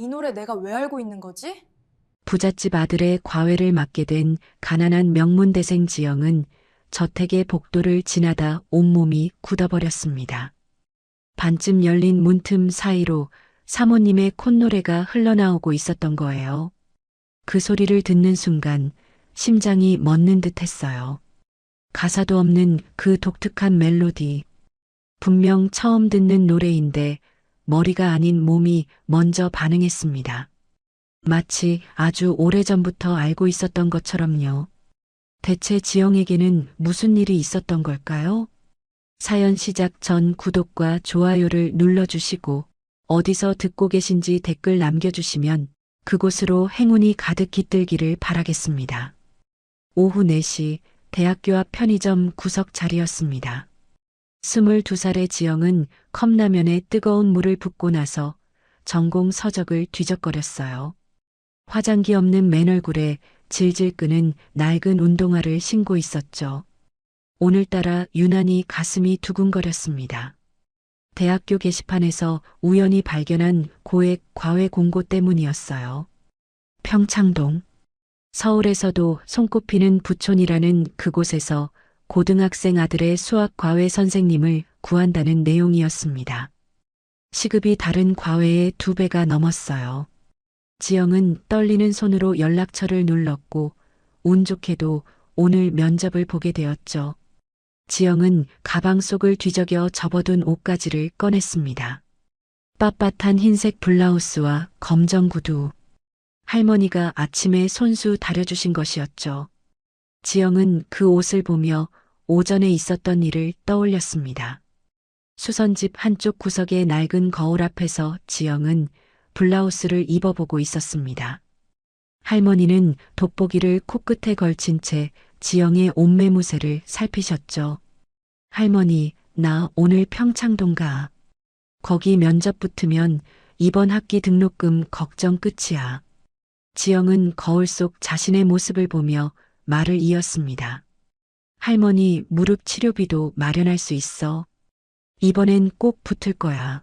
이 노래 내가 왜 알고 있는 거지? 부잣집 아들의 과외를 맡게 된 가난한 명문대생 지영은 저택의 복도를 지나다 온몸이 굳어버렸습니다. 반쯤 열린 문틈 사이로 사모님의 콧노래가 흘러나오고 있었던 거예요. 그 소리를 듣는 순간 심장이 멎는 듯 했어요. 가사도 없는 그 독특한 멜로디. 분명 처음 듣는 노래인데 머리가 아닌 몸이 먼저 반응했습니다. 마치 아주 오래전부터 알고 있었던 것처럼요. 대체 지영에게는 무슨 일이 있었던 걸까요? 사연 시작 전 구독과 좋아요를 눌러주시고 어디서 듣고 계신지 댓글 남겨주시면 그곳으로 행운이 가득 깃들기를 바라겠습니다. 오후 4시 대학교 앞 편의점 구석 자리였습니다. 22살의 지영은 컵라면에 뜨거운 물을 붓고 나서 전공 서적을 뒤적거렸어요. 화장기 없는 맨얼굴에 질질 끄는 낡은 운동화를 신고 있었죠. 오늘따라 유난히 가슴이 두근거렸습니다. 대학교 게시판에서 우연히 발견한 고액 과외 공고 때문이었어요. 평창동. 서울에서도 손꼽히는 부촌이라는 그곳에서 고등학생 아들의 수학 과외 선생님을 구한다는 내용이었습니다. 시급이 다른 과외의 2배가 넘었어요. 지영은 떨리는 손으로 연락처를 눌렀고 운 좋게도 오늘 면접을 보게 되었죠. 지영은 가방 속을 뒤적여 접어둔 옷가지를 꺼냈습니다. 빳빳한 흰색 블라우스와 검정 구두. 할머니가 아침에 손수 다려주신 것이었죠. 지영은 그 옷을 보며 오전에 있었던 일을 떠올렸습니다. 수선집 한쪽 구석의 낡은 거울 앞에서 지영은 블라우스를 입어보고 있었습니다. 할머니는 돋보기를 코끝에 걸친 채 지영의 옷매무새를 살피셨죠. 할머니, 나 오늘 평창동 가. 거기 면접 붙으면 이번 학기 등록금 걱정 끝이야. 지영은 거울 속 자신의 모습을 보며 말을 이었습니다. 할머니 무릎 치료비도 마련할 수 있어. 이번엔 꼭 붙을 거야.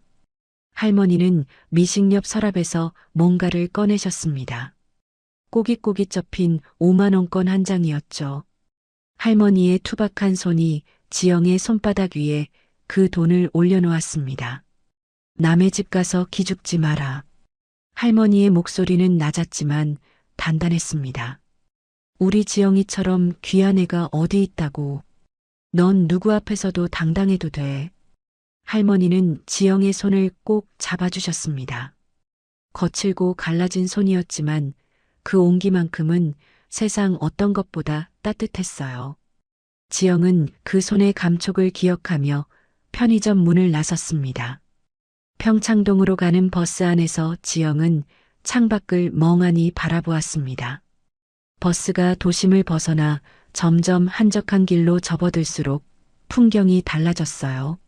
할머니는 미식렵 서랍에서 뭔가를 꺼내셨습니다. 꼬깃꼬깃 접힌 5만원권 한 장이었죠. 할머니의 투박한 손이 지영의 손바닥 위에 그 돈을 올려놓았습니다. 남의 집 가서 기죽지 마라. 할머니의 목소리는 낮았지만 단단했습니다. 우리 지영이처럼 귀한 애가 어디 있다고. 넌 누구 앞에서도 당당해도 돼. 할머니는 지영의 손을 꼭 잡아주셨습니다. 거칠고 갈라진 손이었지만 그 온기만큼은 세상 어떤 것보다 따뜻했어요. 지영은 그 손의 감촉을 기억하며 편의점 문을 나섰습니다. 평창동으로 가는 버스 안에서 지영은 창밖을 멍하니 바라보았습니다. 버스가 도심을 벗어나 점점 한적한 길로 접어들수록 풍경이 달라졌어요.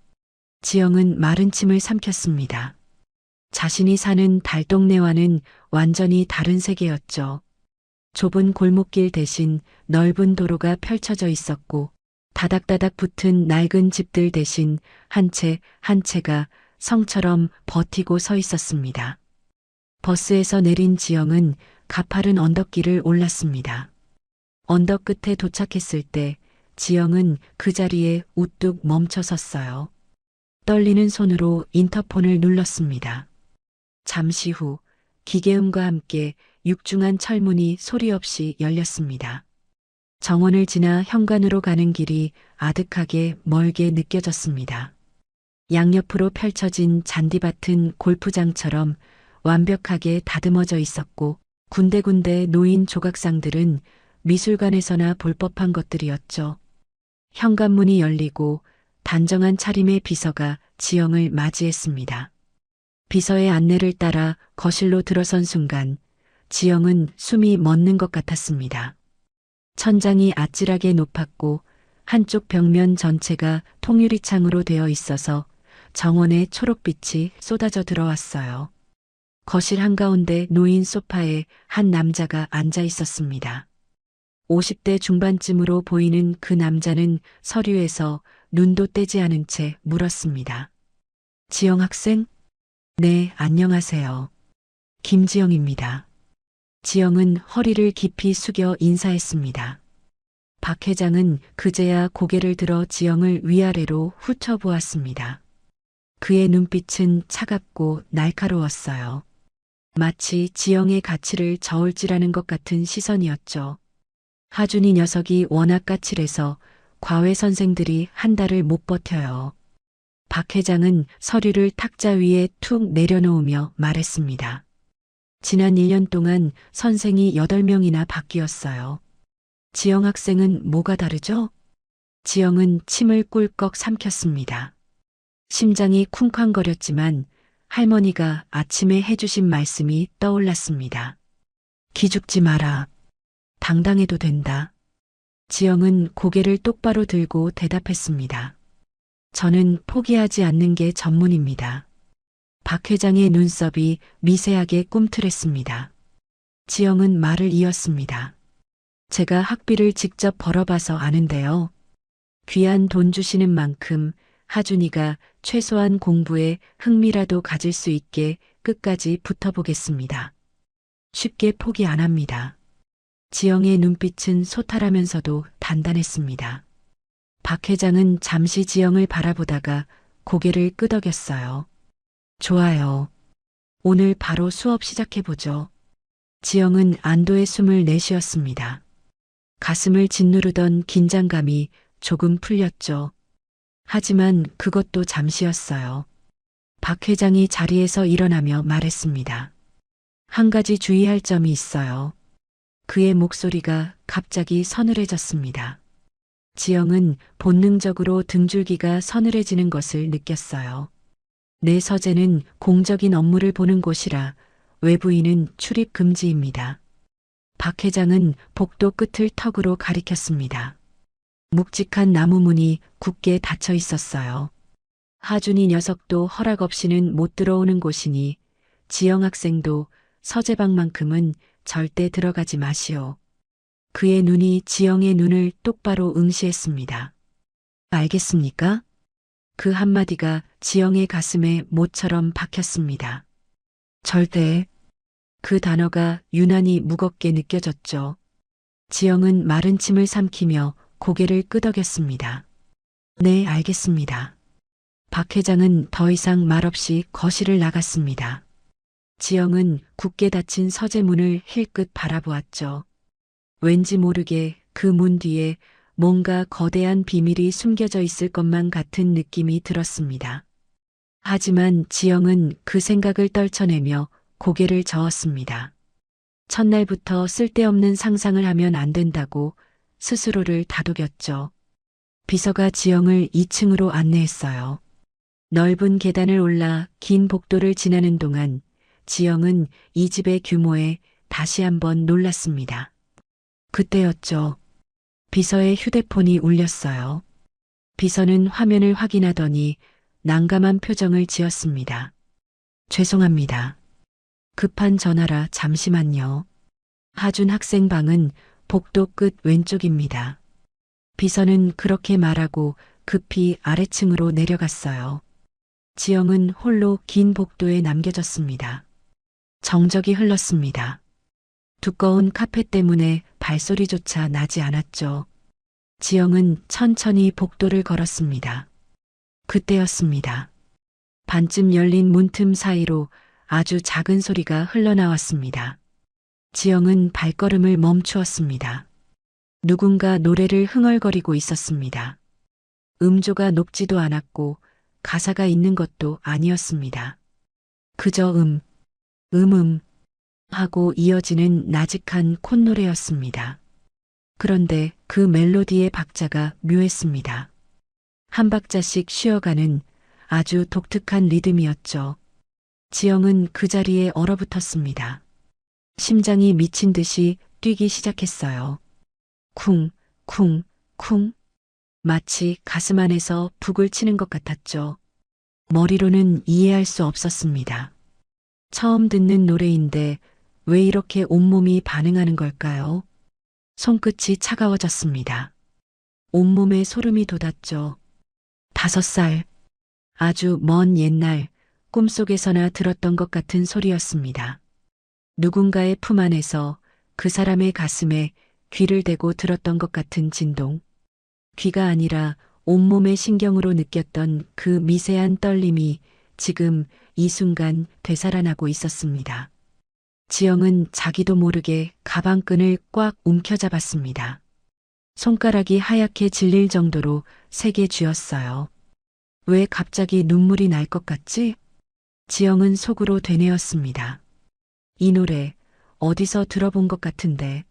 지영은 마른 침을 삼켰습니다. 자신이 사는 달동네와는 완전히 다른 세계였죠. 좁은 골목길 대신 넓은 도로가 펼쳐져 있었고 다닥다닥 붙은 낡은 집들 대신 한 채 한 채가 성처럼 버티고 서 있었습니다. 버스에서 내린 지영은 가파른 언덕길을 올랐습니다. 언덕 끝에 도착했을 때 지영은 그 자리에 우뚝 멈춰 섰어요. 떨리는 손으로 인터폰을 눌렀습니다. 잠시 후 기계음과 함께 육중한 철문이 소리 없이 열렸습니다. 정원을 지나 현관으로 가는 길이 아득하게 멀게 느껴졌습니다. 양옆으로 펼쳐진 잔디밭은 골프장처럼 완벽하게 다듬어져 있었고 군데군데 놓인 조각상들은 미술관에서나 볼 법한 것들이었죠. 현관문이 열리고 단정한 차림의 비서가 지영을 맞이했습니다. 비서의 안내를 따라 거실로 들어선 순간 지영은 숨이 멎는 것 같았습니다. 천장이 아찔하게 높았고 한쪽 벽면 전체가 통유리창으로 되어 있어서 정원에 초록빛이 쏟아져 들어왔어요. 거실 한가운데 놓인 소파에 한 남자가 앉아 있었습니다. 50대 중반쯤으로 보이는 그 남자는 서류에서 눈도 떼지 않은 채 물었습니다. 지영 학생? 네, 안녕하세요. 김지영입니다. 지영은 허리를 깊이 숙여 인사했습니다. 박 회장은 그제야 고개를 들어 지영을 위아래로 훑어보았습니다. 그의 눈빛은 차갑고 날카로웠어요. 마치 지영의 가치를 저울질하는 것 같은 시선이었죠. 하준이 녀석이 워낙 까칠해서 과외 선생들이 한 달을 못 버텨요. 박 회장은 서류를 탁자 위에 툭 내려놓으며 말했습니다. 지난 1년 동안 선생이 8명이나 바뀌었어요. 지영 학생은 뭐가 다르죠? 지영은 침을 꿀꺽 삼켰습니다. 심장이 쿵쾅거렸지만 할머니가 아침에 해주신 말씀이 떠올랐습니다. 기죽지 마라. 당당해도 된다. 지영은 고개를 똑바로 들고 대답했습니다. 저는 포기하지 않는 게 전문입니다. 박 회장의 눈썹이 미세하게 꿈틀했습니다. 지영은 말을 이었습니다. 제가 학비를 직접 벌어봐서 아는데요. 귀한 돈 주시는 만큼 하준이가 최소한 공부에 흥미라도 가질 수 있게 끝까지 붙어보겠습니다. 쉽게 포기 안 합니다. 지영의 눈빛은 소탈하면서도 단단했습니다. 박 회장은 잠시 지영을 바라보다가 고개를 끄덕였어요. 좋아요. 오늘 바로 수업 시작해보죠. 지영은 안도의 숨을 내쉬었습니다. 가슴을 짓누르던 긴장감이 조금 풀렸죠. 하지만 그것도 잠시였어요. 박 회장이 자리에서 일어나며 말했습니다. 한 가지 주의할 점이 있어요. 그의 목소리가 갑자기 서늘해졌습니다. 지영은 본능적으로 등줄기가 서늘해지는 것을 느꼈어요. 내 서재는 공적인 업무를 보는 곳이라 외부인은 출입 금지입니다. 박 회장은 복도 끝을 턱으로 가리켰습니다. 묵직한 나무 문이 굳게 닫혀 있었어요. 하준이 녀석도 허락 없이는 못 들어오는 곳이니 지영 학생도 서재방만큼은 절대 들어가지 마시오. 그의 눈이 지영의 눈을 똑바로 응시했습니다. 알겠습니까? 그 한마디가 지영의 가슴에 못처럼 박혔습니다. 절대. 그 단어가 유난히 무겁게 느껴졌죠. 지영은 마른 침을 삼키며 고개를 끄덕였습니다. 네, 알겠습니다. 박 회장은 더 이상 말없이 거실을 나갔습니다. 지영은 굳게 닫힌 서재 문을 힐끗 바라보았죠. 왠지 모르게 그 문 뒤에 뭔가 거대한 비밀이 숨겨져 있을 것만 같은 느낌이 들었습니다. 하지만 지영은 그 생각을 떨쳐내며 고개를 저었습니다. 첫날부터 쓸데없는 상상을 하면 안 된다고 스스로를 다독였죠. 비서가 지영을 2층으로 안내했어요. 넓은 계단을 올라 긴 복도를 지나는 동안 지영은 이 집의 규모에 다시 한번 놀랐습니다. 그때였죠. 비서의 휴대폰이 울렸어요. 비서는 화면을 확인하더니 난감한 표정을 지었습니다. 죄송합니다. 급한 전화라 잠시만요. 하준 학생 방은 복도 끝 왼쪽입니다. 비서는 그렇게 말하고 급히 아래층으로 내려갔어요. 지영은 홀로 긴 복도에 남겨졌습니다. 정적이 흘렀습니다. 두꺼운 카펫 때문에 발소리조차 나지 않았죠. 지영은 천천히 복도를 걸었습니다. 그때였습니다. 반쯤 열린 문틈 사이로 아주 작은 소리가 흘러나왔습니다. 지영은 발걸음을 멈추었습니다. 누군가 노래를 흥얼거리고 있었습니다. 음조가 높지도 않았고 가사가 있는 것도 아니었습니다. 그저 하고 이어지는 나직한 콧노래였습니다. 그런데 그 멜로디의 박자가 묘했습니다. 한 박자씩 쉬어가는 아주 독특한 리듬이었죠. 지영은 그 자리에 얼어붙었습니다. 심장이 미친 듯이 뛰기 시작했어요. 쿵, 쿵, 쿵. 마치 가슴 안에서 북을 치는 것 같았죠. 머리로는 이해할 수 없었습니다. 처음 듣는 노래인데 왜 이렇게 온몸이 반응하는 걸까요? 손끝이 차가워졌습니다. 온몸에 소름이 돋았죠. 5살. 아주 먼 옛날 꿈속에서나 들었던 것 같은 소리였습니다. 누군가의 품 안에서 그 사람의 가슴에 귀를 대고 들었던 것 같은 진동. 귀가 아니라 온몸의 신경으로 느꼈던 그 미세한 떨림이 지금 이 순간 되살아나고 있었습니다. 지영은 자기도 모르게 가방끈을 꽉 움켜잡았습니다. 손가락이 하얗게 질릴 정도로 세게 쥐었어요. 왜 갑자기 눈물이 날 것 같지? 지영은 속으로 되뇌었습니다. 이 노래 어디서 들어본 것 같은데.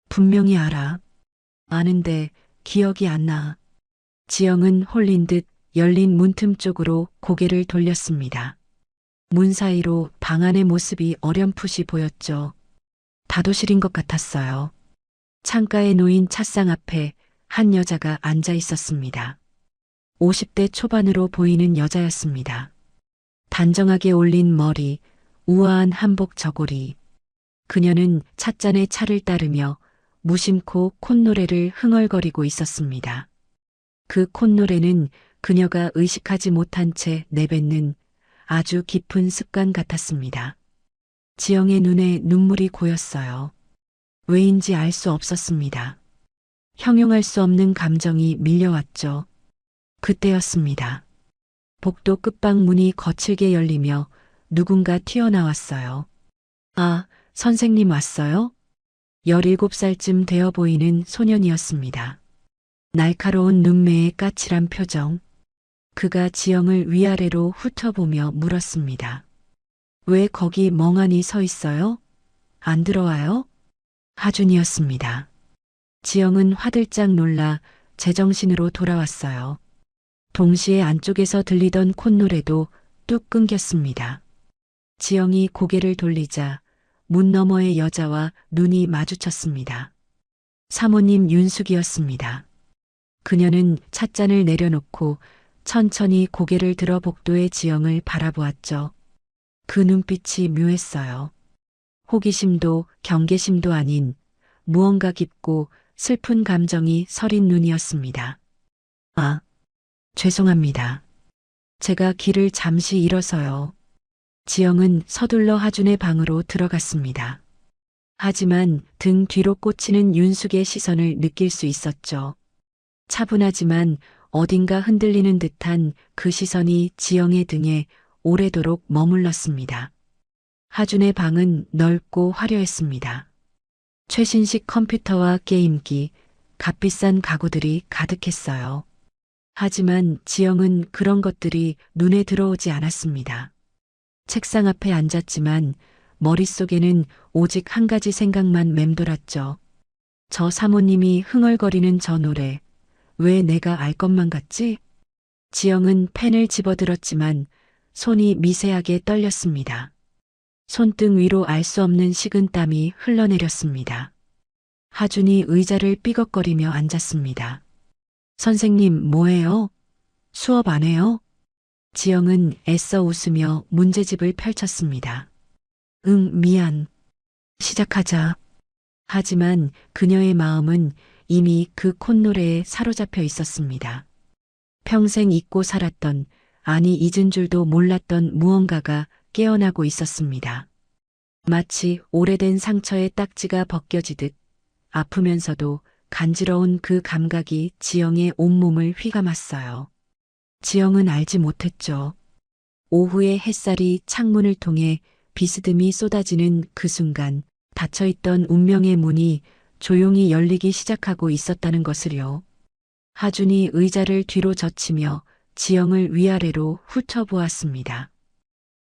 분명히 알아. 아는데 기억이 안 나. 지영은 홀린 듯 열린 문틈 쪽으로 고개를 돌렸습니다. 문 사이로 방 안의 모습이 어렴풋이 보였죠. 다도실인 것 같았어요. 창가에 놓인 찻상 앞에 한 여자가 앉아 있었습니다. 50대 초반으로 보이는 여자였습니다. 단정하게 올린 머리, 우아한 한복 저고리. 그녀는 찻잔에 차를 따르며 무심코 콧노래를 흥얼거리고 있었습니다. 그 콧노래는 그녀가 의식하지 못한 채 내뱉는 아주 깊은 습관 같았습니다. 지영의 눈에 눈물이 고였어요. 왜인지 알 수 없었습니다. 형용할 수 없는 감정이 밀려왔죠. 그때였습니다. 복도 끝방 문이 거칠게 열리며 누군가 튀어나왔어요. 아, 선생님 왔어요? 17살쯤 되어 보이는 소년이었습니다. 날카로운 눈매에 까칠한 표정. 그가 지영을 위아래로 훑어보며 물었습니다. 왜 거기 멍하니 서 있어요? 안 들어와요? 하준이었습니다. 지영은 화들짝 놀라 제정신으로 돌아왔어요. 동시에 안쪽에서 들리던 콧노래도 뚝 끊겼습니다. 지영이 고개를 돌리자 문 너머의 여자와 눈이 마주쳤습니다. 사모님 윤숙이었습니다. 그녀는 찻잔을 내려놓고 천천히 고개를 들어 복도의 지영을 바라보았죠. 그 눈빛이 묘했어요. 호기심도 경계심도 아닌 무언가 깊고 슬픈 감정이 서린 눈이었습니다. 아, 죄송합니다. 제가 길을 잠시 잃어서요. 지영은 서둘러 하준의 방으로 들어갔습니다. 하지만 등 뒤로 꽂히는 윤숙의 시선을 느낄 수 있었죠. 차분하지만 어딘가 흔들리는 듯한 그 시선이 지영의 등에 오래도록 머물렀습니다. 하준의 방은 넓고 화려했습니다. 최신식 컴퓨터와 게임기, 값비싼 가구들이 가득했어요. 하지만 지영은 그런 것들이 눈에 들어오지 않았습니다. 책상 앞에 앉았지만 머릿속에는 오직 한 가지 생각만 맴돌았죠. 저 사모님이 흥얼거리는 저 노래, 왜 내가 알 것만 같지? 지영은 펜을 집어들었지만 손이 미세하게 떨렸습니다. 손등 위로 알 수 없는 식은땀이 흘러내렸습니다. 하준이 의자를 삐걱거리며 앉았습니다. 선생님, 뭐해요? 수업 안 해요? 지영은 애써 웃으며 문제집을 펼쳤습니다. 응, 미안. 시작하자. 하지만 그녀의 마음은 이미 그 콧노래에 사로잡혀 있었습니다. 평생 잊고 살았던, 아니 잊은 줄도 몰랐던 무언가가 깨어나고 있었습니다. 마치 오래된 상처의 딱지가 벗겨지듯 아프면서도 간지러운 그 감각이 지영의 온몸을 휘감았어요. 지영은 알지 못했죠. 오후의 햇살이 창문을 통해 비스듬히 쏟아지는 그 순간 닫혀있던 운명의 문이 조용히 열리기 시작하고 있었다는 것을요. 하준이 의자를 뒤로 젖히며 지영을 위아래로 훑어보았습니다.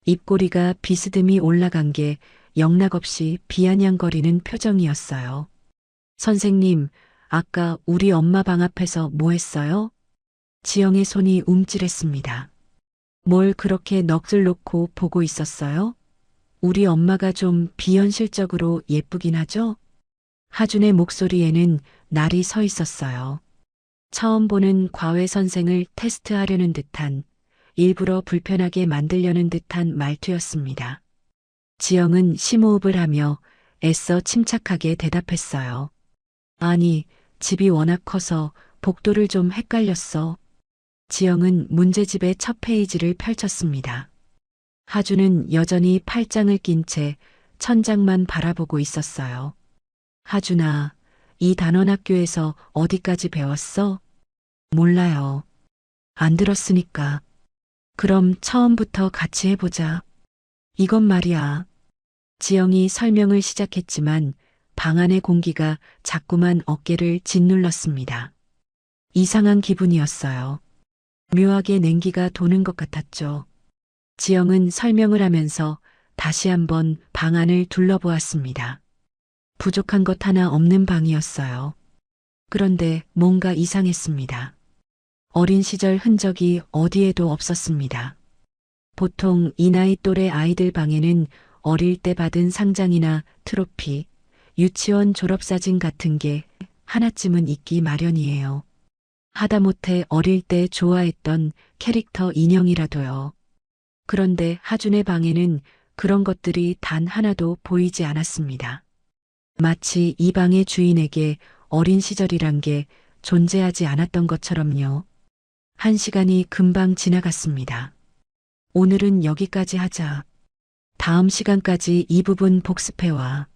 입꼬리가 비스듬히 올라간 게 영락없이 비아냥거리는 표정이었어요. 선생님, 아까 우리 엄마 방 앞에서 뭐 했어요? 지영의 손이 움찔했습니다. 뭘 그렇게 넋을 놓고 보고 있었어요? 우리 엄마가 좀 비현실적으로 예쁘긴 하죠? 하준의 목소리에는 날이 서 있었어요. 처음 보는 과외 선생을 테스트하려는 듯한, 일부러 불편하게 만들려는 듯한 말투였습니다. 지영은 심호흡을 하며 애써 침착하게 대답했어요. 아니, 집이 워낙 커서 복도를 좀 헷갈렸어. 지영은 문제집의 첫 페이지를 펼쳤습니다. 하준은 여전히 팔짱을 낀 채 천장만 바라보고 있었어요. 하준아, 이 단원학교에서 어디까지 배웠어? 몰라요. 안 들었으니까. 그럼 처음부터 같이 해보자. 이건 말이야. 지영이 설명을 시작했지만 방 안의 공기가 자꾸만 어깨를 짓눌렀습니다. 이상한 기분이었어요. 묘하게 냉기가 도는 것 같았죠. 지영은 설명을 하면서 다시 한번 방 안을 둘러보았습니다. 부족한 것 하나 없는 방이었어요. 그런데 뭔가 이상했습니다. 어린 시절 흔적이 어디에도 없었습니다. 보통 이 나이 또래 아이들 방에는 어릴 때 받은 상장이나 트로피, 유치원 졸업사진 같은 게 하나쯤은 있기 마련이에요. 하다못해 어릴 때 좋아했던 캐릭터 인형이라도요. 그런데 하준의 방에는 그런 것들이 단 하나도 보이지 않았습니다. 마치 이 방의 주인에게 어린 시절이란 게 존재하지 않았던 것처럼요. 1시간이 금방 지나갔습니다. 오늘은 여기까지 하자. 다음 시간까지 이 부분 복습해와.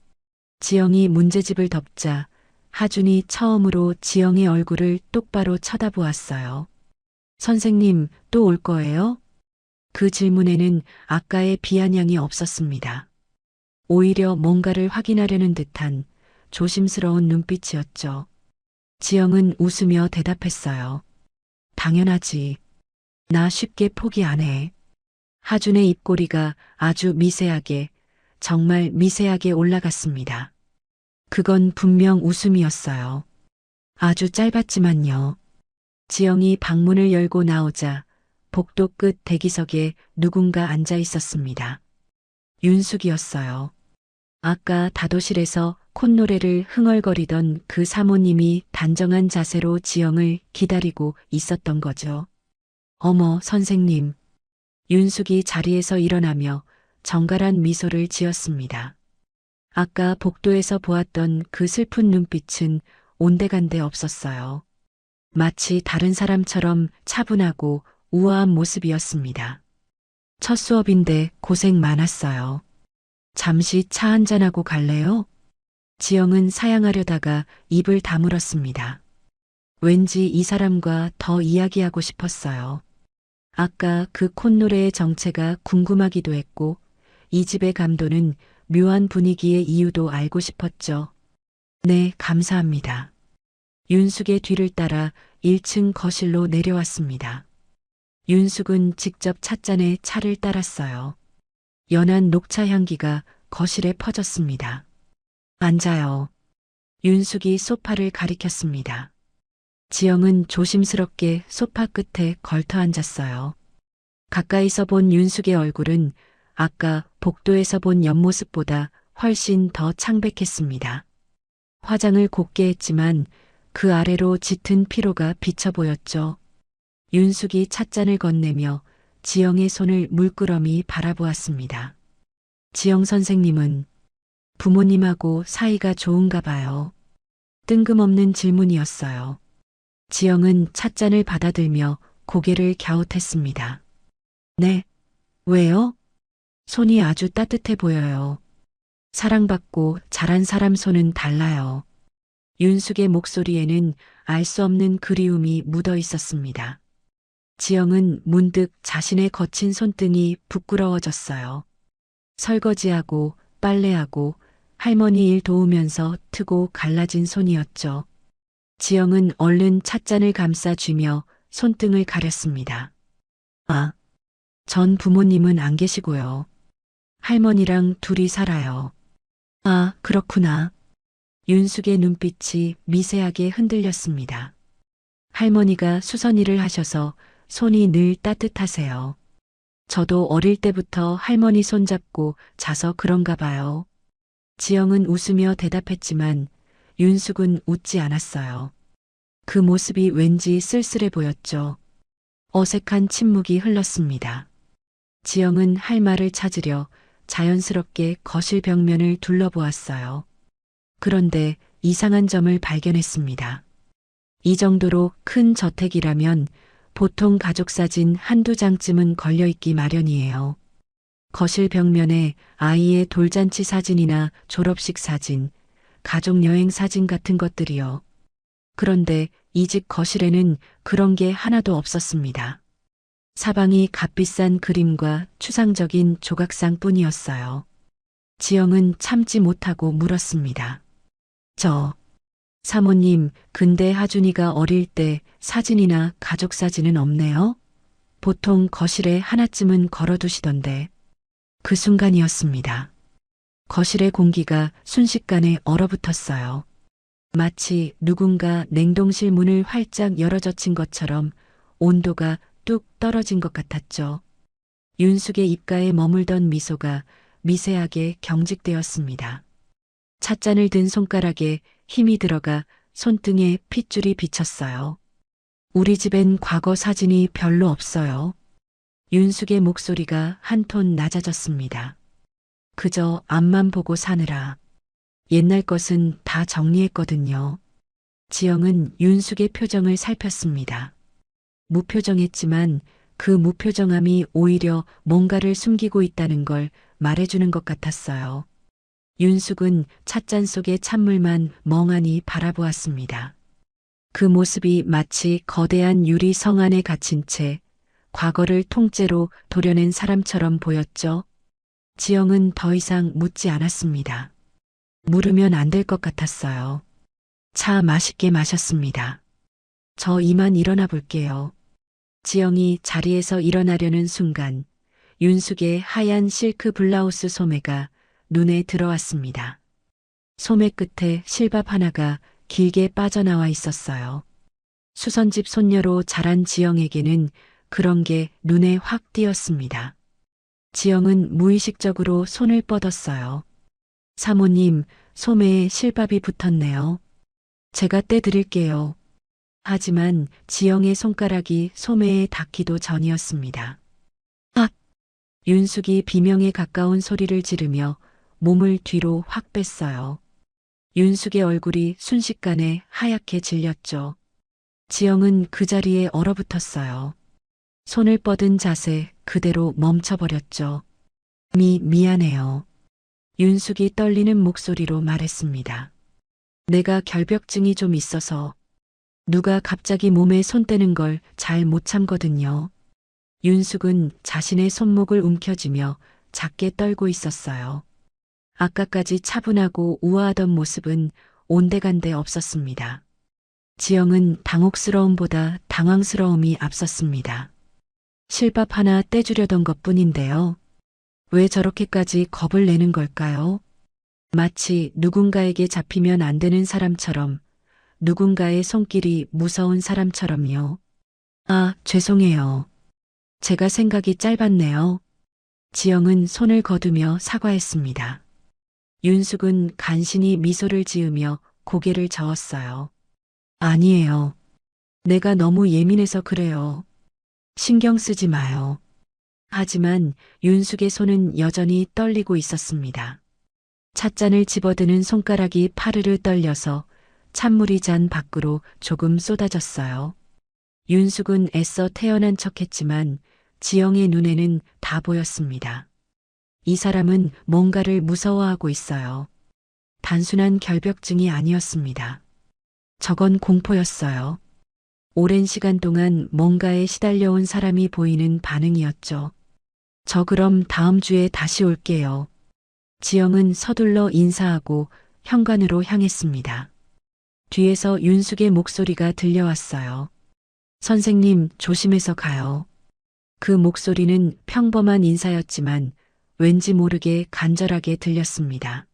지영이 문제집을 덮자 하준이 처음으로 지영의 얼굴을 똑바로 쳐다보았어요. 선생님, 또 올 거예요? 그 질문에는 아까의 비아냥이 없었습니다. 오히려 뭔가를 확인하려는 듯한 조심스러운 눈빛이었죠. 지영은 웃으며 대답했어요. 당연하지. 나 쉽게 포기 안 해. 하준의 입꼬리가 아주 미세하게, 정말 미세하게 올라갔습니다. 그건 분명 웃음이었어요. 아주 짧았지만요. 지영이 방문을 열고 나오자 복도 끝 대기석에 누군가 앉아 있었습니다. 윤숙이었어요. 아까 다도실에서 콧노래를 흥얼거리던 그 사모님이 단정한 자세로 지영을 기다리고 있었던 거죠. 어머, 선생님. 윤숙이 자리에서 일어나며 정갈한 미소를 지었습니다. 아까 복도에서 보았던 그 슬픈 눈빛은 온데간데 없었어요. 마치 다른 사람처럼 차분하고 우아한 모습이었습니다. 첫 수업인데 고생 많았어요. 잠시 차 한잔하고 갈래요? 지영은 사양하려다가 입을 다물었습니다. 왠지 이 사람과 더 이야기하고 싶었어요. 아까 그 콧노래의 정체가 궁금하기도 했고 이 집의 감도는 묘한 분위기의 이유도 알고 싶었죠. 네, 감사합니다. 윤숙의 뒤를 따라 1층 거실로 내려왔습니다. 윤숙은 직접 찻잔에 차를 따랐어요. 연한 녹차 향기가 거실에 퍼졌습니다. 앉아요. 윤숙이 소파를 가리켰습니다. 지영은 조심스럽게 소파 끝에 걸터 앉았어요. 가까이서 본 윤숙의 얼굴은 아까 복도에서 본 옆모습보다 훨씬 더 창백했습니다. 화장을 곱게 했지만 그 아래로 짙은 피로가 비쳐 보였죠. 윤숙이 찻잔을 건네며 지영의 손을 물끄러미 바라보았습니다. 지영 선생님은 부모님하고 사이가 좋은가 봐요. 뜬금없는 질문이었어요. 지영은 찻잔을 받아들며 고개를 갸웃했습니다. 네, 왜요? 손이 아주 따뜻해 보여요. 사랑받고 자란 사람 손은 달라요. 윤숙의 목소리에는 알 수 없는 그리움이 묻어 있었습니다. 지영은 문득 자신의 거친 손등이 부끄러워졌어요. 설거지하고 빨래하고 할머니 일 도우면서 트고 갈라진 손이었죠. 지영은 얼른 찻잔을 감싸쥐며 손등을 가렸습니다. 아, 전 부모님은 안 계시고요. 할머니랑 둘이 살아요. 아, 그렇구나. 윤숙의 눈빛이 미세하게 흔들렸습니다. 할머니가 수선일을 하셔서 손이 늘 따뜻하세요. 저도 어릴 때부터 할머니 손잡고 자서 그런가 봐요. 지영은 웃으며 대답했지만 윤숙은 웃지 않았어요. 그 모습이 왠지 쓸쓸해 보였죠. 어색한 침묵이 흘렀습니다. 지영은 할 말을 찾으려 자연스럽게 거실 벽면을 둘러보았어요. 그런데 이상한 점을 발견했습니다. 이 정도로 큰 저택이라면 보통 가족사진 한두 장쯤은 걸려있기 마련이에요. 거실 벽면에 아이의 돌잔치 사진이나 졸업식 사진, 가족여행 사진 같은 것들이요. 그런데 이 집 거실에는 그런 게 하나도 없었습니다. 사방이 값비싼 그림과 추상적인 조각상 뿐이었어요. 지영은 참지 못하고 물었습니다. 사모님, 근데 하준이가 어릴 때 사진이나 가족 사진은 없네요? 보통 거실에 하나쯤은 걸어두시던데. 그 순간이었습니다. 거실의 공기가 순식간에 얼어붙었어요. 마치 누군가 냉동실 문을 활짝 열어젖힌 것처럼 온도가 뚝 떨어진 것 같았죠. 윤숙의 입가에 머물던 미소가 미세하게 경직되었습니다. 찻잔을 든 손가락에 힘이 들어가 손등에 핏줄이 비쳤어요. 우리 집엔 과거 사진이 별로 없어요. 윤숙의 목소리가 한 톤 낮아졌습니다. 그저 앞만 보고 사느라. 옛날 것은 다 정리했거든요. 지영은 윤숙의 표정을 살폈습니다. 무표정했지만 그 무표정함이 오히려 뭔가를 숨기고 있다는 걸 말해주는 것 같았어요. 윤숙은 찻잔 속의 찬물만 멍하니 바라보았습니다. 그 모습이 마치 거대한 유리 성 안에 갇힌 채 과거를 통째로 도려낸 사람처럼 보였죠. 지영은 더 이상 묻지 않았습니다. 물으면 안 될 것 같았어요. 차 맛있게 마셨습니다. 저 이만 일어나 볼게요. 지영이 자리에서 일어나려는 순간 윤숙의 하얀 실크 블라우스 소매가 눈에 들어왔습니다. 소매 끝에 실밥 하나가 길게 빠져나와 있었어요. 수선집 손녀로 자란 지영에게는 그런 게 눈에 확 띄었습니다. 지영은 무의식적으로 손을 뻗었어요. 사모님, 소매에 실밥이 붙었네요. 제가 떼드릴게요. 하지만 지영의 손가락이 소매에 닿기도 전이었습니다. 아! 윤숙이 비명에 가까운 소리를 지르며 몸을 뒤로 확 뺐어요. 윤숙의 얼굴이 순식간에 하얗게 질렸죠. 지영은 그 자리에 얼어붙었어요. 손을 뻗은 자세 그대로 멈춰버렸죠. 미안해요. 윤숙이 떨리는 목소리로 말했습니다. 내가 결벽증이 좀 있어서 누가 갑자기 몸에 손 떼는 걸 잘 못 참거든요. 윤숙은 자신의 손목을 움켜쥐며 작게 떨고 있었어요. 아까까지 차분하고 우아하던 모습은 온데간데 없었습니다. 지영은 당혹스러움보다 당황스러움이 앞섰습니다. 실밥 하나 떼주려던 것뿐인데요. 왜 저렇게까지 겁을 내는 걸까요? 마치 누군가에게 잡히면 안 되는 사람처럼, 누군가의 손길이 무서운 사람처럼요. 아, 죄송해요. 제가 생각이 짧았네요. 지영은 손을 거두며 사과했습니다. 윤숙은 간신히 미소를 지으며 고개를 저었어요. 아니에요. 내가 너무 예민해서 그래요. 신경 쓰지 마요. 하지만 윤숙의 손은 여전히 떨리고 있었습니다. 찻잔을 집어드는 손가락이 파르르 떨려서 찬물이 잔 밖으로 조금 쏟아졌어요. 윤숙은 애써 태어난 척했지만 지영의 눈에는 다 보였습니다. 이 사람은 뭔가를 무서워하고 있어요. 단순한 결벽증이 아니었습니다. 저건 공포였어요. 오랜 시간 동안 뭔가에 시달려온 사람이 보이는 반응이었죠. 저 그럼 다음 주에 다시 올게요. 지영은 서둘러 인사하고 현관으로 향했습니다. 뒤에서 윤숙의 목소리가 들려왔어요. 선생님, 조심해서 가요. 그 목소리는 평범한 인사였지만 왠지 모르게 간절하게 들렸습니다.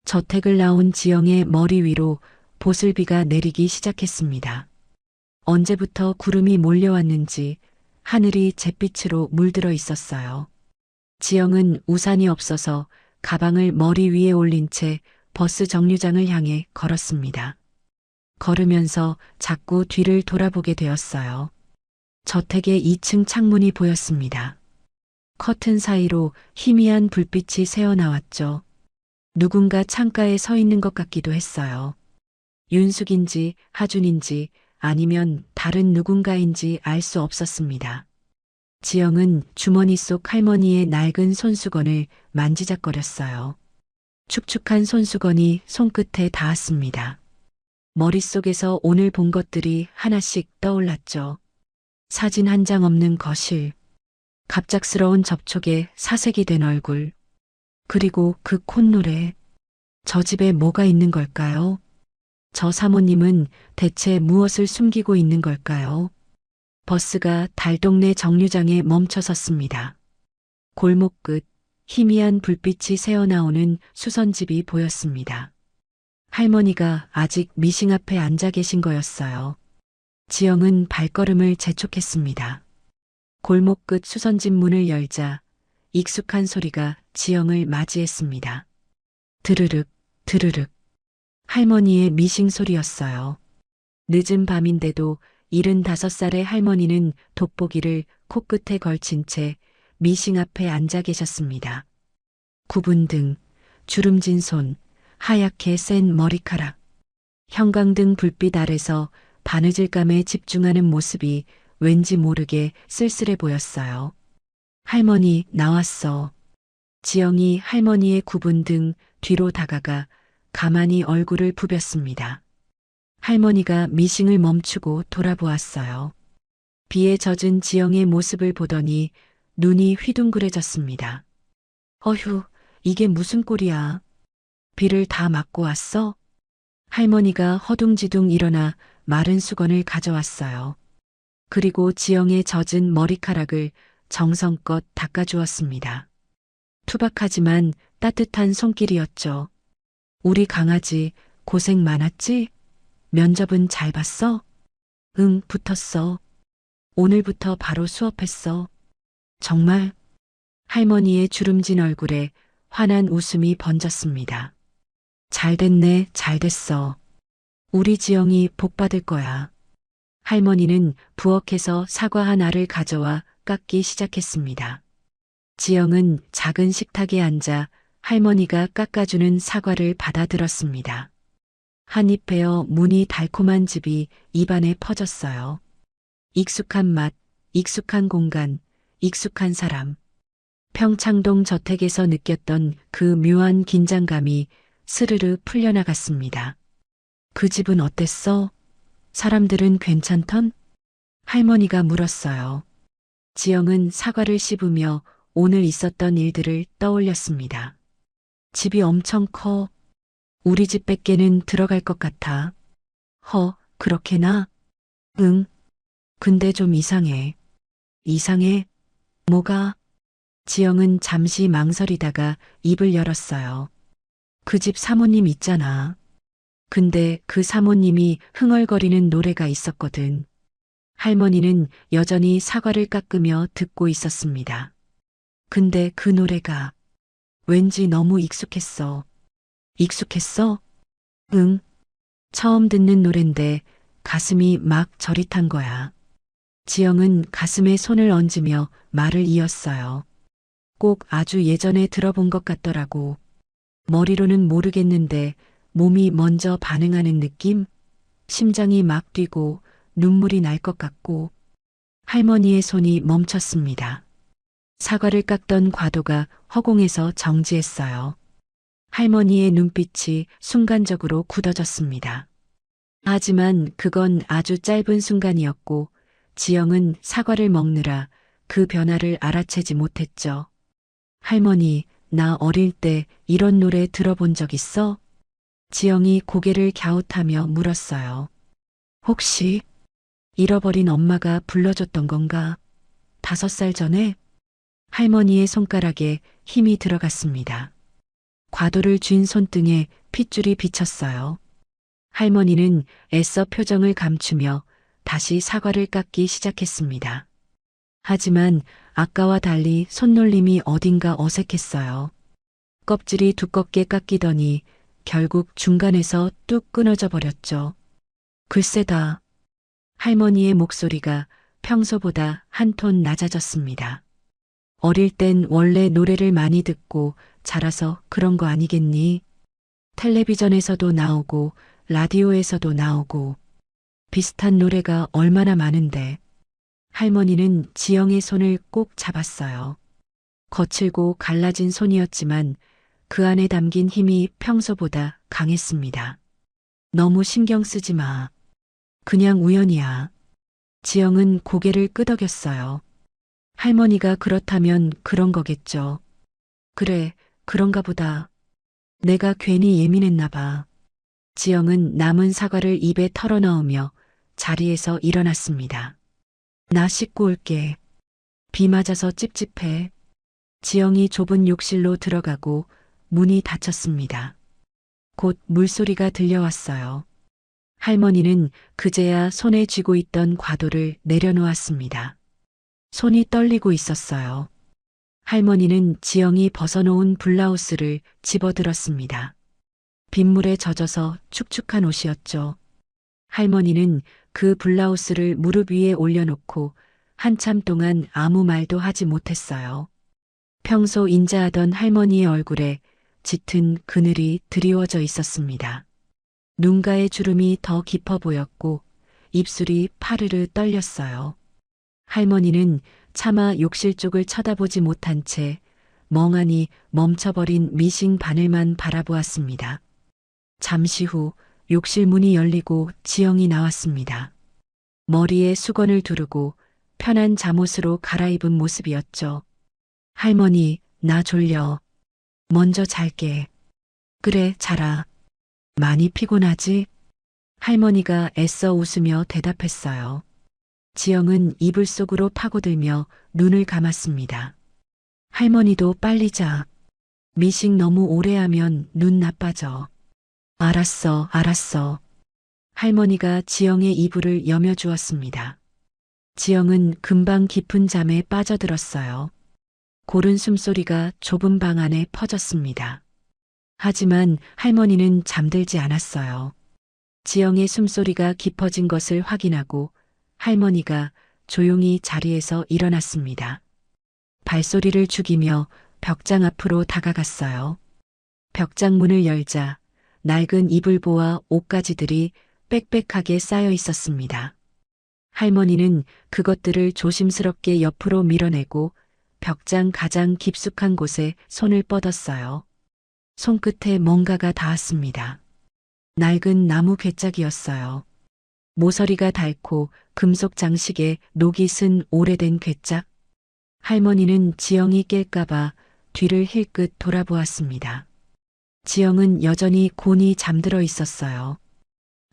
저택을 나온 지영의 머리 위로 보슬비가 내리기 시작했습니다. 언제부터 구름이 몰려왔는지 하늘이 잿빛으로 물들어 있었어요. 지영은 우산이 없어서 가방을 머리 위에 올린 채 버스 정류장을 향해 걸었습니다. 걸으면서 자꾸 뒤를 돌아보게 되었어요. 저택의 2층 창문이 보였습니다. 커튼 사이로 희미한 불빛이 새어나왔죠. 누군가 창가에 서 있는 것 같기도 했어요. 윤숙인지 하준인지 아니면 다른 누군가인지 알 수 없었습니다. 지영은 주머니 속 할머니의 낡은 손수건을 만지작거렸어요. 축축한 손수건이 손끝에 닿았습니다. 머릿속에서 오늘 본 것들이 하나씩 떠올랐죠. 사진 한 장 없는 거실, 갑작스러운 접촉에 사색이 된 얼굴, 그리고 그 콧노래. 저 집에 뭐가 있는 걸까요? 저 사모님은 대체 무엇을 숨기고 있는 걸까요? 버스가 달동네 정류장에 멈춰 섰습니다. 골목 끝 희미한 불빛이 새어나오는 수선집이 보였습니다. 할머니가 아직 미싱 앞에 앉아 계신 거였어요. 지영은 발걸음을 재촉했습니다. 골목 끝 수선집 문을 열자 익숙한 소리가 지영을 맞이했습니다. 드르륵, 드르륵. 할머니의 미싱 소리였어요. 늦은 밤인데도 75살의 할머니는 돋보기를 코끝에 걸친 채 미싱 앞에 앉아 계셨습니다. 굽은 등, 주름진 손, 하얗게 센 머리카락. 형광등 불빛 아래서 바느질감에 집중하는 모습이 왠지 모르게 쓸쓸해 보였어요. 할머니, 나왔어. 지영이 할머니의 굽은 등 뒤로 다가가 가만히 얼굴을 부볐습니다. 할머니가 미싱을 멈추고 돌아보았어요. 비에 젖은 지영의 모습을 보더니 눈이 휘둥그레졌습니다. 어휴, 이게 무슨 꼴이야. 비를 다 맞고 왔어? 할머니가 허둥지둥 일어나 마른 수건을 가져왔어요. 그리고 지영의 젖은 머리카락을 정성껏 닦아주었습니다. 투박하지만 따뜻한 손길이었죠. 우리 강아지 고생 많았지? 면접은 잘 봤어? 응, 붙었어. 오늘부터 바로 수업했어. 정말? 할머니의 주름진 얼굴에 환한 웃음이 번졌습니다. 잘 됐네, 잘 됐어. 우리 지영이 복 받을 거야. 할머니는 부엌에서 사과 한 알을 가져와 깎기 시작했습니다. 지영은 작은 식탁에 앉아 할머니가 깎아주는 사과를 받아들었습니다. 한입 베어 무늬 달콤한 즙이 입안에 퍼졌어요. 익숙한 맛, 익숙한 공간, 익숙한 사람. 평창동 저택에서 느꼈던 그 묘한 긴장감이 스르르 풀려나갔습니다. 그 집은 어땠어? 사람들은 괜찮던? 할머니가 물었어요. 지영은 사과를 씹으며 오늘 있었던 일들을 떠올렸습니다. 집이 엄청 커. 우리 집 밖에는 들어갈 것 같아. 그렇게나? 응. 근데 좀 이상해. 이상해? 뭐가? 지영은 잠시 망설이다가 입을 열었어요. 그 집 사모님 있잖아. 근데 그 사모님이 흥얼거리는 노래가 있었거든. 할머니는 여전히 사과를 깎으며 듣고 있었습니다. 근데 그 노래가 왠지 너무 익숙했어. 익숙했어? 응. 처음 듣는 노랜데 가슴이 막 저릿한 거야. 지영은 가슴에 손을 얹으며 말을 이었어요. 꼭 아주 예전에 들어본 것 같더라고. 머리로는 모르겠는데 몸이 먼저 반응하는 느낌? 심장이 막 뛰고 눈물이 날 것 같고. 할머니의 손이 멈췄습니다. 사과를 깎던 과도가 허공에서 정지했어요. 할머니의 눈빛이 순간적으로 굳어졌습니다. 하지만 그건 아주 짧은 순간이었고 지영은 사과를 먹느라 그 변화를 알아채지 못했죠. 할머니, 나 어릴 때 이런 노래 들어본 적 있어? 지영이 고개를 갸웃하며 물었어요. 혹시 잃어버린 엄마가 불러줬던 건가? 5살 전에? 할머니의 손가락에 힘이 들어갔습니다. 과도를 쥔 손등에 핏줄이 비쳤어요. 할머니는 애써 표정을 감추며 다시 사과를 깎기 시작했습니다. 하지만 아까와 달리 손놀림이 어딘가 어색했어요. 껍질이 두껍게 깎이더니 결국 중간에서 뚝 끊어져 버렸죠. 글쎄다. 할머니의 목소리가 평소보다 한 톤 낮아졌습니다. 어릴 땐 원래 노래를 많이 듣고 자라서 그런 거 아니겠니? 텔레비전에서도 나오고 라디오에서도 나오고 비슷한 노래가 얼마나 많은데. 할머니는 지영의 손을 꼭 잡았어요. 거칠고 갈라진 손이었지만 그 안에 담긴 힘이 평소보다 강했습니다. 너무 신경 쓰지 마. 그냥 우연이야. 지영은 고개를 끄덕였어요. 할머니가 그렇다면 그런 거겠죠. 그래, 그런가 보다. 내가 괜히 예민했나 봐. 지영은 남은 사과를 입에 털어넣으며 자리에서 일어났습니다. 나 씻고 올게. 비 맞아서 찝찝해. 지영이 좁은 욕실로 들어가고 문이 닫혔습니다. 곧 물소리가 들려왔어요. 할머니는 그제야 손에 쥐고 있던 과도를 내려놓았습니다. 손이 떨리고 있었어요. 할머니는 지영이 벗어놓은 블라우스를 집어들었습니다. 빗물에 젖어서 축축한 옷이었죠. 할머니는 그 블라우스를 무릎 위에 올려놓고 한참 동안 아무 말도 하지 못했어요. 평소 인자하던 할머니의 얼굴에 짙은 그늘이 드리워져 있었습니다. 눈가의 주름이 더 깊어 보였고 입술이 파르르 떨렸어요. 할머니는 차마 욕실 쪽을 쳐다보지 못한 채 멍하니 멈춰버린 미싱 바늘만 바라보았습니다. 잠시 후 욕실 문이 열리고 지영이 나왔습니다. 머리에 수건을 두르고 편한 잠옷으로 갈아입은 모습이었죠. 할머니, 나 졸려. 먼저 잘게. 그래, 자라. 많이 피곤하지? 할머니가 애써 웃으며 대답했어요. 지영은 이불 속으로 파고들며 눈을 감았습니다. 할머니도 빨리 자. 미싱 너무 오래 하면 눈 나빠져. 알았어, 알았어. 할머니가 지영의 이불을 여며주었습니다. 지영은 금방 깊은 잠에 빠져들었어요. 고른 숨소리가 좁은 방 안에 퍼졌습니다. 하지만 할머니는 잠들지 않았어요. 지영의 숨소리가 깊어진 것을 확인하고 할머니가 조용히 자리에서 일어났습니다. 발소리를 죽이며 벽장 앞으로 다가갔어요. 벽장 문을 열자 낡은 이불보와 옷가지들이 빽빽하게 쌓여 있었습니다. 할머니는 그것들을 조심스럽게 옆으로 밀어내고 벽장 가장 깊숙한 곳에 손을 뻗었어요. 손끝에 뭔가가 닿았습니다. 낡은 나무 괴짝이었어요. 모서리가 닳고 금속 장식에 녹이 쓴 오래된 괴짝. 할머니는 지영이 깰까봐 뒤를 힐끗 돌아보았습니다. 지영은 여전히 곤히 잠들어 있었어요.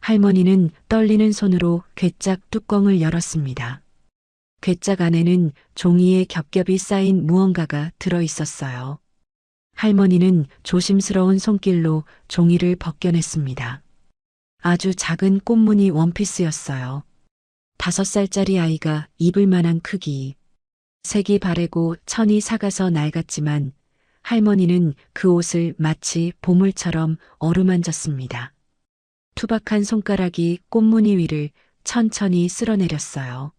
할머니는 떨리는 손으로 괴짝 뚜껑을 열었습니다. 괴짝 안에는 종이에 겹겹이 쌓인 무언가가 들어 있었어요. 할머니는 조심스러운 손길로 종이를 벗겨냈습니다. 아주 작은 꽃무늬 원피스였어요. 5살짜리 아이가 입을 만한 크기. 색이 바래고 천이 삭아서 낡았지만 할머니는 그 옷을 마치 보물처럼 어루만졌습니다. 투박한 손가락이 꽃무늬 위를 천천히 쓸어내렸어요.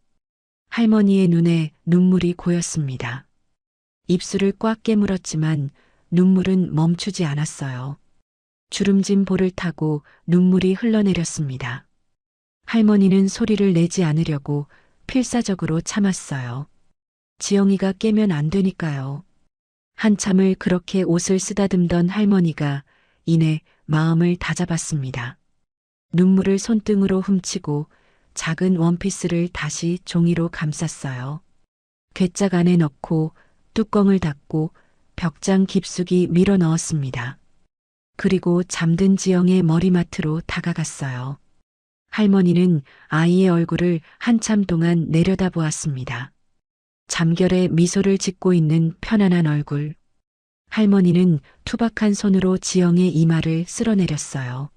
할머니의 눈에 눈물이 고였습니다. 입술을 꽉 깨물었지만 눈물은 멈추지 않았어요. 주름진 볼을 타고 눈물이 흘러내렸습니다. 할머니는 소리를 내지 않으려고 필사적으로 참았어요. 지영이가 깨면 안 되니까요. 한참을 그렇게 옷을 쓰다듬던 할머니가 이내 마음을 다잡았습니다. 눈물을 손등으로 훔치고 작은 원피스를 다시 종이로 감쌌어요. 괴짝 안에 넣고 뚜껑을 닫고 벽장 깊숙이 밀어 넣었습니다. 그리고 잠든 지영의 머리맡으로 다가갔어요. 할머니는 아이의 얼굴을 한참 동안 내려다보았습니다. 잠결에 미소를 짓고 있는 편안한 얼굴. 할머니는 투박한 손으로 지영의 이마를 쓸어내렸어요.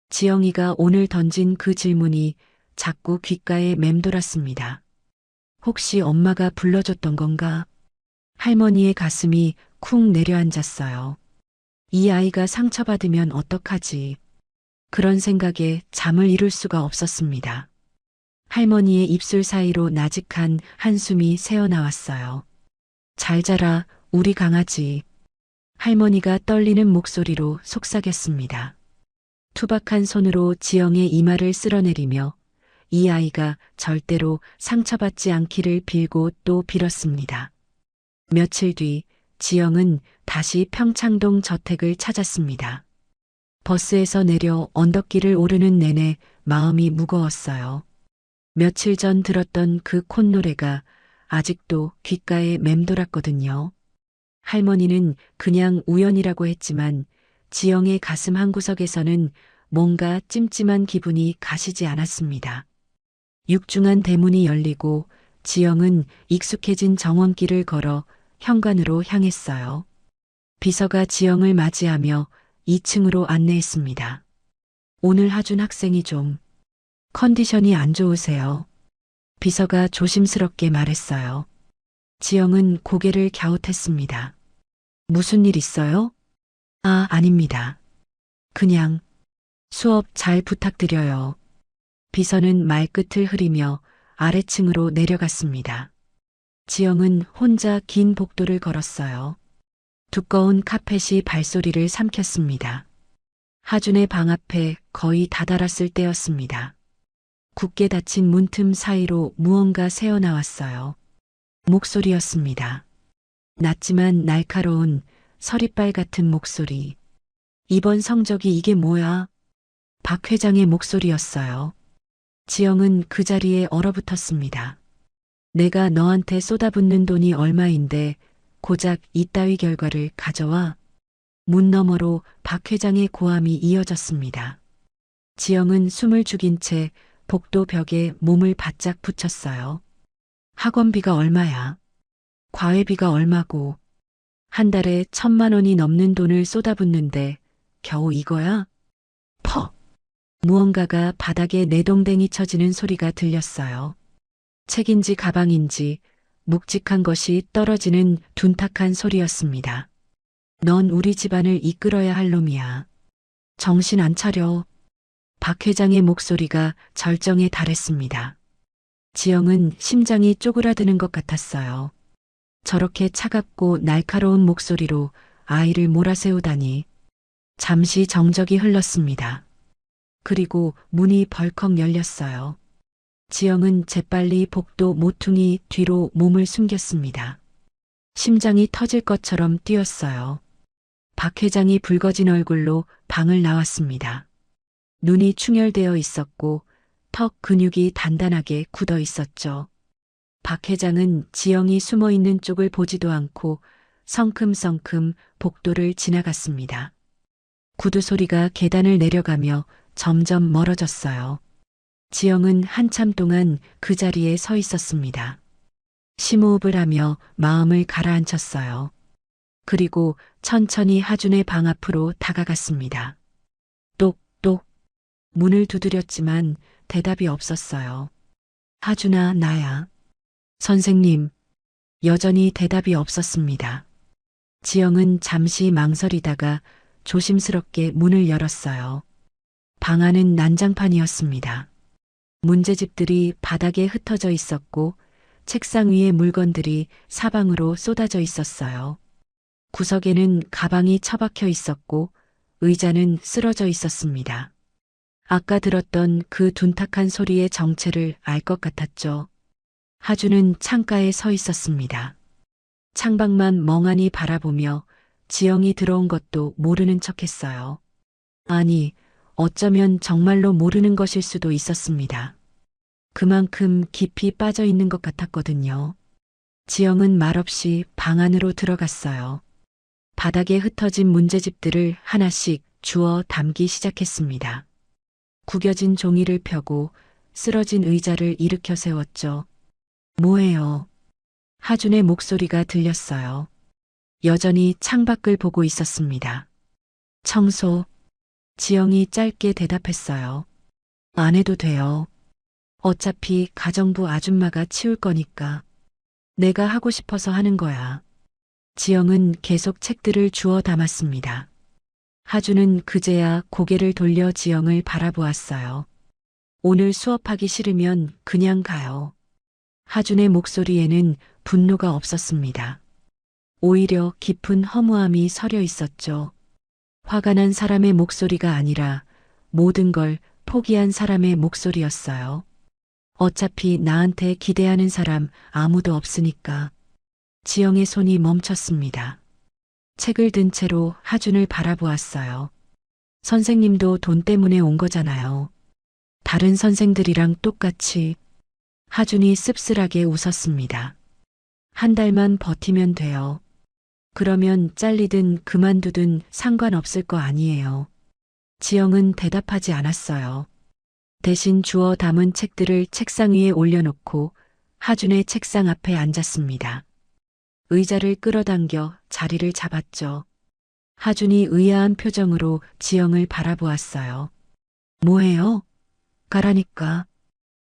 지영이가 오늘 던진 그 질문이 자꾸 귓가에 맴돌았습니다. 혹시 엄마가 불러줬던 건가? 할머니의 가슴이 쿵 내려앉았어요. 이 아이가 상처받으면 어떡하지? 그런 생각에 잠을 이룰 수가 없었습니다. 할머니의 입술 사이로 나직한 한숨이 새어나왔어요. 잘 자라, 우리 강아지. 할머니가 떨리는 목소리로 속삭였습니다. 투박한 손으로 지영의 이마를 쓸어내리며 이 아이가 절대로 상처받지 않기를 빌고 또 빌었습니다. 며칠 뒤 지영은 다시 평창동 저택을 찾았습니다. 버스에서 내려 언덕길을 오르는 내내 마음이 무거웠어요. 며칠 전 들었던 그 콧노래가 아직도 귓가에 맴돌았거든요. 할머니는 그냥 우연이라고 했지만 지영의 가슴 한구석에서는 뭔가 찜찜한 기분이 가시지 않았습니다. 육중한 대문이 열리고 지영은 익숙해진 정원길을 걸어 현관으로 향했어요. 비서가 지영을 맞이하며 2층으로 안내했습니다. 오늘 하준 학생이 좀 컨디션이 안 좋으세요. 비서가 조심스럽게 말했어요. 지영은 고개를 갸웃했습니다. 무슨 일 있어요? 아, 아닙니다. 그냥 수업 잘 부탁드려요. 비서는 말끝을 흐리며 아래층으로 내려갔습니다. 지영은 혼자 긴 복도를 걸었어요. 두꺼운 카펫이 발소리를 삼켰습니다. 하준의 방 앞에 거의 다다랐을 때였습니다. 굳게 닫힌 문틈 사이로 무언가 새어나왔어요. 목소리였습니다. 낮지만 날카로운 서리빨 같은 목소리. 이번 성적이 이게 뭐야? 박 회장의 목소리였어요. 지영은 그 자리에 얼어붙었습니다. 내가 너한테 쏟아붓는 돈이 얼마인데 고작 이따위 결과를 가져와? 문 너머로 박 회장의 고함이 이어졌습니다. 지영은 숨을 죽인 채 복도 벽에 몸을 바짝 붙였어요. 학원비가 얼마야? 과외비가 얼마고? 한 달에 1,000만 원이 넘는 돈을 쏟아붓는데 겨우 이거야? 퍽! 무언가가 바닥에 내동댕이 쳐지는 소리가 들렸어요. 책인지 가방인지 묵직한 것이 떨어지는 둔탁한 소리였습니다. 넌 우리 집안을 이끌어야 할 놈이야. 정신 안 차려. 박 회장의 목소리가 절정에 달했습니다. 지영은 심장이 쪼그라드는 것 같았어요. 저렇게 차갑고 날카로운 목소리로 아이를 몰아세우다니. 잠시 정적이 흘렀습니다. 그리고 문이 벌컥 열렸어요. 지영은 재빨리 복도 모퉁이 뒤로 몸을 숨겼습니다. 심장이 터질 것처럼 뛰었어요. 박 회장이 붉어진 얼굴로 방을 나왔습니다. 눈이 충혈되어 있었고 턱 근육이 단단하게 굳어 있었죠. 박 회장은 지영이 숨어 있는 쪽을 보지도 않고 성큼성큼 복도를 지나갔습니다. 구두 소리가 계단을 내려가며 점점 멀어졌어요. 지영은 한참 동안 그 자리에 서 있었습니다. 심호흡을 하며 마음을 가라앉혔어요. 그리고 천천히 하준의 방 앞으로 다가갔습니다. 똑똑 문을 두드렸지만 대답이 없었어요. 하준아, 나야. 선생님. 여전히 대답이 없었습니다. 지영은 잠시 망설이다가 조심스럽게 문을 열었어요. 방 안은 난장판이었습니다. 문제집들이 바닥에 흩어져 있었고 책상 위에 물건들이 사방으로 쏟아져 있었어요. 구석에는 가방이 처박혀 있었고 의자는 쓰러져 있었습니다. 아까 들었던 그 둔탁한 소리의 정체를 알 것 같았죠. 하준은 창가에 서 있었습니다. 창밖만 멍하니 바라보며 지영이 들어온 것도 모르는 척했어요. 아니, 어쩌면 정말로 모르는 것일 수도 있었습니다. 그만큼 깊이 빠져 있는 것 같았거든요. 지영은 말없이 방 안으로 들어갔어요. 바닥에 흩어진 문제집들을 하나씩 주워 담기 시작했습니다. 구겨진 종이를 펴고 쓰러진 의자를 일으켜 세웠죠. 뭐해요? 하준의 목소리가 들렸어요. 여전히 창밖을 보고 있었습니다. 청소. 지영이 짧게 대답했어요. 안 해도 돼요. 어차피 가정부 아줌마가 치울 거니까. 내가 하고 싶어서 하는 거야. 지영은 계속 책들을 주워 담았습니다. 하준은 그제야 고개를 돌려 지영을 바라보았어요. 오늘 수업하기 싫으면 그냥 가요. 하준의 목소리에는 분노가 없었습니다. 오히려 깊은 허무함이 서려 있었죠. 화가 난 사람의 목소리가 아니라 모든 걸 포기한 사람의 목소리였어요. 어차피 나한테 기대하는 사람 아무도 없으니까. 지영의 손이 멈췄습니다. 책을 든 채로 하준을 바라보았어요. 선생님도 돈 때문에 온 거잖아요. 다른 선생들이랑 똑같이. 하준이 씁쓸하게 웃었습니다. 한 달만 버티면 돼요. 그러면 잘리든 그만두든 상관없을 거 아니에요. 지영은 대답하지 않았어요. 대신 주워 담은 책들을 책상 위에 올려놓고 하준의 책상 앞에 앉았습니다. 의자를 끌어당겨 자리를 잡았죠. 하준이 의아한 표정으로 지영을 바라보았어요. 뭐해요? 가라니까.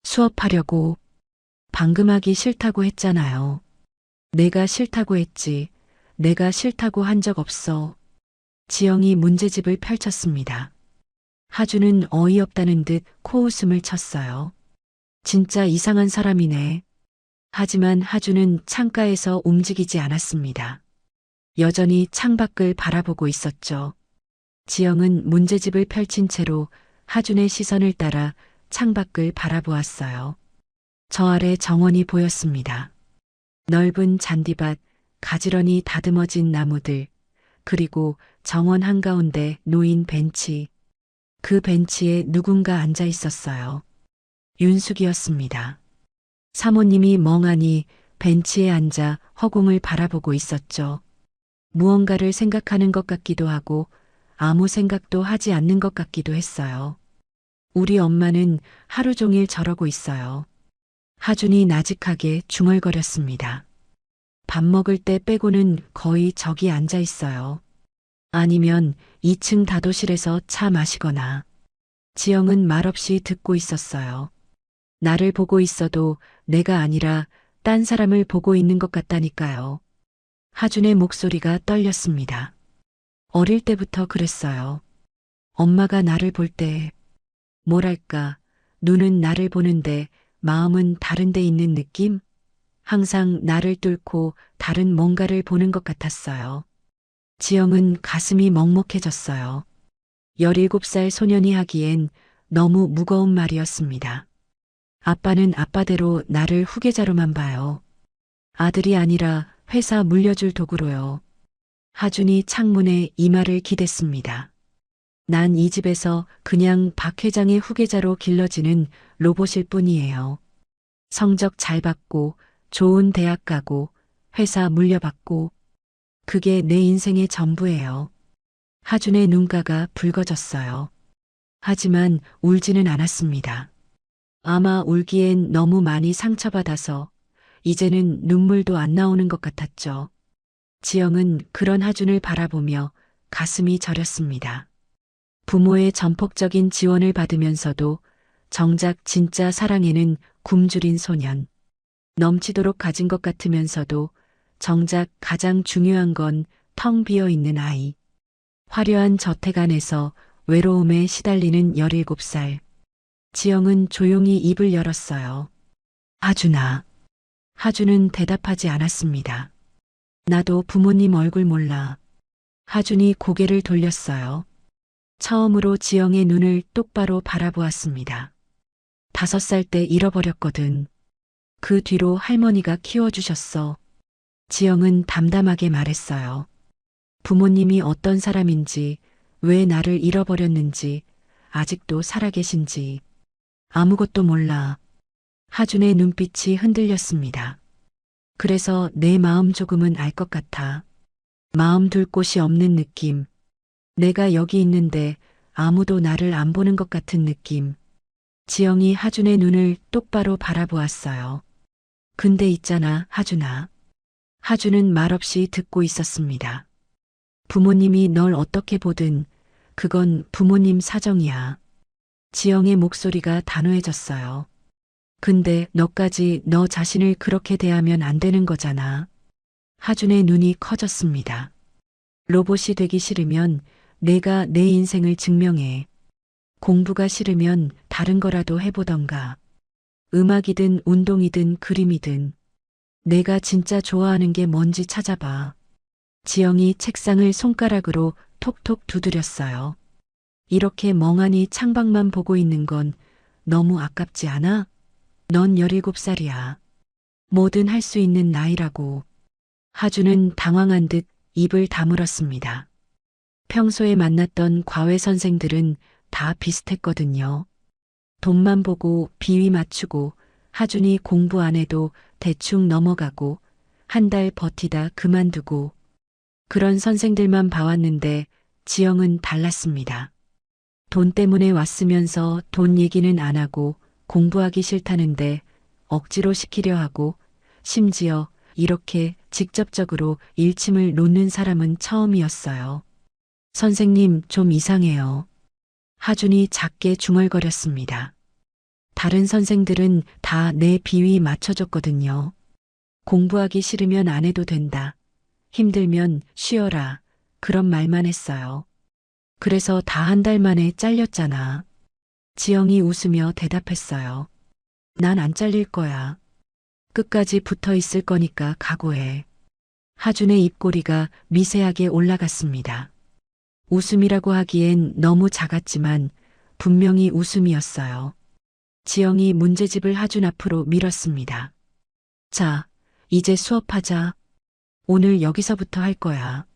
수업하려고. 방금 하기 싫다고 했잖아요. 내가 싫다고 했지. 내가 싫다고 한 적 없어. 지영이 문제집을 펼쳤습니다. 하준은 어이없다는 듯 코웃음을 쳤어요. 진짜 이상한 사람이네. 하지만 하준은 창가에서 움직이지 않았습니다. 여전히 창밖을 바라보고 있었죠. 지영은 문제집을 펼친 채로 하준의 시선을 따라 창밖을 바라보았어요. 저 아래 정원이 보였습니다. 넓은 잔디밭, 가지런히 다듬어진 나무들, 그리고 정원 한가운데 놓인 벤치. 그 벤치에 누군가 앉아 있었어요. 윤숙이었습니다. 사모님이 멍하니 벤치에 앉아 허공을 바라보고 있었죠. 무언가를 생각하는 것 같기도 하고 아무 생각도 하지 않는 것 같기도 했어요. 우리 엄마는 하루 종일 저러고 있어요. 하준이 나직하게 중얼거렸습니다. 밥 먹을 때 빼고는 거의 저기 앉아 있어요. 아니면 2층 다도실에서 차 마시거나. 지영은 말없이 듣고 있었어요. 나를 보고 있어도 내가 아니라 딴 사람을 보고 있는 것 같다니까요. 하준의 목소리가 떨렸습니다. 어릴 때부터 그랬어요. 엄마가 나를 볼 때, 뭐랄까, 눈은 나를 보는데 마음은 다른 데 있는 느낌? 항상 나를 뚫고 다른 뭔가를 보는 것 같았어요. 지영은 가슴이 먹먹해졌어요. 17살 소년이 하기엔 너무 무거운 말이었습니다. 아빠는 아빠대로 나를 후계자로만 봐요. 아들이 아니라 회사 물려줄 도구로요. 하준이 창문에 이마를 기댔습니다. 난 이 집에서 그냥 박 회장의 후계자로 길러지는 로봇일 뿐이에요. 성적 잘 받고 좋은 대학 가고 회사 물려받고 그게 내 인생의 전부예요. 하준의 눈가가 붉어졌어요. 하지만 울지는 않았습니다. 아마 울기엔 너무 많이 상처받아서 이제는 눈물도 안 나오는 것 같았죠. 지영은 그런 하준을 바라보며 가슴이 저렸습니다. 부모의 전폭적인 지원을 받으면서도 정작 진짜 사랑에는 굶주린 소년. 넘치도록 가진 것 같으면서도 정작 가장 중요한 건 텅 비어 있는 아이. 화려한 저택 안에서 외로움에 시달리는 17살. 지영은 조용히 입을 열었어요. 하준아. 하준은 대답하지 않았습니다. 나도 부모님 얼굴 몰라. 하준이 고개를 돌렸어요. 처음으로 지영의 눈을 똑바로 바라보았습니다. 5살 때 잃어버렸거든. 그 뒤로 할머니가 키워주셨어. 지영은 담담하게 말했어요. 부모님이 어떤 사람인지, 왜 나를 잃어버렸는지, 아직도 살아계신지. 아무것도 몰라. 하준의 눈빛이 흔들렸습니다. 그래서 내 마음 조금은 알 것 같아. 마음 둘 곳이 없는 느낌. 내가 여기 있는데 아무도 나를 안 보는 것 같은 느낌. 지영이 하준의 눈을 똑바로 바라보았어요. 근데 있잖아, 하준아. 하준은 말없이 듣고 있었습니다. 부모님이 널 어떻게 보든 그건 부모님 사정이야. 지영의 목소리가 단호해졌어요. 근데 너까지 너 자신을 그렇게 대하면 안 되는 거잖아. 하준의 눈이 커졌습니다. 로봇이 되기 싫으면 내가 내 인생을 증명해. 공부가 싫으면 다른 거라도 해보던가. 음악이든 운동이든 그림이든. 내가 진짜 좋아하는 게 뭔지 찾아봐. 지영이 책상을 손가락으로 톡톡 두드렸어요. 이렇게 멍하니 창밖만 보고 있는 건 너무 아깝지 않아? 넌 17살이야. 뭐든 할 수 있는 나이라고. 하주는 당황한 듯 입을 다물었습니다. 평소에 만났던 과외 선생들은 다 비슷했거든요. 돈만 보고 비위 맞추고 하준이 공부 안 해도 대충 넘어가고 한 달 버티다 그만두고 그런 선생들만 봐왔는데 지영은 달랐습니다. 돈 때문에 왔으면서 돈 얘기는 안 하고 공부하기 싫다는데 억지로 시키려 하고 심지어 이렇게 직접적으로 일침을 놓는 사람은 처음이었어요. 선생님 좀 이상해요. 하준이 작게 중얼거렸습니다. 다른 선생들은 다 내 비위 맞춰줬거든요. 공부하기 싫으면 안 해도 된다. 힘들면 쉬어라. 그런 말만 했어요. 그래서 다 한 달 만에 잘렸잖아. 지영이 웃으며 대답했어요. 난 안 잘릴 거야. 끝까지 붙어 있을 거니까 각오해. 하준의 입꼬리가 미세하게 올라갔습니다. 웃음이라고 하기엔 너무 작았지만 분명히 웃음이었어요. 지영이 문제집을 하준 앞으로 밀었습니다. 자, 이제 수업하자. 오늘 여기서부터 할 거야.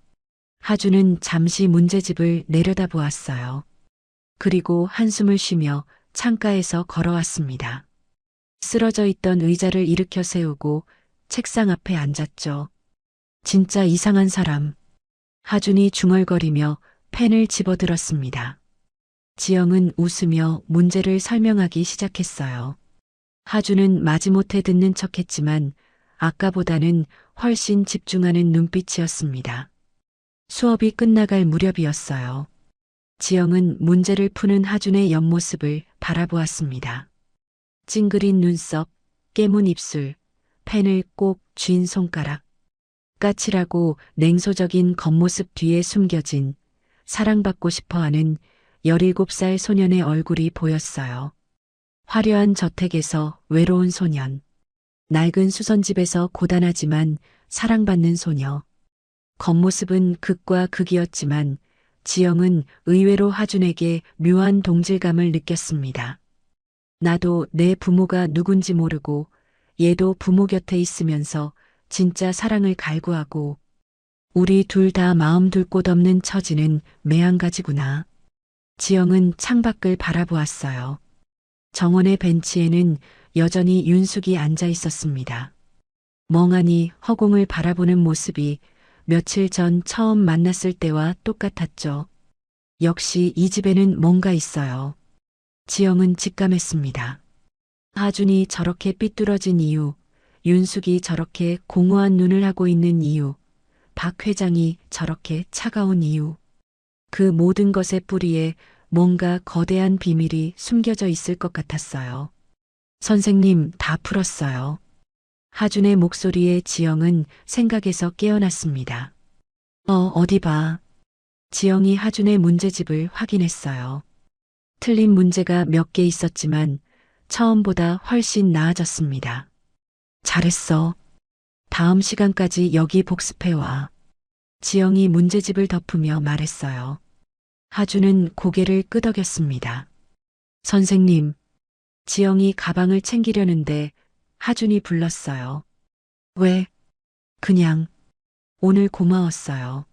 하준은 잠시 문제집을 내려다보았어요. 그리고 한숨을 쉬며 창가에서 걸어왔습니다. 쓰러져 있던 의자를 일으켜 세우고 책상 앞에 앉았죠. 진짜 이상한 사람. 하준이 중얼거리며 펜을 집어들었습니다. 지영은 웃으며 문제를 설명하기 시작했어요. 하준은 마지못해 듣는 척했지만 아까보다는 훨씬 집중하는 눈빛이었습니다. 수업이 끝나갈 무렵이었어요. 지영은 문제를 푸는 하준의 옆모습을 바라보았습니다. 찡그린 눈썹, 깨문 입술, 펜을 꼭 쥔 손가락. 까칠하고 냉소적인 겉모습 뒤에 숨겨진 사랑받고 싶어하는 17살 소년의 얼굴이 보였어요. 화려한 저택에서 외로운 소년. 낡은 수선집에서 고단하지만 사랑받는 소녀. 겉모습은 극과 극이었지만 지영은 의외로 하준에게 묘한 동질감을 느꼈습니다. 나도 내 부모가 누군지 모르고 얘도 부모 곁에 있으면서 진짜 사랑을 갈구하고 우리 둘 다 마음 둘 곳 없는 처지는 매한가지구나. 지영은 창밖을 바라보았어요. 정원의 벤치에는 여전히 윤숙이 앉아 있었습니다. 멍하니 허공을 바라보는 모습이 며칠 전 처음 만났을 때와 똑같았죠. 역시 이 집에는 뭔가 있어요. 지영은 직감했습니다. 하준이 저렇게 삐뚤어진 이유, 윤숙이 저렇게 공허한 눈을 하고 있는 이유, 박 회장이 저렇게 차가운 이유. 그 모든 것의 뿌리에 뭔가 거대한 비밀이 숨겨져 있을 것 같았어요. 선생님, 다 풀었어요. 하준의 목소리에 지영은 생각에서 깨어났습니다. 어디 봐. 지영이 하준의 문제집을 확인했어요. 틀린 문제가 몇 개 있었지만 처음보다 훨씬 나아졌습니다. 잘했어. 다음 시간까지 여기 복습해와. 지영이 문제집을 덮으며 말했어요. 하준은 고개를 끄덕였습니다. 선생님, 지영이 가방을 챙기려는데 하준이 불렀어요. 왜? 그냥 오늘 고마웠어요.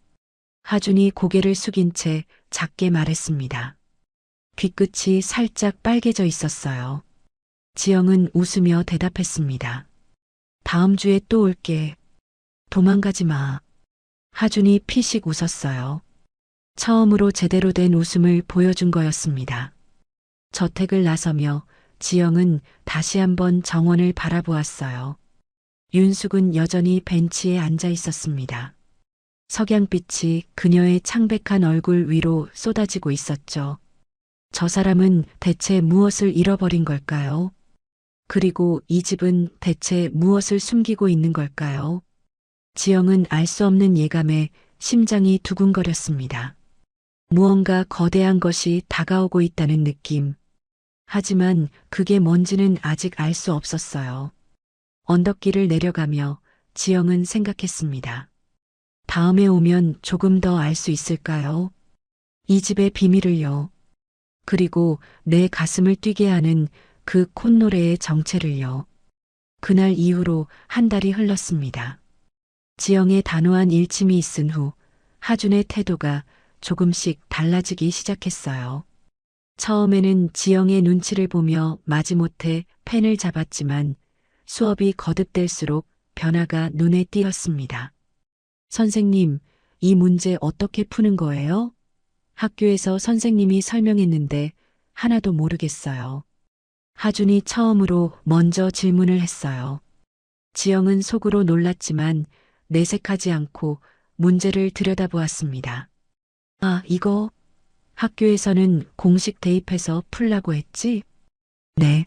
하준이 고개를 숙인 채 작게 말했습니다. 귀끝이 살짝 빨개져 있었어요. 지영은 웃으며 대답했습니다. 다음 주에 또 올게. 도망가지 마. 하준이 피식 웃었어요. 처음으로 제대로 된 웃음을 보여준 거였습니다. 저택을 나서며 지영은 다시 한번 정원을 바라보았어요. 윤숙은 여전히 벤치에 앉아 있었습니다. 석양빛이 그녀의 창백한 얼굴 위로 쏟아지고 있었죠. 저 사람은 대체 무엇을 잃어버린 걸까요? 그리고 이 집은 대체 무엇을 숨기고 있는 걸까요? 지영은 알 수 없는 예감에 심장이 두근거렸습니다. 무언가 거대한 것이 다가오고 있다는 느낌. 하지만 그게 뭔지는 아직 알 수 없었어요. 언덕길을 내려가며 지영은 생각했습니다. 다음에 오면 조금 더 알 수 있을까요? 이 집의 비밀을요. 그리고 내 가슴을 뛰게 하는 그 콧노래의 정체를요. 그날 이후로 한 달이 흘렀습니다. 지영의 단호한 일침이 있은 후 하준의 태도가 조금씩 달라지기 시작했어요. 처음에는 지영의 눈치를 보며 마지못해 펜을 잡았지만 수업이 거듭될수록 변화가 눈에 띄었습니다. 선생님, 이 문제 어떻게 푸는 거예요? 학교에서 선생님이 설명했는데 하나도 모르겠어요. 하준이 처음으로 먼저 질문을 했어요. 지영은 속으로 놀랐지만 내색하지 않고 문제를 들여다보았습니다. 아, 이거 학교에서는 공식 대입해서 풀라고 했지? 네.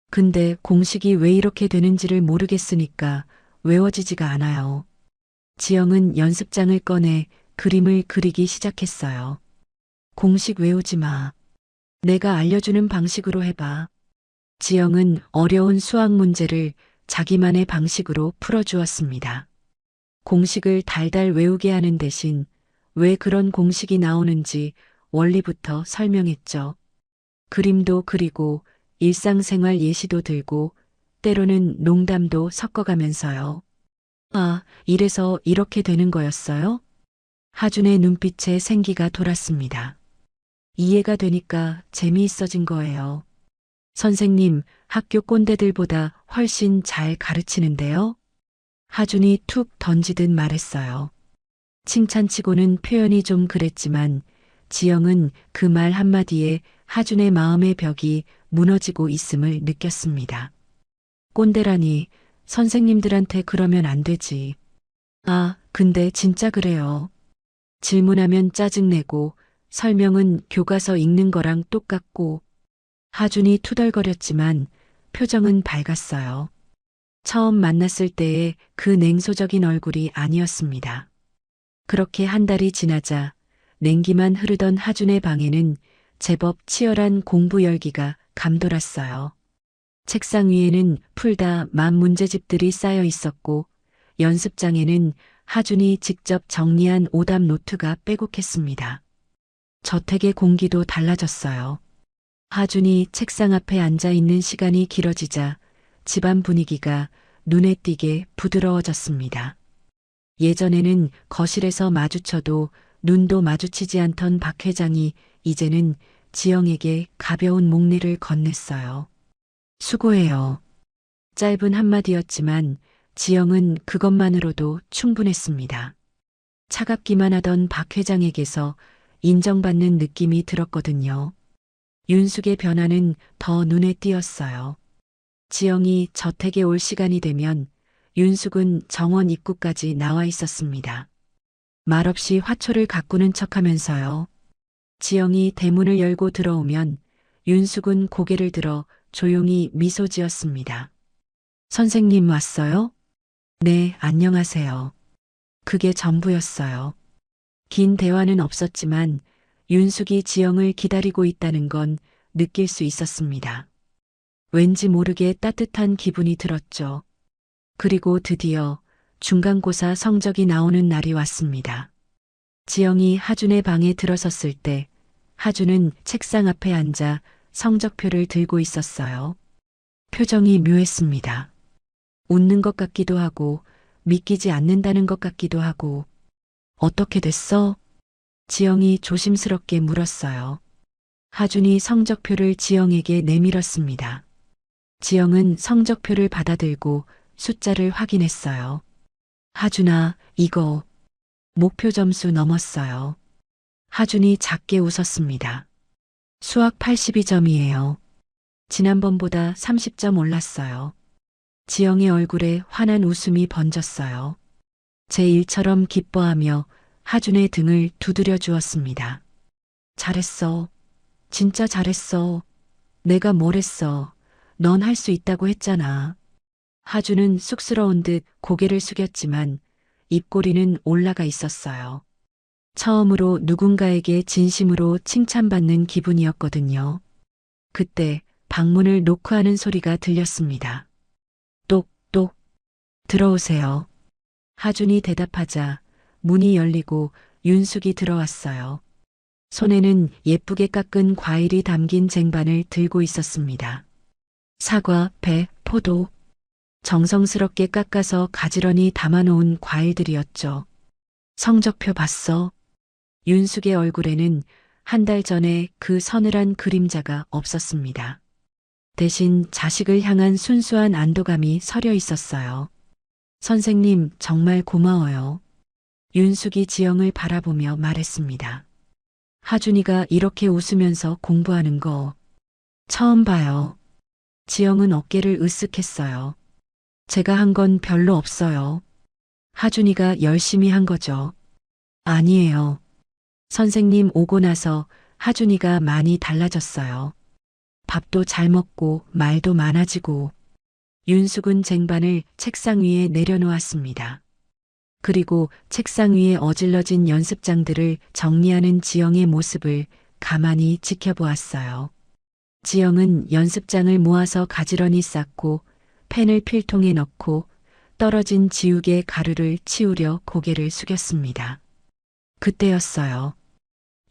근데 공식이 왜 이렇게 되는지를 모르겠으니까 외워지지가 않아요. 지영은 연습장을 꺼내 그림을 그리기 시작했어요. 공식 외우지 마. 내가 알려주는 방식으로 해봐. 지영은 어려운 수학 문제를 자기만의 방식으로 풀어주었습니다. 공식을 달달 외우게 하는 대신 왜 그런 공식이 나오는지 원리부터 설명했죠. 그림도 그리고 일상생활 예시도 들고 때로는 농담도 섞어가면서요. 아, 이래서 이렇게 되는 거였어요? 하준의 눈빛에 생기가 돌았습니다. 이해가 되니까 재미있어진 거예요. 선생님, 학교 꼰대들보다 훨씬 잘 가르치는데요? 하준이 툭 던지듯 말했어요. 칭찬치고는 표현이 좀 그랬지만 지영은 그 말 한마디에 하준의 마음의 벽이 무너지고 있음을 느꼈습니다. 꼰대라니 선생님들한테 그러면 안 되지. 아, 근데 진짜 그래요. 질문하면 짜증내고 설명은 교과서 읽는 거랑 똑같고 하준이 투덜거렸지만 표정은 밝았어요. 처음 만났을 때의 그 냉소적인 얼굴이 아니었습니다. 그렇게 한 달이 지나자 냉기만 흐르던 하준의 방에는 제법 치열한 공부 열기가 감돌았어요. 책상 위에는 풀다 만 문제집들이 쌓여 있었고 연습장에는 하준이 직접 정리한 오답 노트가 빼곡했습니다. 저택의 공기도 달라졌어요. 하준이 책상 앞에 앉아 있는 시간이 길어지자 집안 분위기가 눈에 띄게 부드러워졌습니다. 예전에는 거실에서 마주쳐도 눈도 마주치지 않던 박 회장이 이제는 지영에게 가벼운 목례를 건넸어요. 수고해요. 짧은 한마디였지만 지영은 그것만으로도 충분했습니다. 차갑기만 하던 박 회장에게서 인정받는 느낌이 들었거든요. 윤숙의 변화는 더 눈에 띄었어요. 지영이 저택에 올 시간이 되면 윤숙은 정원 입구까지 나와 있었습니다. 말없이 화초를 가꾸는 척하면서요. 지영이 대문을 열고 들어오면 윤숙은 고개를 들어 조용히 미소 지었습니다. 선생님 왔어요? 네, 안녕하세요. 그게 전부였어요. 긴 대화는 없었지만 윤숙이 지영을 기다리고 있다는 건 느낄 수 있었습니다. 왠지 모르게 따뜻한 기분이 들었죠. 그리고 드디어 중간고사 성적이 나오는 날이 왔습니다. 지영이 하준의 방에 들어섰을 때 하준은 책상 앞에 앉아 성적표를 들고 있었어요. 표정이 묘했습니다. 웃는 것 같기도 하고 믿기지 않는다는 것 같기도 하고. 어떻게 됐어? 지영이 조심스럽게 물었어요. 하준이 성적표를 지영에게 내밀었습니다. 지영은 성적표를 받아들고 숫자를 확인했어요. 하준아, 이거 목표 점수 넘었어요. 하준이 작게 웃었습니다. 수학 82점이에요. 지난번보다 30점 올랐어요. 지영의 얼굴에 환한 웃음이 번졌어요. 제 일처럼 기뻐하며 하준의 등을 두드려 주었습니다. 잘했어. 진짜 잘했어. 내가 뭘 했어. 넌 할 수 있다고 했잖아. 하준은 쑥스러운 듯 고개를 숙였지만 입꼬리는 올라가 있었어요. 처음으로 누군가에게 진심으로 칭찬받는 기분이었거든요. 그때 방문을 노크하는 소리가 들렸습니다. 똑똑. 들어오세요. 하준이 대답하자 문이 열리고 윤숙이 들어왔어요. 손에는 예쁘게 깎은 과일이 담긴 쟁반을 들고 있었습니다. 사과, 배, 포도. 정성스럽게 깎아서 가지런히 담아놓은 과일들이었죠. 성적표 봤어. 윤숙의 얼굴에는 한 달 전에 그 서늘한 그림자가 없었습니다. 대신 자식을 향한 순수한 안도감이 서려 있었어요. 선생님, 정말 고마워요. 윤숙이 지영을 바라보며 말했습니다. 하준이가 이렇게 웃으면서 공부하는 거 처음 봐요. 지영은 어깨를 으쓱했어요. 제가 한 건 별로 없어요. 하준이가 열심히 한 거죠. 아니에요. 선생님 오고 나서 하준이가 많이 달라졌어요. 밥도 잘 먹고 말도 많아지고. 윤숙은 쟁반을 책상 위에 내려놓았습니다. 그리고 책상 위에 어질러진 연습장들을 정리하는 지영의 모습을 가만히 지켜보았어요. 지영은 연습장을 모아서 가지런히 쌓고 펜을 필통에 넣고 떨어진 지우개 가루를 치우려 고개를 숙였습니다. 그때였어요.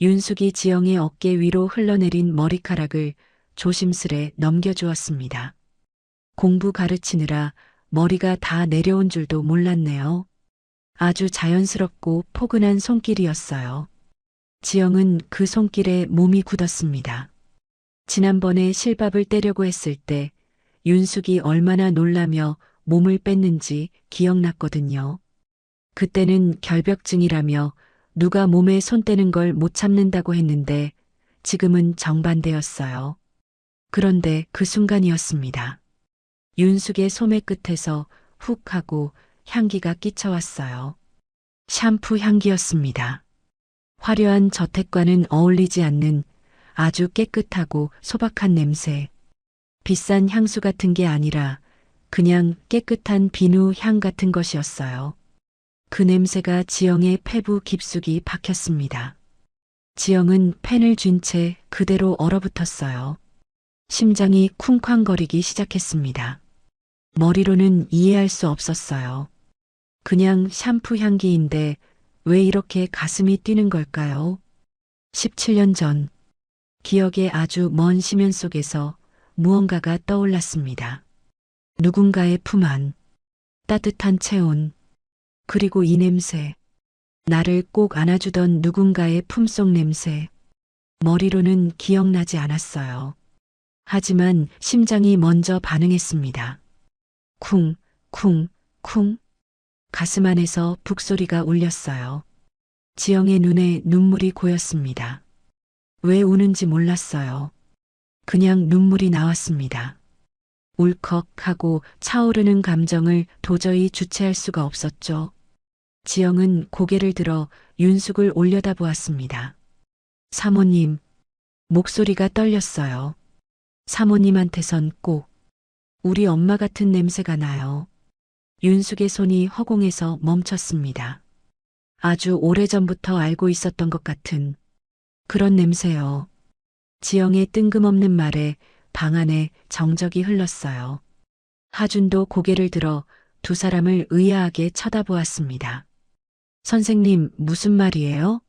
윤숙이 지영의 어깨 위로 흘러내린 머리카락을 조심스레 넘겨주었습니다. 공부 가르치느라 머리가 다 내려온 줄도 몰랐네요. 아주 자연스럽고 포근한 손길이었어요. 지영은 그 손길에 몸이 굳었습니다. 지난번에 실밥을 떼려고 했을 때 윤숙이 얼마나 놀라며 몸을 뺐는지 기억났거든요. 그때는 결벽증이라며 누가 몸에 손 떼는 걸 못 참는다고 했는데 지금은 정반대였어요. 그런데 그 순간이었습니다. 윤숙의 소매 끝에서 훅 하고 향기가 끼쳐왔어요. 샴푸 향기였습니다. 화려한 저택과는 어울리지 않는 아주 깨끗하고 소박한 냄새. 비싼 향수 같은 게 아니라 그냥 깨끗한 비누 향 같은 것이었어요. 그 냄새가 지영의 폐부 깊숙이 박혔습니다. 지영은 펜을 쥔 채 그대로 얼어붙었어요. 심장이 쿵쾅거리기 시작했습니다. 머리로는 이해할 수 없었어요. 그냥 샴푸 향기인데 왜 이렇게 가슴이 뛰는 걸까요? 17년 전, 기억의 아주 먼 심연 속에서 무언가가 떠올랐습니다. 누군가의 품 안, 따뜻한 체온, 그리고 이 냄새, 나를 꼭 안아주던 누군가의 품속 냄새. 머리로는 기억나지 않았어요. 하지만 심장이 먼저 반응했습니다. 쿵, 쿵, 쿵. 가슴 안에서 북소리가 울렸어요. 지영의 눈에 눈물이 고였습니다. 왜 우는지 몰랐어요. 그냥 눈물이 나왔습니다. 울컥하고 차오르는 감정을 도저히 주체할 수가 없었죠. 지영은 고개를 들어 윤숙을 올려다보았습니다. 사모님, 목소리가 떨렸어요. 사모님한테선 꼭 우리 엄마 같은 냄새가 나요. 윤숙의 손이 허공에서 멈췄습니다. 아주 오래전부터 알고 있었던 것 같은 그런 냄새요. 지영의 뜬금없는 말에 방 안에 정적이 흘렀어요. 하준도 고개를 들어 두 사람을 의아하게 쳐다보았습니다. 선생님, 무슨 말이에요?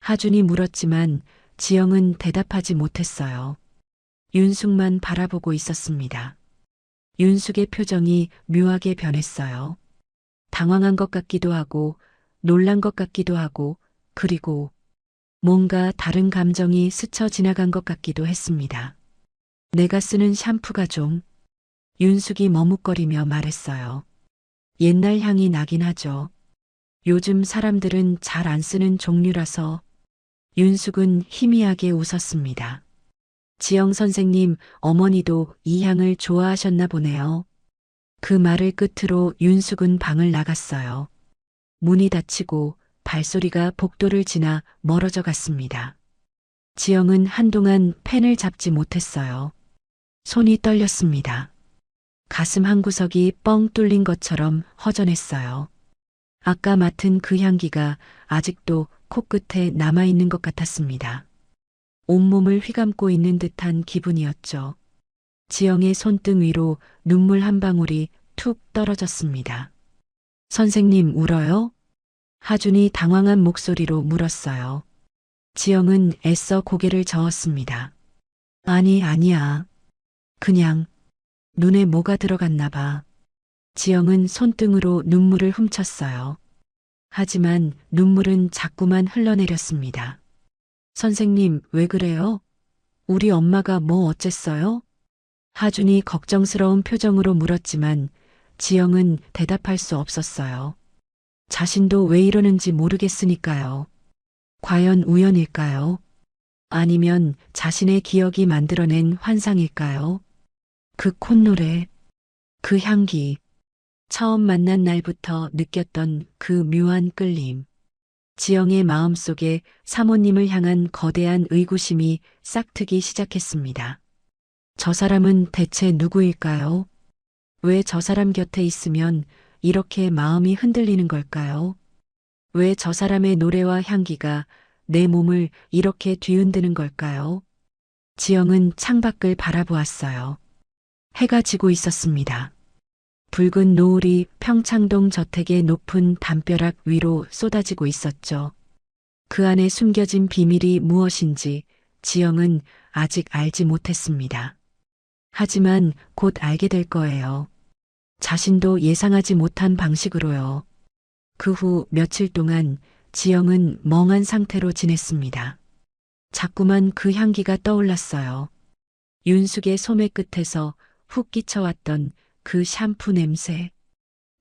하준이 물었지만 지영은 대답하지 못했어요. 윤숙만 바라보고 있었습니다. 윤숙의 표정이 묘하게 변했어요. 당황한 것 같기도 하고 놀란 것 같기도 하고 그리고 뭔가 다른 감정이 스쳐 지나간 것 같기도 했습니다. 내가 쓰는 샴푸가 좀 윤숙이 머뭇거리며 말했어요. 옛날 향이 나긴 하죠. 요즘 사람들은 잘 안 쓰는 종류라서. 윤숙은 희미하게 웃었습니다. 지영 선생님, 어머니도 이 향을 좋아하셨나 보네요. 그 말을 끝으로 윤숙은 방을 나갔어요. 문이 닫히고 발소리가 복도를 지나 멀어져 갔습니다. 지영은 한동안 펜을 잡지 못했어요. 손이 떨렸습니다. 가슴 한구석이 뻥 뚫린 것처럼 허전했어요. 아까 맡은 그 향기가 아직도 코끝에 남아있는 것 같았습니다. 온몸을 휘감고 있는 듯한 기분이었죠. 지영의 손등 위로 눈물 한 방울이 툭 떨어졌습니다. 선생님 울어요? 하준이 당황한 목소리로 물었어요. 지영은 애써 고개를 저었습니다. 아니, 아니야. 그냥 눈에 뭐가 들어갔나 봐. 지영은 손등으로 눈물을 훔쳤어요. 하지만 눈물은 자꾸만 흘러내렸습니다. 선생님, 왜 그래요? 우리 엄마가 뭐 어쨌어요? 하준이 걱정스러운 표정으로 물었지만 지영은 대답할 수 없었어요. 자신도 왜 이러는지 모르겠으니까요. 과연 우연일까요? 아니면 자신의 기억이 만들어낸 환상일까요? 그 콧노래, 그 향기, 처음 만난 날부터 느꼈던 그 묘한 끌림. 지영의 마음속에 사모님을 향한 거대한 의구심이 싹트기 시작했습니다. 저 사람은 대체 누구일까요? 왜 저 사람 곁에 있으면 이렇게 마음이 흔들리는 걸까요? 왜 저 사람의 노래와 향기가 내 몸을 이렇게 뒤흔드는 걸까요? 지영은 창밖을 바라보았어요. 해가 지고 있었습니다. 붉은 노을이 평창동 저택의 높은 담벼락 위로 쏟아지고 있었죠. 그 안에 숨겨진 비밀이 무엇인지 지영은 아직 알지 못했습니다. 하지만 곧 알게 될 거예요. 자신도 예상하지 못한 방식으로요. 그 후 며칠 동안 지영은 멍한 상태로 지냈습니다. 자꾸만 그 향기가 떠올랐어요. 윤숙의 소매 끝에서 훅 끼쳐왔던 그 샴푸 냄새.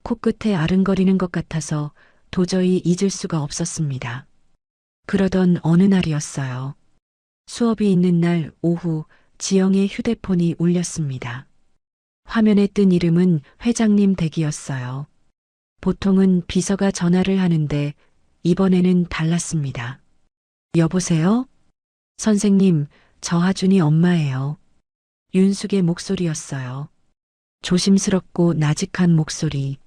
코끝에 아른거리는 것 같아서 도저히 잊을 수가 없었습니다. 그러던 어느 날이었어요. 수업이 있는 날 오후 지영의 휴대폰이 울렸습니다. 화면에 뜬 이름은 회장님 댁이었어요. 보통은 비서가 전화를 하는데 이번에는 달랐습니다. 여보세요? 선생님, 저 하준이 엄마예요. 윤숙의 목소리였어요. 조심스럽고 나직한 목소리.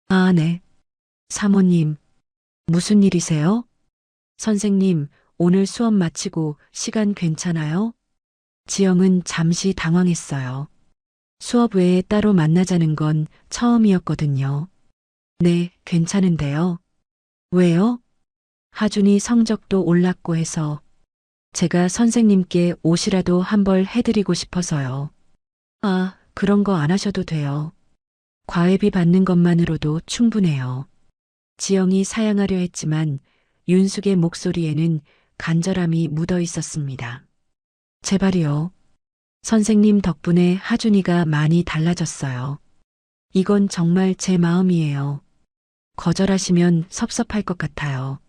아, 네. 사모님, 무슨 일이세요? 선생님, 오늘 수업 마치고 시간 괜찮아요? 지영은 잠시 당황했어요. 수업 외에 따로 만나자는 건 처음이었거든요. 네, 괜찮은데요. 왜요? 하준이 성적도 올랐고 해서 제가 선생님께 옷이라도 한 벌 해드리고 싶어서요. 아, 그런 거 안 하셔도 돼요. 과외비 받는 것만으로도 충분해요. 지영이 사양하려 했지만 윤숙의 목소리에는 간절함이 묻어 있었습니다. 제발이요. 선생님 덕분에 하준이가 많이 달라졌어요. 이건 정말 제 마음이에요. 거절하시면 섭섭할 것 같아요.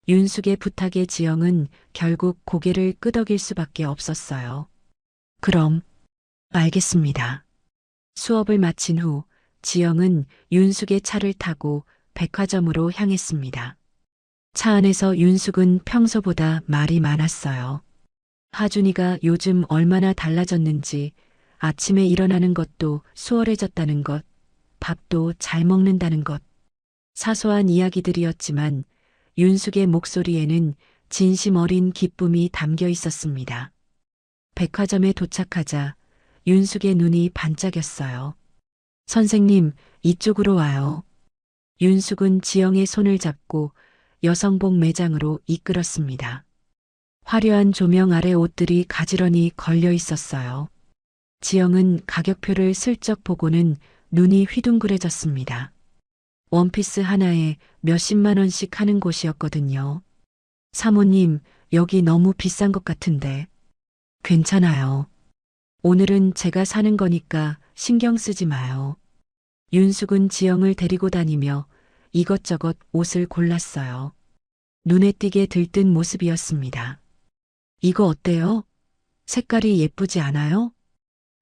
윤숙의 부탁에 지영은 결국 고개를 끄덕일 수밖에 없었어요. 그럼, 알겠습니다. 수업을 마친 후 지영은 윤숙의 차를 타고 백화점으로 향했습니다. 차 안에서 윤숙은 평소보다 말이 많았어요. 하준이가 요즘 얼마나 달라졌는지, 아침에 일어나는 것도 수월해졌다는 것, 밥도 잘 먹는다는 것. 사소한 이야기들이었지만 윤숙의 목소리에는 진심 어린 기쁨이 담겨 있었습니다. 백화점에 도착하자 윤숙의 눈이 반짝였어요. 선생님, 이쪽으로 와요. 윤숙은 지영의 손을 잡고 여성복 매장으로 이끌었습니다. 화려한 조명 아래 옷들이 가지런히 걸려 있었어요. 지영은 가격표를 슬쩍 보고는 눈이 휘둥그레졌습니다. 원피스 하나에 몇십만 원씩 하는 곳이었거든요. 사모님, 여기 너무 비싼 것 같은데. 괜찮아요. 오늘은 제가 사는 거니까 신경 쓰지 마요. 윤숙은 지영을 데리고 다니며 이것저것 옷을 골랐어요. 눈에 띄게 들뜬 모습이었습니다. 이거 어때요? 색깔이 예쁘지 않아요?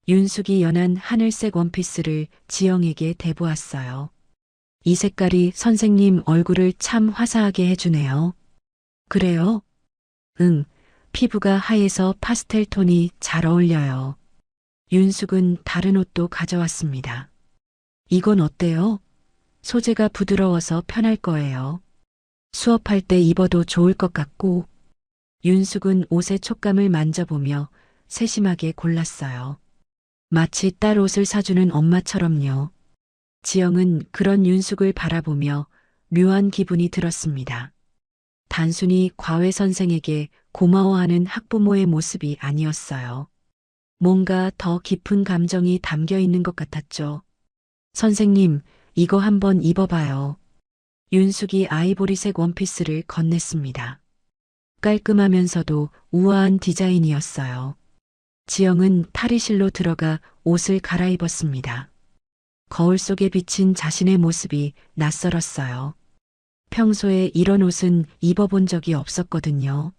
윤숙이 연한 하늘색 원피스를 지영에게 대보았어요. 이 색깔이 선생님 얼굴을 참 화사하게 해주네요. 그래요? 응, 피부가 하얘서 파스텔 톤이 잘 어울려요. 윤숙은 다른 옷도 가져왔습니다. 이건 어때요? 소재가 부드러워서 편할 거예요. 수업할 때 입어도 좋을 것 같고. 윤숙은 옷의 촉감을 만져보며 세심하게 골랐어요. 마치 딸 옷을 사주는 엄마처럼요. 지영은 그런 윤숙을 바라보며 묘한 기분이 들었습니다. 단순히 과외 선생에게 고마워하는 학부모의 모습이 아니었어요. 뭔가 더 깊은 감정이 담겨 있는 것 같았죠. 선생님, 이거 한번 입어봐요. 윤숙이 아이보리색 원피스를 건넸습니다. 깔끔하면서도 우아한 디자인이었어요. 지영은 탈의실로 들어가 옷을 갈아입었습니다. 거울 속에 비친 자신의 모습이 낯설었어요. 평소에 이런 옷은 입어본 적이 없었거든요.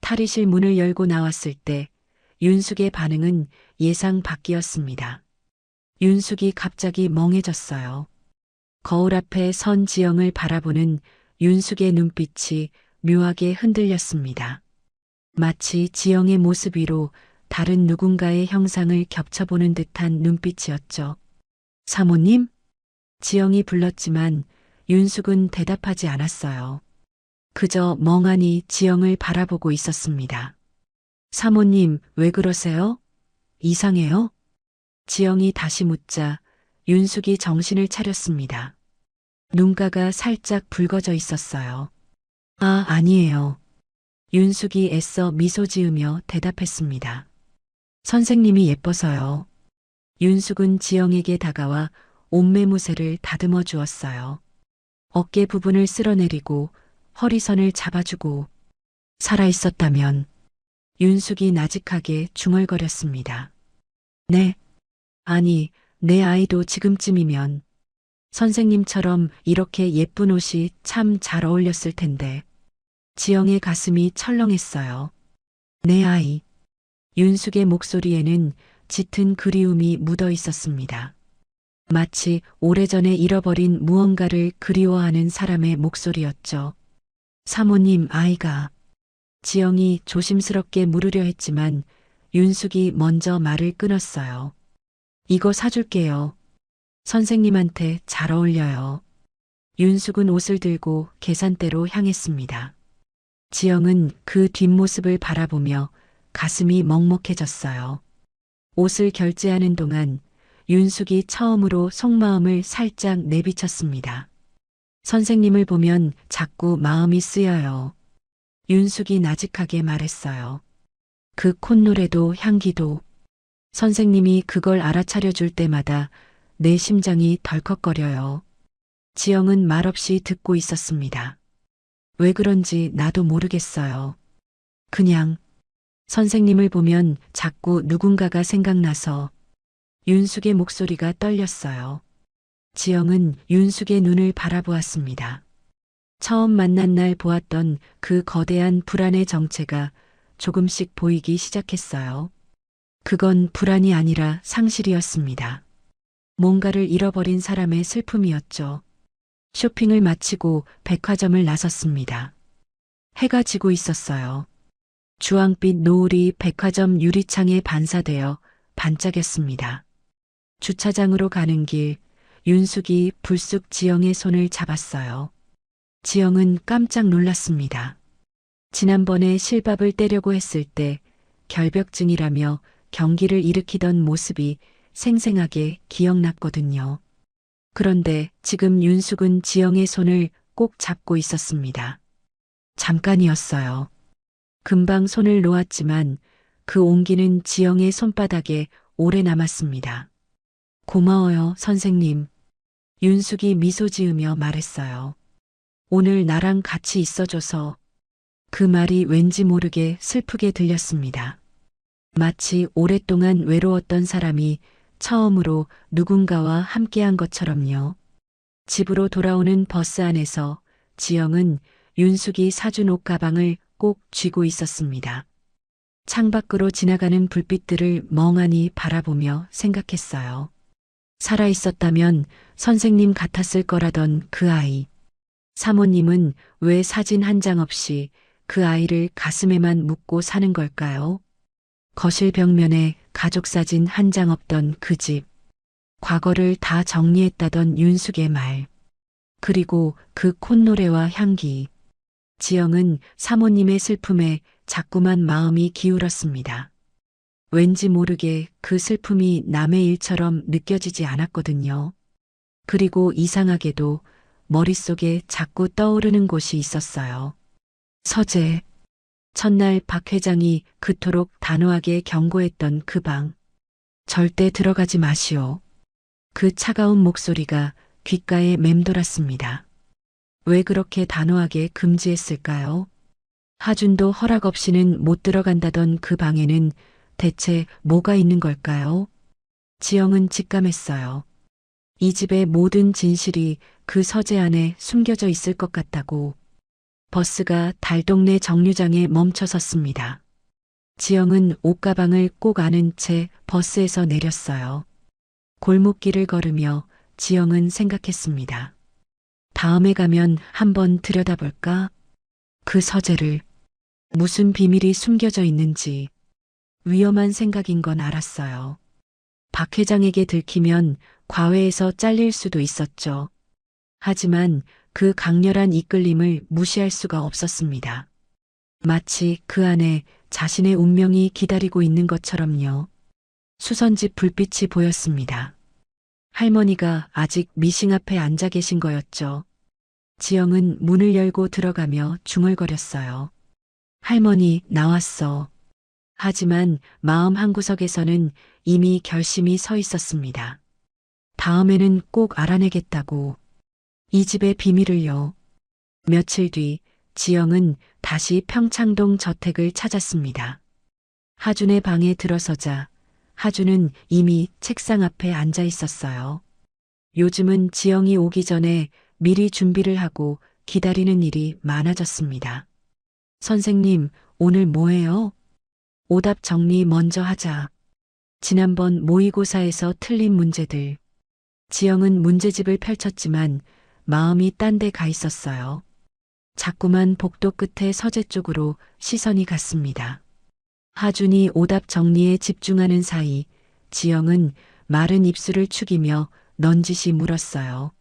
탈의실 문을 열고 나왔을 때 윤숙의 반응은 예상 밖이었습니다. 윤숙이 갑자기 멍해졌어요. 거울 앞에 선 지영을 바라보는 윤숙의 눈빛이 묘하게 흔들렸습니다. 마치 지영의 모습 위로 다른 누군가의 형상을 겹쳐보는 듯한 눈빛이었죠. 사모님? 지영이 불렀지만 윤숙은 대답하지 않았어요. 그저 멍하니 지영을 바라보고 있었습니다. 사모님, 왜 그러세요? 이상해요? 지영이 다시 묻자 윤숙이 정신을 차렸습니다. 눈가가 살짝 붉어져 있었어요. 아, 아니에요. 윤숙이 애써 미소 지으며 대답했습니다. 선생님이 예뻐서요. 윤숙은 지영에게 다가와 옷매무새를 다듬어 주었어요. 어깨 부분을 쓸어내리고 허리선을 잡아주고 살아있었다면 윤숙이 나직하게 중얼거렸습니다. 네. 아니, 내 아이도 지금쯤이면 선생님처럼 이렇게 예쁜 옷이 참 잘 어울렸을 텐데. 지영의 가슴이 철렁했어요. 내 아이. 윤숙의 목소리에는 짙은 그리움이 묻어 있었습니다. 마치 오래전에 잃어버린 무언가를 그리워하는 사람의 목소리였죠. 사모님, 아이가. 지영이 조심스럽게 물으려 했지만 윤숙이 먼저 말을 끊었어요. 이거 사줄게요. 선생님한테 잘 어울려요. 윤숙은 옷을 들고 계산대로 향했습니다. 지영은 그 뒷모습을 바라보며 가슴이 먹먹해졌어요. 옷을 결제하는 동안 윤숙이 처음으로 속마음을 살짝 내비쳤습니다. 선생님을 보면 자꾸 마음이 쓰여요. 윤숙이 나직하게 말했어요. 그 콧노래도 향기도. 선생님이 그걸 알아차려 줄 때마다 내 심장이 덜컥거려요. 지영은 말없이 듣고 있었습니다. 왜 그런지 나도 모르겠어요. 그냥 선생님을 보면 자꾸 누군가가 생각나서. 윤숙의 목소리가 떨렸어요. 지영은 윤숙의 눈을 바라보았습니다. 처음 만난 날 보았던 그 거대한 불안의 정체가 조금씩 보이기 시작했어요. 그건 불안이 아니라 상실이었습니다. 뭔가를 잃어버린 사람의 슬픔이었죠. 쇼핑을 마치고 백화점을 나섰습니다. 해가 지고 있었어요. 주황빛 노을이 백화점 유리창에 반사되어 반짝였습니다. 주차장으로 가는 길, 윤숙이 불쑥 지영의 손을 잡았어요. 지영은 깜짝 놀랐습니다. 지난번에 실밥을 떼려고 했을 때 결벽증이라며 경기를 일으키던 모습이 생생하게 기억났거든요. 그런데 지금 윤숙은 지영의 손을 꼭 잡고 있었습니다. 잠깐이었어요. 금방 손을 놓았지만 그 온기는 지영의 손바닥에 오래 남았습니다. 고마워요, 선생님. 윤숙이 미소 지으며 말했어요. 오늘 나랑 같이 있어줘서. 그 말이 왠지 모르게 슬프게 들렸습니다. 마치 오랫동안 외로웠던 사람이 처음으로 누군가와 함께한 것처럼요. 집으로 돌아오는 버스 안에서 지영은 윤숙이 사준 옷 가방을 꼭 쥐고 있었습니다. 창밖으로 지나가는 불빛들을 멍하니 바라보며 생각했어요. 살아있었다면 선생님 같았을 거라던 그 아이. 사모님은 왜 사진 한 장 없이 그 아이를 가슴에만 묻고 사는 걸까요? 거실 벽면에 가족 사진 한 장 없던 그 집. 과거를 다 정리했다던 윤숙의 말. 그리고 그 콧노래와 향기. 지영은 사모님의 슬픔에 자꾸만 마음이 기울었습니다. 왠지 모르게 그 슬픔이 남의 일처럼 느껴지지 않았거든요. 그리고 이상하게도 머릿속에 자꾸 떠오르는 곳이 있었어요. 서재. 첫날 박 회장이 그토록 단호하게 경고했던 그 방. 절대 들어가지 마시오. 그 차가운 목소리가 귓가에 맴돌았습니다. 왜 그렇게 단호하게 금지했을까요? 하준도 허락 없이는 못 들어간다던 그 방에는 대체 뭐가 있는 걸까요? 지영은 직감했어요. 이 집의 모든 진실이 그 서재 안에 숨겨져 있을 것 같다고. 버스가 달동네 정류장에 멈춰 섰습니다. 지영은 옷가방을 꼭 안은 채 버스에서 내렸어요. 골목길을 걸으며 지영은 생각했습니다. 다음에 가면 한번 들여다볼까? 그 서재를. 무슨 비밀이 숨겨져 있는지. 위험한 생각인 건 알았어요. 박 회장에게 들키면 과외에서 잘릴 수도 있었죠. 하지만 그 강렬한 이끌림을 무시할 수가 없었습니다. 마치 그 안에 자신의 운명이 기다리고 있는 것처럼요. 수선집 불빛이 보였습니다. 할머니가 아직 미싱 앞에 앉아 계신 거였죠. 지영은 문을 열고 들어가며 중얼거렸어요. 할머니, 나왔어. 하지만 마음 한구석에서는 이미 결심이 서 있었습니다. 다음에는 꼭 알아내겠다고. 이 집의 비밀을요. 며칠 뒤 지영은 다시 평창동 저택을 찾았습니다. 하준의 방에 들어서자 하준은 이미 책상 앞에 앉아 있었어요. 요즘은 지영이 오기 전에 미리 준비를 하고 기다리는 일이 많아졌습니다. 선생님, 오늘 뭐해요? 오답 정리 먼저 하자. 지난번 모의고사에서 틀린 문제들. 지영은 문제집을 펼쳤지만 마음이 딴 데 가 있었어요. 자꾸만 복도 끝에 서재 쪽으로 시선이 갔습니다. 하준이 오답 정리에 집중하는 사이 지영은 마른 입술을 축이며 넌지시 물었어요.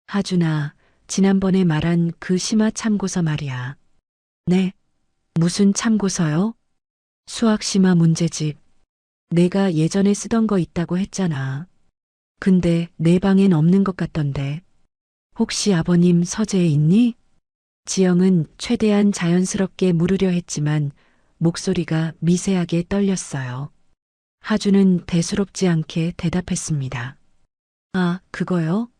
하준아, 지난번에 말한 그 심화 참고서 말이야. 네. 무슨 참고서요? 수학 심화 문제집. 내가 예전에 쓰던 거 있다고 했잖아. 근데 내 방엔 없는 것 같던데. 혹시 아버님 서재에 있니? 지영은 최대한 자연스럽게 물으려 했지만 목소리가 미세하게 떨렸어요. 하준은 대수롭지 않게 대답했습니다. 아, 그거요?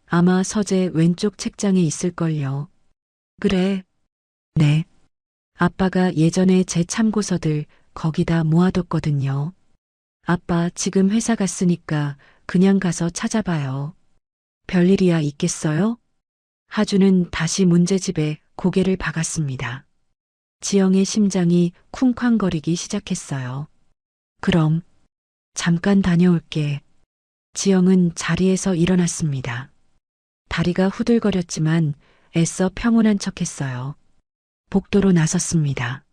아마 서재 왼쪽 책장에 있을걸요. 그래. 네. 아빠가 예전에 제 참고서들 거기다 모아뒀거든요. 아빠 지금 회사 갔으니까 그냥 가서 찾아봐요. 별일이야 있겠어요? 하준은 다시 문제집에 고개를 박았습니다. 지영의 심장이 쿵쾅거리기 시작했어요. 그럼 잠깐 다녀올게. 지영은 자리에서 일어났습니다. 다리가 후들거렸지만 애써 평온한 척했어요. 복도로 나섰습니다.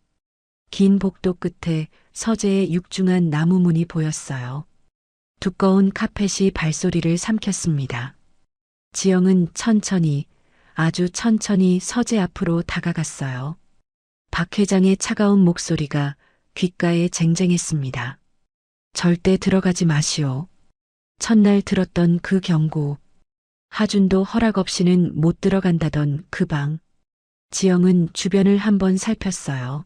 긴 복도 끝에 서재의 육중한 나무 문이 보였어요. 두꺼운 카펫이 발소리를 삼켰습니다. 지영은 천천히, 아주 천천히 서재 앞으로 다가갔어요. 박 회장의 차가운 목소리가 귓가에 쟁쟁했습니다. 절대 들어가지 마시오. 첫날 들었던 그 경고. 하준도 허락 없이는 못 들어간다던 그 방. 지영은 주변을 한번 살폈어요.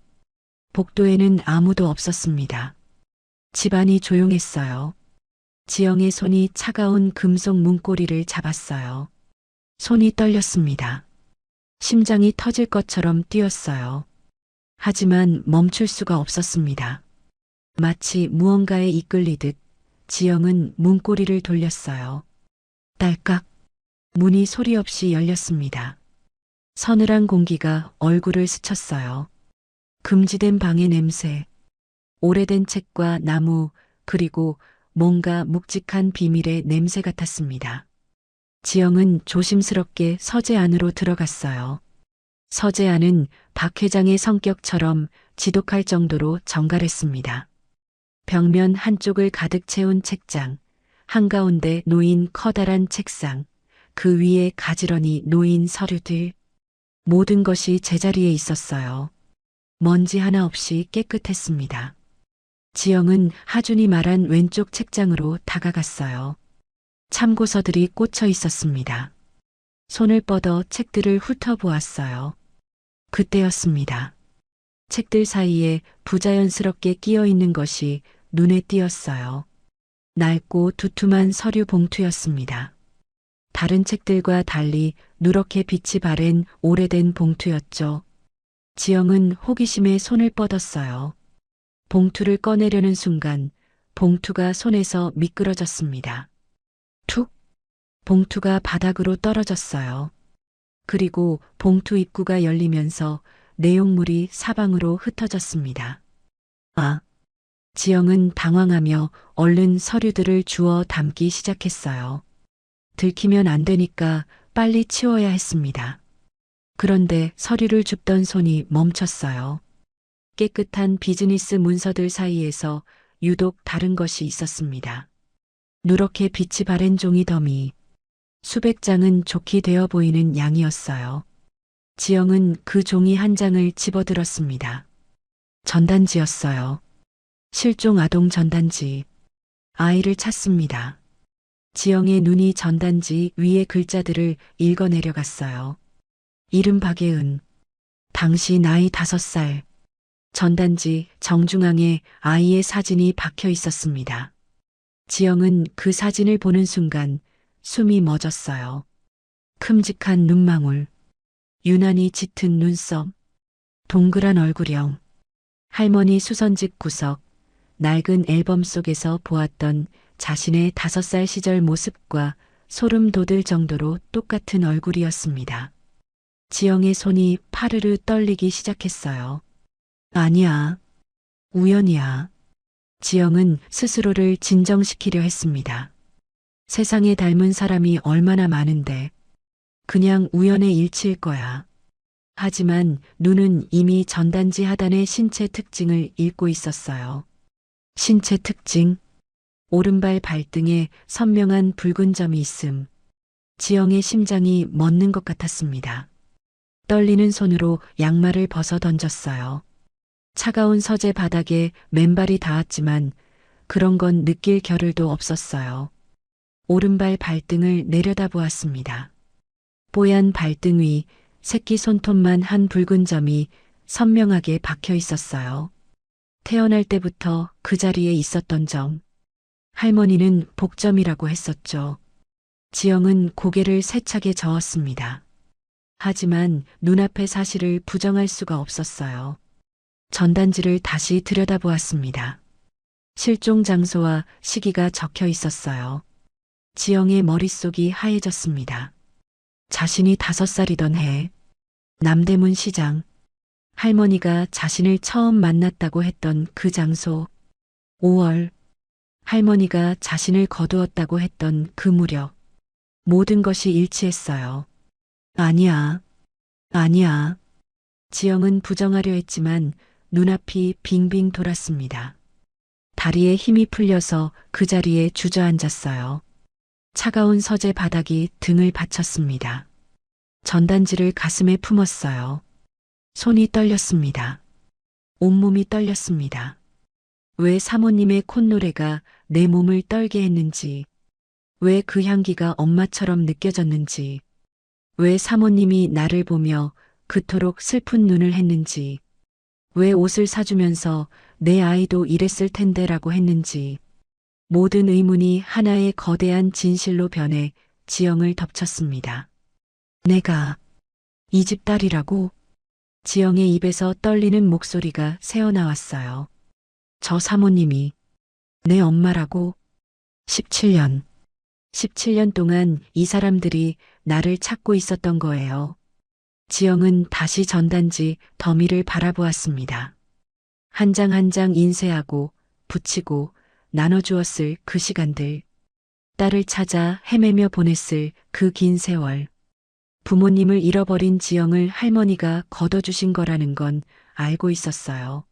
복도에는 아무도 없었습니다. 집안이 조용했어요. 지영의 손이 차가운 금속 문고리를 잡았어요. 손이 떨렸습니다. 심장이 터질 것처럼 뛰었어요. 하지만 멈출 수가 없었습니다. 마치 무언가에 이끌리듯 지영은 문고리를 돌렸어요. 딸깍. 문이 소리 없이 열렸습니다. 서늘한 공기가 얼굴을 스쳤어요. 금지된 방의 냄새, 오래된 책과 나무, 그리고 뭔가 묵직한 비밀의 냄새 같았습니다. 지영은 조심스럽게 서재 안으로 들어갔어요. 서재 안은 박 회장의 성격처럼 지독할 정도로 정갈했습니다. 벽면 한쪽을 가득 채운 책장, 한가운데 놓인 커다란 책상, 그 위에 가지런히 놓인 서류들. 모든 것이 제자리에 있었어요. 먼지 하나 없이 깨끗했습니다. 지영은 하준이 말한 왼쪽 책장으로 다가갔어요. 참고서들이 꽂혀 있었습니다. 손을 뻗어 책들을 훑어보았어요. 그때였습니다. 책들 사이에 부자연스럽게 끼어 있는 것이 눈에 띄었어요. 낡고 두툼한 서류 봉투였습니다. 다른 책들과 달리 누렇게 빛이 바랜 오래된 봉투였죠. 지영은 호기심에 손을 뻗었어요. 봉투를 꺼내려는 순간 봉투가 손에서 미끄러졌습니다. 툭! 봉투가 바닥으로 떨어졌어요. 그리고 봉투 입구가 열리면서 내용물이 사방으로 흩어졌습니다. 아! 지영은 당황하며 얼른 서류들을 주워 담기 시작했어요. 들키면 안 되니까 빨리 치워야 했습니다. 그런데 서류를 줍던 손이 멈췄어요. 깨끗한 비즈니스 문서들 사이에서 유독 다른 것이 있었습니다. 누렇게 빛이 바랜 종이 더미, 수백 장은 좋게 되어 보이는 양이었어요. 지영은 그 종이 한 장을 집어들었습니다. 전단지였어요. 실종 아동 전단지. 아이를 찾습니다. 지영의 눈이 전단지 위의 글자들을 읽어 내려갔어요. 이름 박예은. 당시 나이 5살. 전단지 정중앙에 아이의 사진이 박혀 있었습니다. 지영은 그 사진을 보는 순간 숨이 멎었어요. 큼직한 눈망울, 유난히 짙은 눈썹, 동그란 얼굴형, 할머니 수선집 구석, 낡은 앨범 속에서 보았던 자신의 5살 시절 모습과 소름 돋을 정도로 똑같은 얼굴이었습니다. 지영의 손이 파르르 떨리기 시작했어요. 아니야. 우연이야. 지영은 스스로를 진정시키려 했습니다. 세상에 닮은 사람이 얼마나 많은데 그냥 우연의 일치일 거야. 하지만 눈은 이미 전단지 하단의 신체 특징을 읽고 있었어요. 신체 특징. 오른발 발등에 선명한 붉은 점이 있음. 지영의 심장이 멎는 것 같았습니다. 떨리는 손으로 양말을 벗어 던졌어요. 차가운 서재 바닥에 맨발이 닿았지만 그런 건 느낄 겨를도 없었어요. 오른발 발등을 내려다보았습니다. 뽀얀 발등 위 새끼 손톱만 한 붉은 점이 선명하게 박혀 있었어요. 태어날 때부터 그 자리에 있었던 점. 할머니는 복점이라고 했었죠. 지영은 고개를 세차게 저었습니다. 하지만 눈앞의 사실을 부정할 수가 없었어요. 전단지를 다시 들여다보았습니다. 실종 장소와 시기가 적혀 있었어요. 지영의 머릿속이 하얘졌습니다. 자신이 5살이던 해, 남대문 시장, 할머니가 자신을 처음 만났다고 했던 그 장소, 5월, 할머니가 자신을 거두었다고 했던 그 무렵, 모든 것이 일치했어요. 아니야, 아니야. 지영은 부정하려 했지만 눈앞이 빙빙 돌았습니다. 다리에 힘이 풀려서 그 자리에 주저앉았어요. 차가운 서재 바닥이 등을 받쳤습니다. 전단지를 가슴에 품었어요. 손이 떨렸습니다. 온몸이 떨렸습니다. 왜 사모님의 콧노래가 내 몸을 떨게 했는지, 왜 그 향기가 엄마처럼 느껴졌는지, 왜 사모님이 나를 보며 그토록 슬픈 눈을 했는지, 왜 옷을 사주면서 내 아이도 이랬을 텐데라고 했는지, 모든 의문이 하나의 거대한 진실로 변해 지영을 덮쳤습니다. 내가 이 집 딸이라고? 지영의 입에서 떨리는 목소리가 새어나왔어요. 저 사모님이 내 엄마라고? 17년 동안 이 사람들이 나를 찾고 있었던 거예요. 지영은 다시 전단지 더미를 바라보았습니다. 한 장 한 장 인쇄하고 붙이고 나눠주었을 그 시간들. 딸을 찾아 헤매며 보냈을 그 긴 세월. 부모님을 잃어버린 지영을 할머니가 걷어주신 거라는 건 알고 있었어요.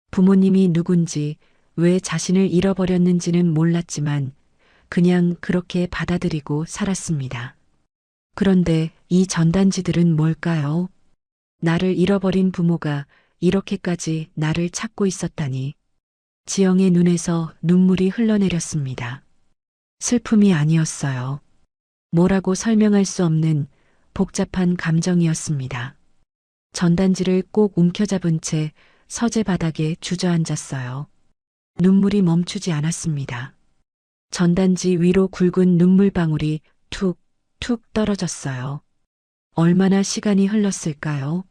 부모님이 누군지, 왜 자신을 잃어버렸는지는 몰랐지만 그냥 그렇게 받아들이고 살았습니다. 그런데 이 전단지들은 뭘까요? 나를 잃어버린 부모가 이렇게까지 나를 찾고 있었다니. 지영의 눈에서 눈물이 흘러내렸습니다. 슬픔이 아니었어요. 뭐라고 설명할 수 없는 복잡한 감정이었습니다. 전단지를 꼭 움켜잡은 채 서재 바닥에 주저앉았어요. 눈물이 멈추지 않았습니다. 전단지 위로 굵은 눈물방울이 툭, 툭 떨어졌어요. 얼마나 시간이 흘렀을까요?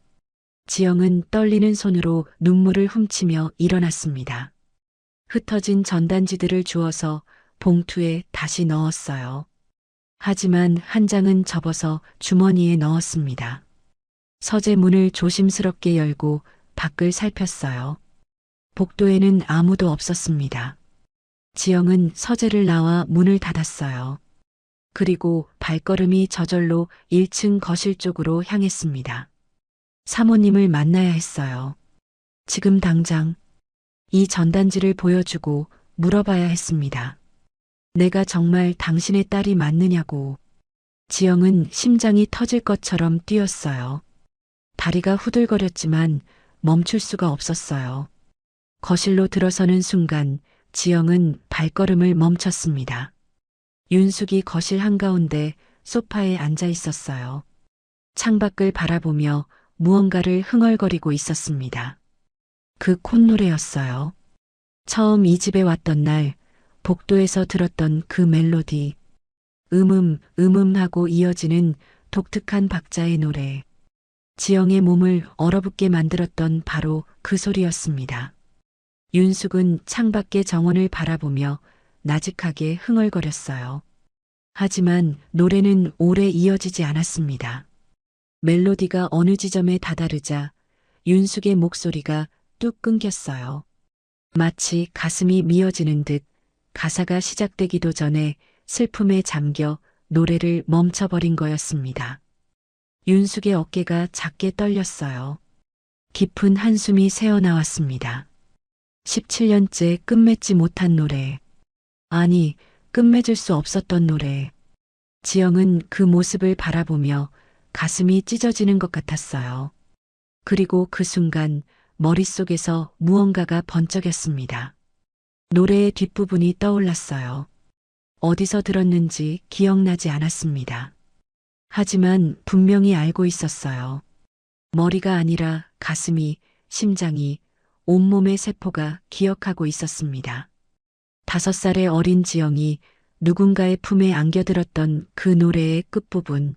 지영은 떨리는 손으로 눈물을 훔치며 일어났습니다. 흩어진 전단지들을 주워서 봉투에 다시 넣었어요. 하지만 한 장은 접어서 주머니에 넣었습니다. 서재 문을 조심스럽게 열고 밖을 살폈어요. 복도에는 아무도 없었습니다. 지영은 서재를 나와 문을 닫았어요. 그리고 발걸음이 저절로 1층 거실 쪽으로 향했습니다. 사모님을 만나야 했어요. 지금 당장 이 전단지를 보여주고 물어봐야 했습니다. 내가 정말 당신의 딸이 맞느냐고. 지영은 심장이 터질 것처럼 뛰었어요. 다리가 후들거렸지만 멈출 수가 없었어요. 거실로 들어서는 순간 지영은 발걸음을 멈췄습니다. 윤숙이 거실 한가운데 소파에 앉아 있었어요. 창밖을 바라보며 무언가를 흥얼거리고 있었습니다. 그 콧노래였어요. 처음 이 집에 왔던 날 복도에서 들었던 그 멜로디. 하고 이어지는 독특한 박자의 노래. 지영의 몸을 얼어붙게 만들었던 바로 그 소리였습니다. 윤숙은 창밖의 정원을 바라보며 나직하게 흥얼거렸어요. 하지만 노래는 오래 이어지지 않았습니다. 멜로디가 어느 지점에 다다르자 윤숙의 목소리가 뚝 끊겼어요. 마치 가슴이 미어지는 듯 가사가 시작되기도 전에 슬픔에 잠겨 노래를 멈춰버린 거였습니다. 윤숙의 어깨가 작게 떨렸어요. 깊은 한숨이 새어나왔습니다. 17년째 끝맺지 못한 노래. 아니, 끝맺을 수 없었던 노래. 지영은 그 모습을 바라보며 가슴이 찢어지는 것 같았어요. 그리고 그 순간 머릿속에서 무언가가 번쩍였습니다. 노래의 뒷부분이 떠올랐어요. 어디서 들었는지 기억나지 않았습니다. 하지만 분명히 알고 있었어요. 머리가 아니라 가슴이, 심장이, 온몸의 세포가 기억하고 있었습니다. 5살의 어린 지영이 누군가의 품에 안겨들었던 그 노래의 끝부분.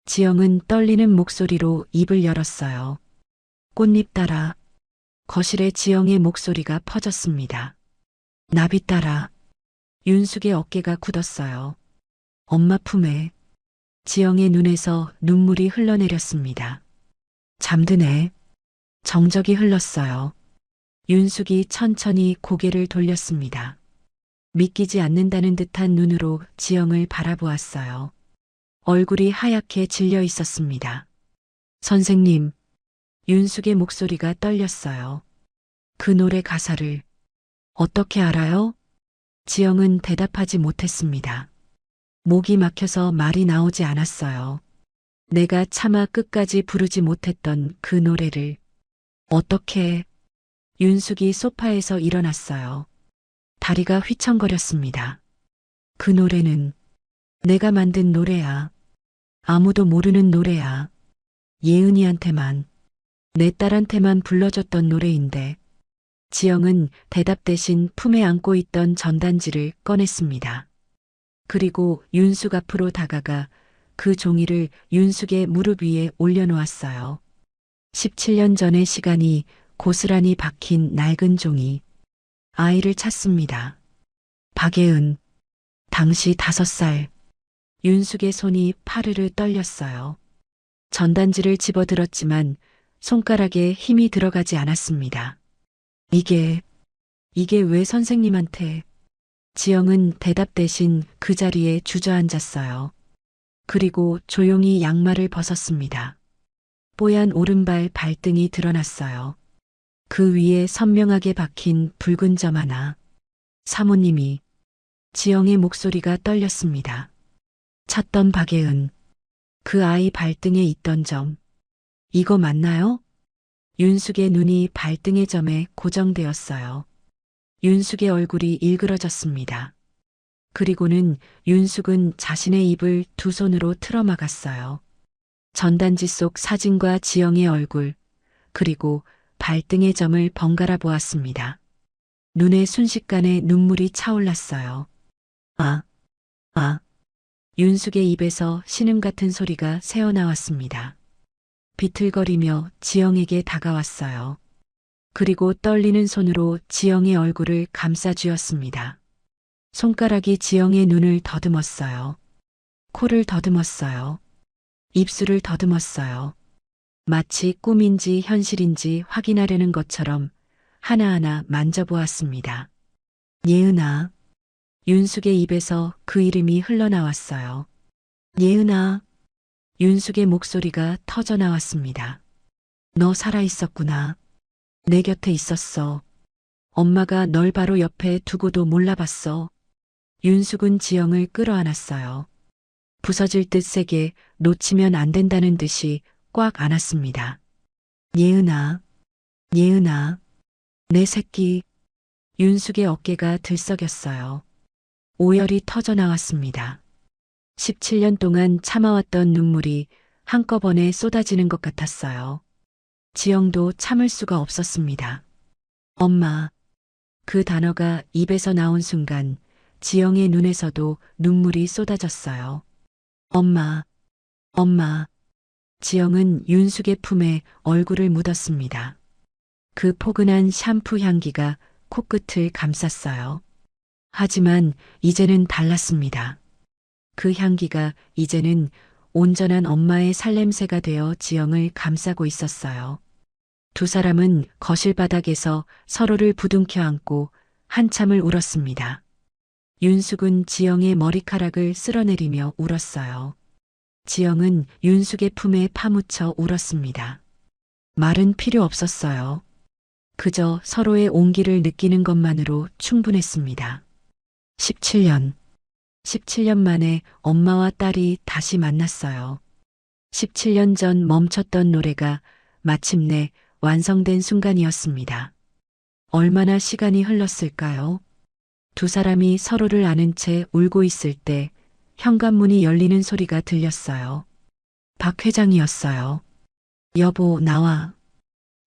지영은 떨리는 목소리로 입을 열었어요. 꽃잎 따라. 거실에 지영의 목소리가 퍼졌습니다. 나비 따라. 윤숙의 어깨가 굳었어요. 엄마 품에. 지영의 눈에서 눈물이 흘러내렸습니다. 잠드네. 정적이 흘렀어요. 윤숙이 천천히 고개를 돌렸습니다. 믿기지 않는다는 듯한 눈으로 지영을 바라보았어요. 얼굴이 하얗게 질려 있었습니다. 선생님, 윤숙의 목소리가 떨렸어요. 그 노래 가사를 어떻게 알아요? 지영은 대답하지 못했습니다. 목이 막혀서 말이 나오지 않았어요. 내가 차마 끝까지 부르지 못했던 그 노래를 어떻게. 윤숙이 소파에서 일어났어요. 다리가 휘청거렸습니다. 그 노래는 내가 만든 노래야. 아무도 모르는 노래야. 예은이한테만, 내 딸한테만 불러줬던 노래인데. 지영은 대답 대신 품에 안고 있던 전단지를 꺼냈습니다. 그리고 윤숙 앞으로 다가가 그 종이를 윤숙의 무릎 위에 올려놓았어요. 17년 전의 시간이 고스란히 박힌 낡은 종이. 아이를 찾습니다. 박예은. 당시 5살. 윤숙의 손이 파르르 떨렸어요. 전단지를 집어들었지만 손가락에 힘이 들어가지 않았습니다. 이게 왜 선생님한테. 지영은 대답 대신 그 자리에 주저앉았어요. 그리고 조용히 양말을 벗었습니다. 뽀얀 오른발 발등이 드러났어요. 그 위에 선명하게 박힌 붉은 점 하나. 사모님이. 지영의 목소리가 떨렸습니다. 찾던 박예은. 그 아이 발등에 있던 점. 이거 맞나요? 윤숙의 눈이 발등의 점에 고정되었어요. 윤숙의 얼굴이 일그러졌습니다. 그리고는 윤숙은 자신의 입을 두 손으로 틀어막았어요. 전단지 속 사진과 지영의 얼굴, 그리고 발등의 점을 번갈아 보았습니다. 눈에 순식간에 눈물이 차올랐어요. 아, 아. 윤숙의 입에서 신음 같은 소리가 새어나왔습니다. 비틀거리며 지영에게 다가왔어요. 그리고 떨리는 손으로 지영의 얼굴을 감싸 쥐었습니다. 손가락이 지영의 눈을 더듬었어요. 코를 더듬었어요. 입술을 더듬었어요. 마치 꿈인지 현실인지 확인하려는 것처럼 하나하나 만져보았습니다. 예은아. 윤숙의 입에서 그 이름이 흘러나왔어요. 예은아. 윤숙의 목소리가 터져나왔습니다. 너 살아있었구나. 내 곁에 있었어. 엄마가 널 바로 옆에 두고도 몰라봤어. 윤숙은 지영을 끌어안았어요. 부서질 듯 세게 놓치면 안 된다는 듯이 꽉 안았습니다. 예은아, 예은아, 내 새끼. 윤숙의 어깨가 들썩였어요. 오열이 터져나왔습니다. 17년 동안 참아왔던 눈물이 한꺼번에 쏟아지는 것 같았어요. 지영도 참을 수가 없었습니다. 엄마. 그 단어가 입에서 나온 순간 지영의 눈에서도 눈물이 쏟아졌어요. 엄마, 엄마. 지영은 윤숙의 품에 얼굴을 묻었습니다. 그 포근한 샴푸 향기가 코끝을 감쌌어요. 하지만 이제는 달랐습니다. 그 향기가 이제는 온전한 엄마의 살냄새가 되어 지영을 감싸고 있었어요. 두 사람은 거실 바닥에서 서로를 부둥켜 안고 한참을 울었습니다. 윤숙은 지영의 머리카락을 쓸어내리며 울었어요. 지영은 윤숙의 품에 파묻혀 울었습니다. 말은 필요 없었어요. 그저 서로의 온기를 느끼는 것만으로 충분했습니다. 17년 만에 엄마와 딸이 다시 만났어요. 17년 전 멈췄던 노래가 마침내 완성된 순간이었습니다. 얼마나 시간이 흘렀을까요? 두 사람이 서로를 아는 채 울고 있을 때 현관문이 열리는 소리가 들렸어요. 박 회장이었어요. 여보, 나와.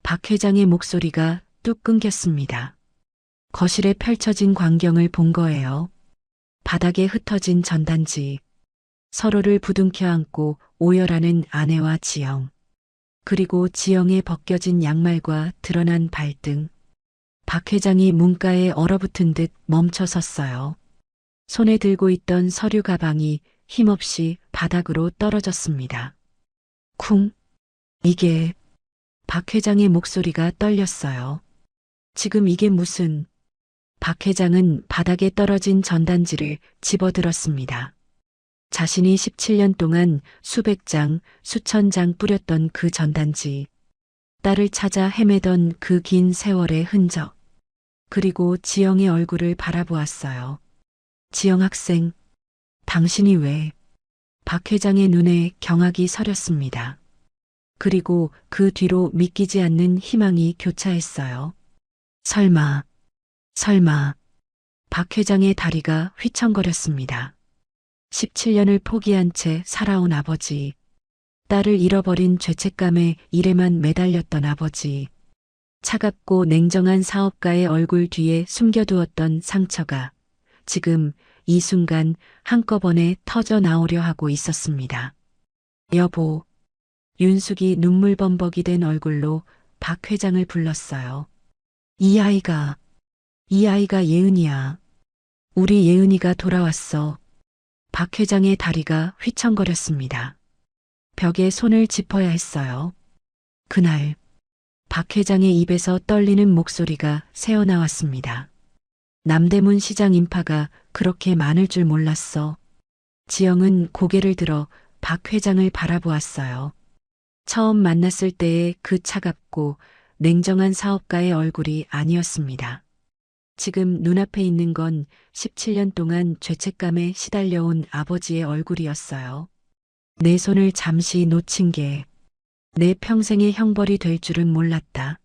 박 회장의 목소리가 뚝 끊겼습니다. 거실에 펼쳐진 광경을 본 거예요. 바닥에 흩어진 전단지, 서로를 부둥켜 안고 오열하는 아내와 지영, 그리고 지영의 벗겨진 양말과 드러난 발등. 박 회장이 문가에 얼어붙은 듯 멈춰 섰어요. 손에 들고 있던 서류 가방이 힘없이 바닥으로 떨어졌습니다. 쿵. 이게... 박 회장의 목소리가 떨렸어요. 지금 이게 무슨... 박 회장은 바닥에 떨어진 전단지를 집어들었습니다. 자신이 17년 동안 수백 장, 수천 장 뿌렸던 그 전단지, 딸을 찾아 헤매던 그 긴 세월의 흔적, 그리고 지영의 얼굴을 바라보았어요. 지영 학생, 당신이 왜... 박 회장의 눈에 경악이 서렸습니다. 그리고 그 뒤로 믿기지 않는 희망이 교차했어요. 설마... 박 회장의 다리가 휘청거렸습니다. 17년을 포기한 채 살아온 아버지, 딸을 잃어버린 죄책감에 일에만 매달렸던 아버지, 차갑고 냉정한 사업가의 얼굴 뒤에 숨겨두었던 상처가 지금 이 순간 한꺼번에 터져 나오려 하고 있었습니다. 여보, 윤숙이 눈물범벅이 된 얼굴로 박 회장을 불렀어요. 이 아이가 예은이야. 우리 예은이가 돌아왔어. 박 회장의 다리가 휘청거렸습니다. 벽에 손을 짚어야 했어요. 그날 박 회장의 입에서 떨리는 목소리가 새어나왔습니다. 남대문 시장 인파가 그렇게 많을 줄 몰랐어. 지영은 고개를 들어 박 회장을 바라보았어요. 처음 만났을 때의 그 차갑고 냉정한 사업가의 얼굴이 아니었습니다. 지금 눈앞에 있는 건 17년 동안 죄책감에 시달려온 아버지의 얼굴이었어요. 내 손을 잠시 놓친 게 내 평생의 형벌이 될 줄은 몰랐다.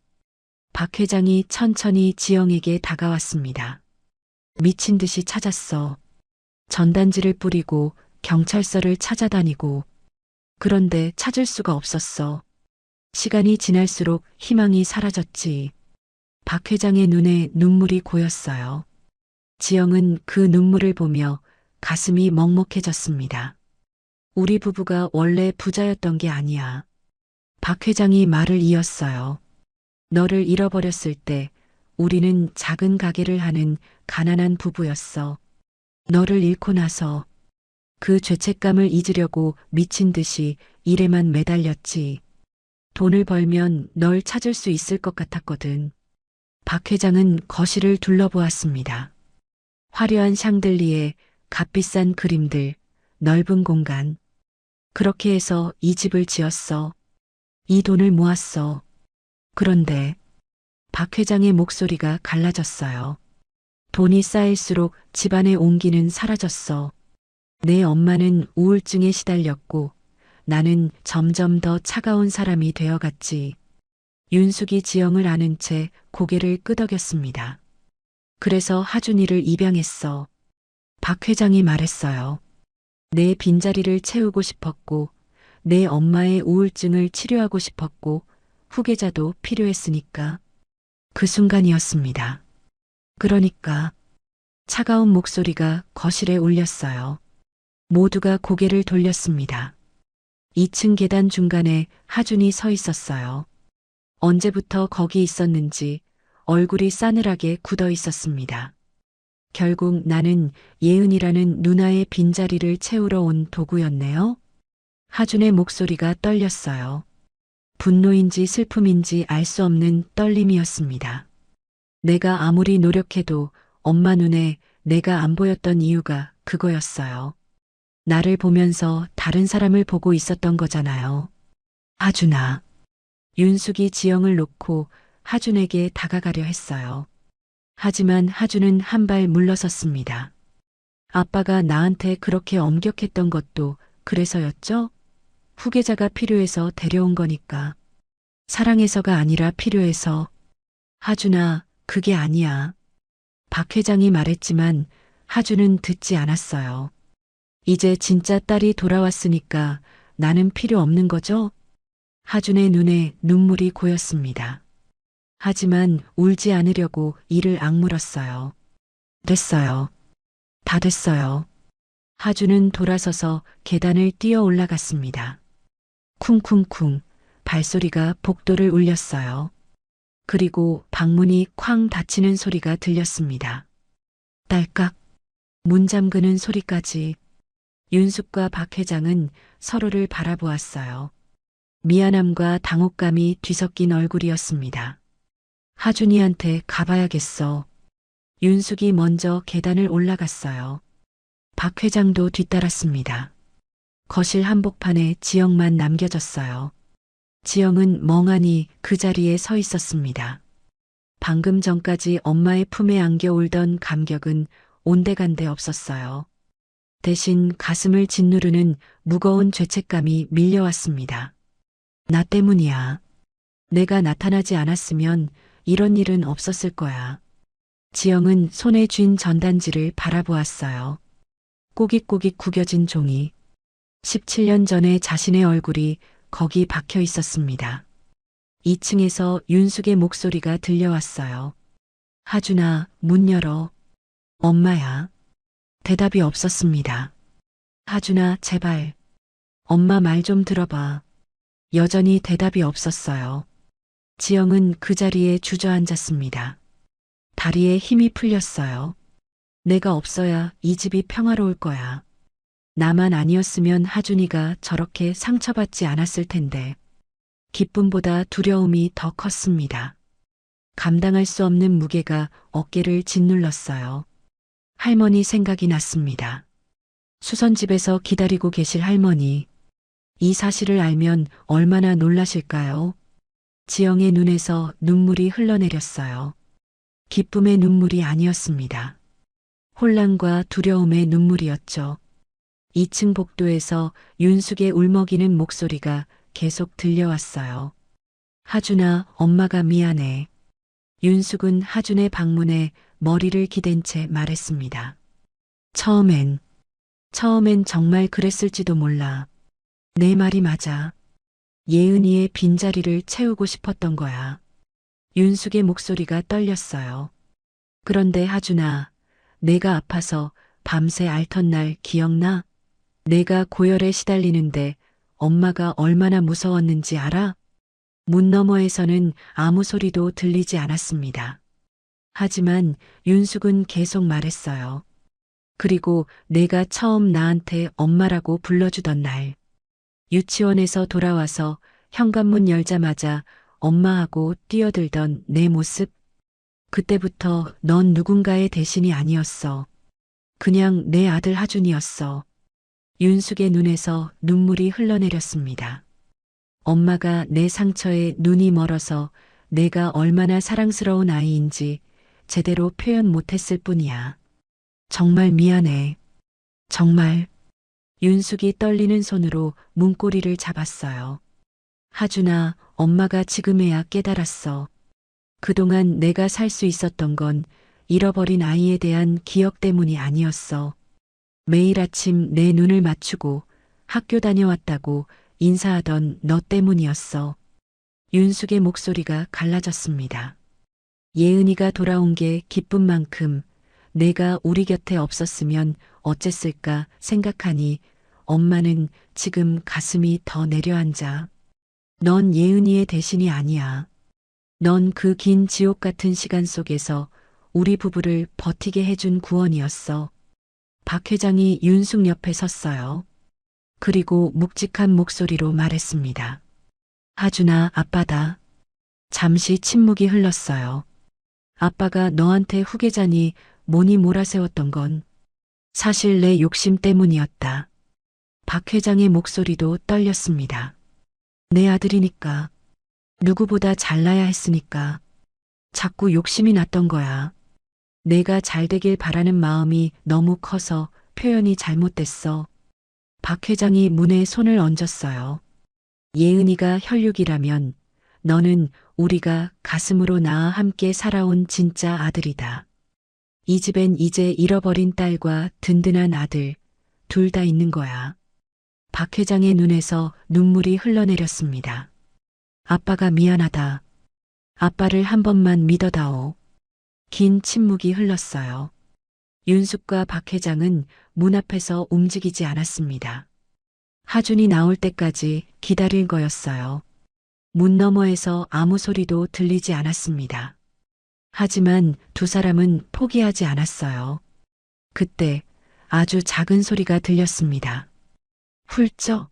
박 회장이 천천히 지영에게 다가왔습니다. 미친 듯이 찾았어. 전단지를 뿌리고 경찰서를 찾아다니고 그런데 찾을 수가 없었어. 시간이 지날수록 희망이 사라졌지. 박 회장의 눈에 눈물이 고였어요. 지영은 그 눈물을 보며 가슴이 먹먹해졌습니다. 우리 부부가 원래 부자였던 게 아니야. 박 회장이 말을 이었어요. 너를 잃어버렸을 때 우리는 작은 가게를 하는 가난한 부부였어. 너를 잃고 나서 그 죄책감을 잊으려고 미친 듯이 일에만 매달렸지. 돈을 벌면 널 찾을 수 있을 것 같았거든. 박 회장은 거실을 둘러보았습니다. 화려한 샹들리에 값비싼 그림들, 넓은 공간. 그렇게 해서 이 집을 지었어. 이 돈을 모았어. 그런데 박 회장의 목소리가 갈라졌어요. 돈이 쌓일수록 집안의 온기는 사라졌어. 내 엄마는 우울증에 시달렸고 나는 점점 더 차가운 사람이 되어갔지. 윤숙이 지영을 아는 채 고개를 끄덕였습니다. 그래서 하준이를 입양했어. 박 회장이 말했어요. 내 빈자리를 채우고 싶었고 내 엄마의 우울증을 치료하고 싶었고 후계자도 필요했으니까. 그 순간이었습니다. 그러니까 차가운 목소리가 거실에 울렸어요. 모두가 고개를 돌렸습니다. 2층 계단 중간에 하준이 서 있었어요. 언제부터 거기 있었는지 얼굴이 싸늘하게 굳어 있었습니다. 결국 나는 예은이라는 누나의 빈자리를 채우러 온 도구였네요. 하준의 목소리가 떨렸어요. 분노인지 슬픔인지 알 수 없는 떨림이었습니다. 내가 아무리 노력해도 엄마 눈에 내가 안 보였던 이유가 그거였어요. 나를 보면서 다른 사람을 보고 있었던 거잖아요. 하준아. 윤숙이 지영을 놓고 하준에게 다가가려 했어요. 하지만 하준은 한 발 물러섰습니다. 아빠가 나한테 그렇게 엄격했던 것도 그래서였죠? 후계자가 필요해서 데려온 거니까. 사랑해서가 아니라 필요해서. 하준아, 그게 아니야. 박 회장이 말했지만 하준은 듣지 않았어요. 이제 진짜 딸이 돌아왔으니까 나는 필요 없는 거죠? 하준의 눈에 눈물이 고였습니다. 하지만 울지 않으려고 이를 악물었어요. 됐어요. 다 됐어요. 하준은 돌아서서 계단을 뛰어 올라갔습니다. 쿵쿵쿵 발소리가 복도를 울렸어요. 그리고 방문이 쾅 닫히는 소리가 들렸습니다. 딸깍 문 잠그는 소리까지. 윤숙과 박 회장은 서로를 바라보았어요. 미안함과 당혹감이 뒤섞인 얼굴이었습니다. 하준이한테 가봐야겠어. 윤숙이 먼저 계단을 올라갔어요. 박 회장도 뒤따랐습니다. 거실 한복판에 지영만 남겨졌어요. 지영은 멍하니 그 자리에 서 있었습니다. 방금 전까지 엄마의 품에 안겨 울던 감격은 온데간데 없었어요. 대신 가슴을 짓누르는 무거운 죄책감이 밀려왔습니다. 나 때문이야. 내가 나타나지 않았으면 이런 일은 없었을 거야. 지영은 손에 쥔 전단지를 바라보았어요. 꼬깃꼬깃 구겨진 종이. 17년 전에 자신의 얼굴이 거기 박혀 있었습니다. 2층에서 윤숙의 목소리가 들려왔어요. 하준아, 문 열어. 엄마야. 대답이 없었습니다. 하준아, 제발. 엄마 말 좀 들어봐. 여전히 대답이 없었어요. 지영은 그 자리에 주저앉았습니다. 다리에 힘이 풀렸어요. 내가 없어야 이 집이 평화로울 거야. 나만 아니었으면 하준이가 저렇게 상처받지 않았을 텐데. 기쁨보다 두려움이 더 컸습니다. 감당할 수 없는 무게가 어깨를 짓눌렀어요. 할머니 생각이 났습니다. 수선집에서 기다리고 계실 할머니. 이 사실을 알면 얼마나 놀라실까요? 지영의 눈에서 눈물이 흘러내렸어요. 기쁨의 눈물이 아니었습니다. 혼란과 두려움의 눈물이었죠. 2층 복도에서 윤숙의 울먹이는 목소리가 계속 들려왔어요. 하준아, 엄마가 미안해. 윤숙은 하준의 방문에 머리를 기댄 채 말했습니다. 처음엔 정말 그랬을지도 몰라. 내 말이 맞아. 예은이의 빈자리를 채우고 싶었던 거야. 윤숙의 목소리가 떨렸어요. 그런데 하준아, 내가 아파서 밤새 앓던 날 기억나? 내가 고열에 시달리는데 엄마가 얼마나 무서웠는지 알아? 문 너머에서는 아무 소리도 들리지 않았습니다. 하지만 윤숙은 계속 말했어요. 그리고 내가 처음 나한테 엄마라고 불러주던 날, 유치원에서 돌아와서 현관문 열자마자 엄마하고 뛰어들던 내 모습, 그때부터 넌 누군가의 대신이 아니었어. 그냥 내 아들 하준이었어. 윤숙의 눈에서 눈물이 흘러내렸습니다. 엄마가 내 상처에 눈이 멀어서 내가 얼마나 사랑스러운 아이인지 제대로 표현 못했을 뿐이야. 정말 미안해. 정말. 윤숙이 떨리는 손으로 문고리를 잡았어요. 하준아, 엄마가 지금에야 깨달았어. 그동안 내가 살 수 있었던 건 잃어버린 아이에 대한 기억 때문이 아니었어. 매일 아침 내 눈을 맞추고 학교 다녀왔다고 인사하던 너 때문이었어. 윤숙의 목소리가 갈라졌습니다. 예은이가 돌아온 게 기쁜 만큼 내가 우리 곁에 없었으면 어쨌을까 생각하니 엄마는 지금 가슴이 더 내려앉아. 넌 예은이의 대신이 아니야. 넌 그 긴 지옥 같은 시간 속에서 우리 부부를 버티게 해준 구원이었어. 박 회장이 윤숙 옆에 섰어요. 그리고 묵직한 목소리로 말했습니다. 하준아, 아빠다. 잠시 침묵이 흘렀어요. 아빠가 너한테 후계자니 뭐니 몰아세웠던 건 사실 내 욕심 때문이었다. 박 회장의 목소리도 떨렸습니다. 내 아들이니까, 누구보다 잘나야 했으니까 자꾸 욕심이 났던 거야. 내가 잘 되길 바라는 마음이 너무 커서 표현이 잘못됐어. 박 회장이 문에 손을 얹었어요. 예은이가 혈육이라면 너는 우리가 가슴으로 낳아 함께 살아온 진짜 아들이다. 이 집엔 이제 잃어버린 딸과 든든한 아들, 둘 다 있는 거야. 박 회장의 눈에서 눈물이 흘러내렸습니다. 아빠가 미안하다. 아빠를 한 번만 믿어다오. 긴 침묵이 흘렀어요. 윤숙과 박 회장은 문 앞에서 움직이지 않았습니다. 하준이 나올 때까지 기다릴 거였어요. 문 너머에서 아무 소리도 들리지 않았습니다. 하지만 두 사람은 포기하지 않았어요. 그때 아주 작은 소리가 들렸습니다. 훌쩍.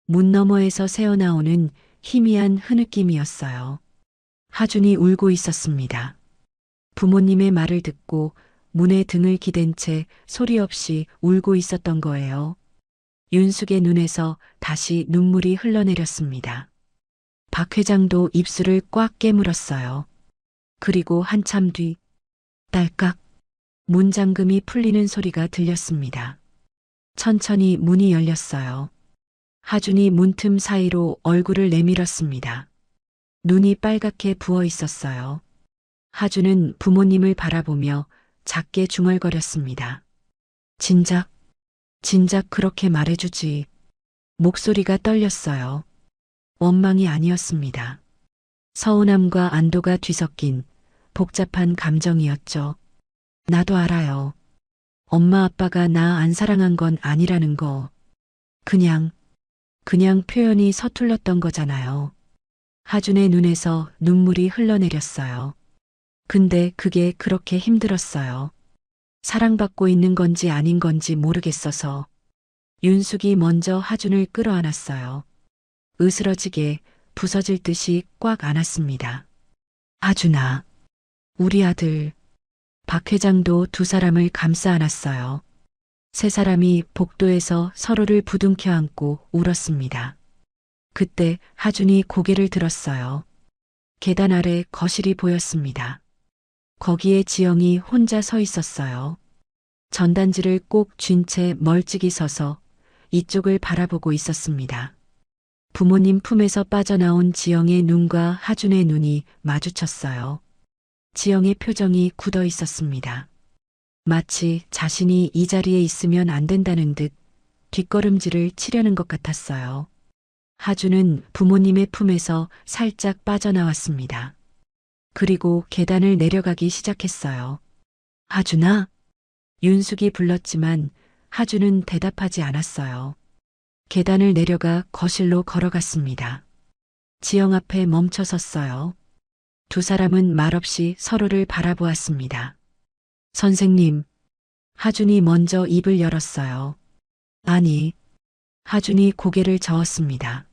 문 너머에서 새어나오는 희미한 흐느낌이었어요. 하준이 울고 있었습니다. 부모님의 말을 듣고 문에 등을 기댄 채 소리 없이 울고 있었던 거예요. 윤숙의 눈에서 다시 눈물이 흘러내렸습니다. 박 회장도 입술을 꽉 깨물었어요. 그리고 한참 뒤, 딸깍, 문 잠금이 풀리는 소리가 들렸습니다. 천천히 문이 열렸어요. 하준이 문틈 사이로 얼굴을 내밀었습니다. 눈이 빨갛게 부어 있었어요. 하준은 부모님을 바라보며 작게 중얼거렸습니다. 진작 그렇게 말해주지. 목소리가 떨렸어요. 원망이 아니었습니다. 서운함과 안도가 뒤섞인 복잡한 감정이었죠. 나도 알아요. 엄마 아빠가 나 안 사랑한 건 아니라는 거. 그냥 표현이 서툴렀던 거잖아요. 하준의 눈에서 눈물이 흘러내렸어요. 근데 그게 그렇게 힘들었어요. 사랑받고 있는 건지 아닌 건지 모르겠어서. 윤숙이 먼저 하준을 끌어안았어요. 으스러지게 부서질 듯이 꽉 안았습니다. 하준아, 우리 아들. 박 회장도 두 사람을 감싸 안았어요. 세 사람이 복도에서 서로를 부둥켜 안고 울었습니다. 그때 하준이 고개를 들었어요. 계단 아래 거실이 보였습니다. 거기에 지영이 혼자 서 있었어요. 전단지를 꼭 쥔 채 멀찍이 서서 이쪽을 바라보고 있었습니다. 부모님 품에서 빠져나온 지영의 눈과 하준의 눈이 마주쳤어요. 지영의 표정이 굳어 있었습니다. 마치 자신이 이 자리에 있으면 안 된다는 듯 뒷걸음질을 치려는 것 같았어요. 하주는 부모님의 품에서 살짝 빠져나왔습니다. 그리고 계단을 내려가기 시작했어요. 하준아? 윤숙이 불렀지만 하주는 대답하지 않았어요. 계단을 내려가 거실로 걸어갔습니다. 지영 앞에 멈춰 섰어요. 두 사람은 말없이 서로를 바라보았습니다. 선생님, 하준이 먼저 입을 열었어요. 아니, 하준이 고개를 저었습니다.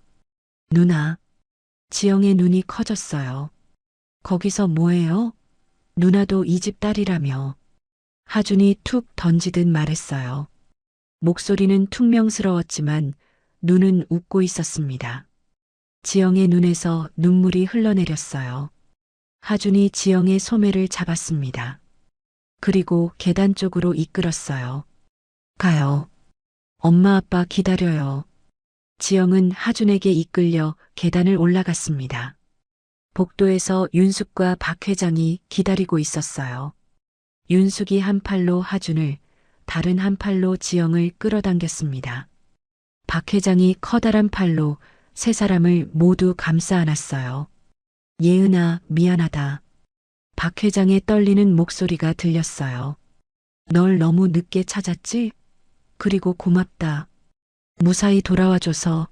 누나, 지영의 눈이 커졌어요. 거기서 뭐해요? 누나도 이 집 딸이라며. 하준이 툭 던지듯 말했어요. 목소리는 퉁명스러웠지만 눈은 웃고 있었습니다. 지영의 눈에서 눈물이 흘러내렸어요. 하준이 지영의 소매를 잡았습니다. 그리고 계단 쪽으로 이끌었어요. 가요. 엄마 아빠 기다려요. 지영은 하준에게 이끌려 계단을 올라갔습니다. 복도에서 윤숙과 박 회장이 기다리고 있었어요. 윤숙이 한 팔로 하준을, 다른 한 팔로 지영을 끌어당겼습니다. 박 회장이 커다란 팔로 세 사람을 모두 감싸 안았어요. 예은아, 미안하다. 박 회장의 떨리는 목소리가 들렸어요. 널 너무 늦게 찾았지? 그리고 고맙다. 무사히 돌아와줘서.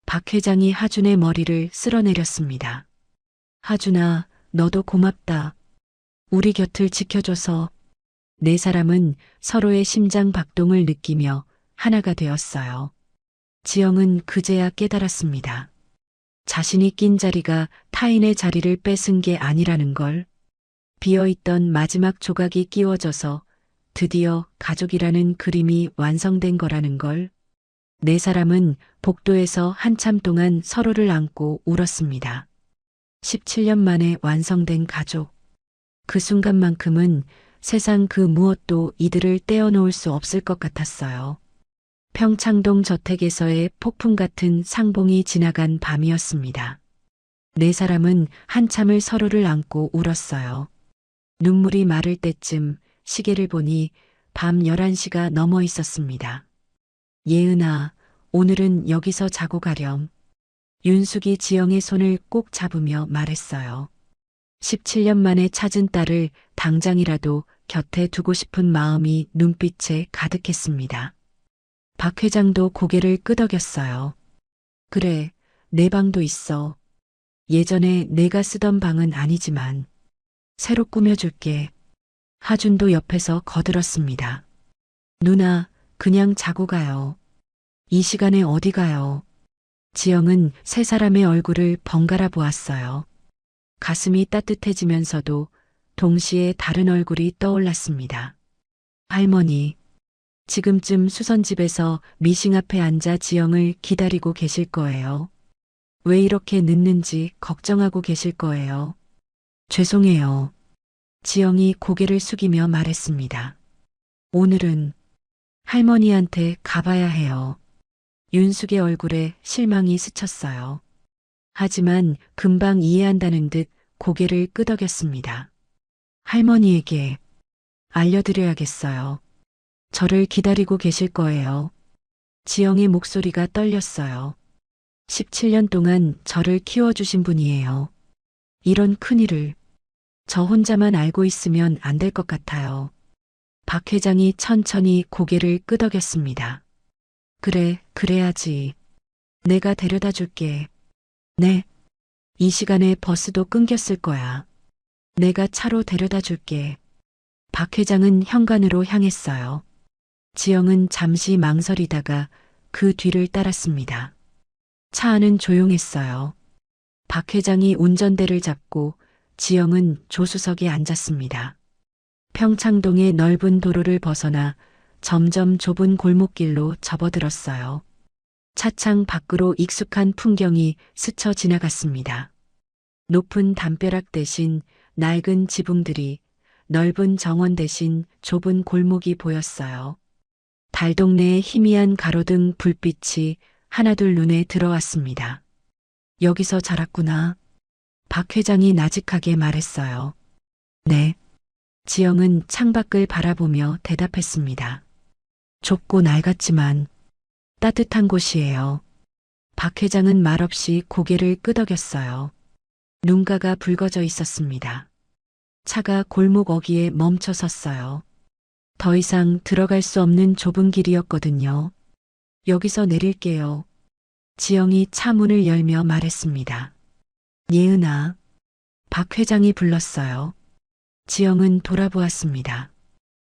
박 회장이 하준의 머리를 쓸어내렸습니다. 하준아, 너도 고맙다. 우리 곁을 지켜줘서. 네 사람은 서로의 심장 박동을 느끼며 하나가 되었어요. 지영은 그제야 깨달았습니다. 자신이 낀 자리가 타인의 자리를 뺏은 게 아니라는 걸. 비어있던 마지막 조각이 끼워져서 드디어 가족이라는 그림이 완성된 거라는 걸. 네 사람은 복도에서 한참 동안 서로를 안고 울었습니다. 17년 만에 완성된 가족. 그 순간만큼은 세상 그 무엇도 이들을 떼어놓을 수 없을 것 같았어요. 평창동 저택에서의 폭풍 같은 상봉이 지나간 밤이었습니다. 네 사람은 한참을 서로를 안고 울었어요. 눈물이 마를 때쯤 시계를 보니 밤 11시가 넘어 있었습니다. 예은아, 오늘은 여기서 자고 가렴. 윤숙이 지영의 손을 꼭 잡으며 말했어요. 17년 만에 찾은 딸을 당장이라도 곁에 두고 싶은 마음이 눈빛에 가득했습니다. 박 회장도 고개를 끄덕였어요. 그래, 내 방도 있어. 예전에 내가 쓰던 방은 아니지만 새로 꾸며줄게. 하준도 옆에서 거들었습니다. 누나, 그냥 자고 가요. 이 시간에 어디 가요? 지영은 세 사람의 얼굴을 번갈아 보았어요. 가슴이 따뜻해지면서도 동시에 다른 얼굴이 떠올랐습니다. 할머니, 지금쯤 수선집에서 미싱 앞에 앉아 지영을 기다리고 계실 거예요. 왜 이렇게 늦는지 걱정하고 계실 거예요. 죄송해요. 지영이 고개를 숙이며 말했습니다. 오늘은 할머니한테 가봐야 해요. 윤숙의 얼굴에 실망이 스쳤어요. 하지만 금방 이해한다는 듯 고개를 끄덕였습니다. 할머니에게 알려드려야겠어요. 저를 기다리고 계실 거예요. 지영의 목소리가 떨렸어요. 17년 동안 저를 키워주신 분이에요. 이런 큰일을 저 혼자만 알고 있으면 안 될 것 같아요. 박 회장이 천천히 고개를 끄덕였습니다. 그래, 그래야지. 내가 데려다 줄게. 네. 이 시간에 버스도 끊겼을 거야. 내가 차로 데려다 줄게. 박 회장은 현관으로 향했어요. 지영은 잠시 망설이다가 그 뒤를 따랐습니다. 차 안은 조용했어요. 박 회장이 운전대를 잡고 지영은 조수석에 앉았습니다. 평창동의 넓은 도로를 벗어나 점점 좁은 골목길로 접어들었어요. 차창 밖으로 익숙한 풍경이 스쳐 지나갔습니다. 높은 담벼락 대신 낡은 지붕들이, 넓은 정원 대신 좁은 골목이 보였어요. 달동네의 희미한 가로등 불빛이 하나둘 눈에 들어왔습니다. 여기서 자랐구나. 박 회장이 나직하게 말했어요. 네. 지영은 창밖을 바라보며 대답했습니다. 좁고 낡았지만 따뜻한 곳이에요. 박 회장은 말없이 고개를 끄덕였어요. 눈가가 붉어져 있었습니다. 차가 골목 어귀에 멈춰 섰어요. 더 이상 들어갈 수 없는 좁은 길이었거든요. 여기서 내릴게요. 지영이 차 문을 열며 말했습니다. 예은아. 박 회장이 불렀어요. 지영은 돌아보았습니다.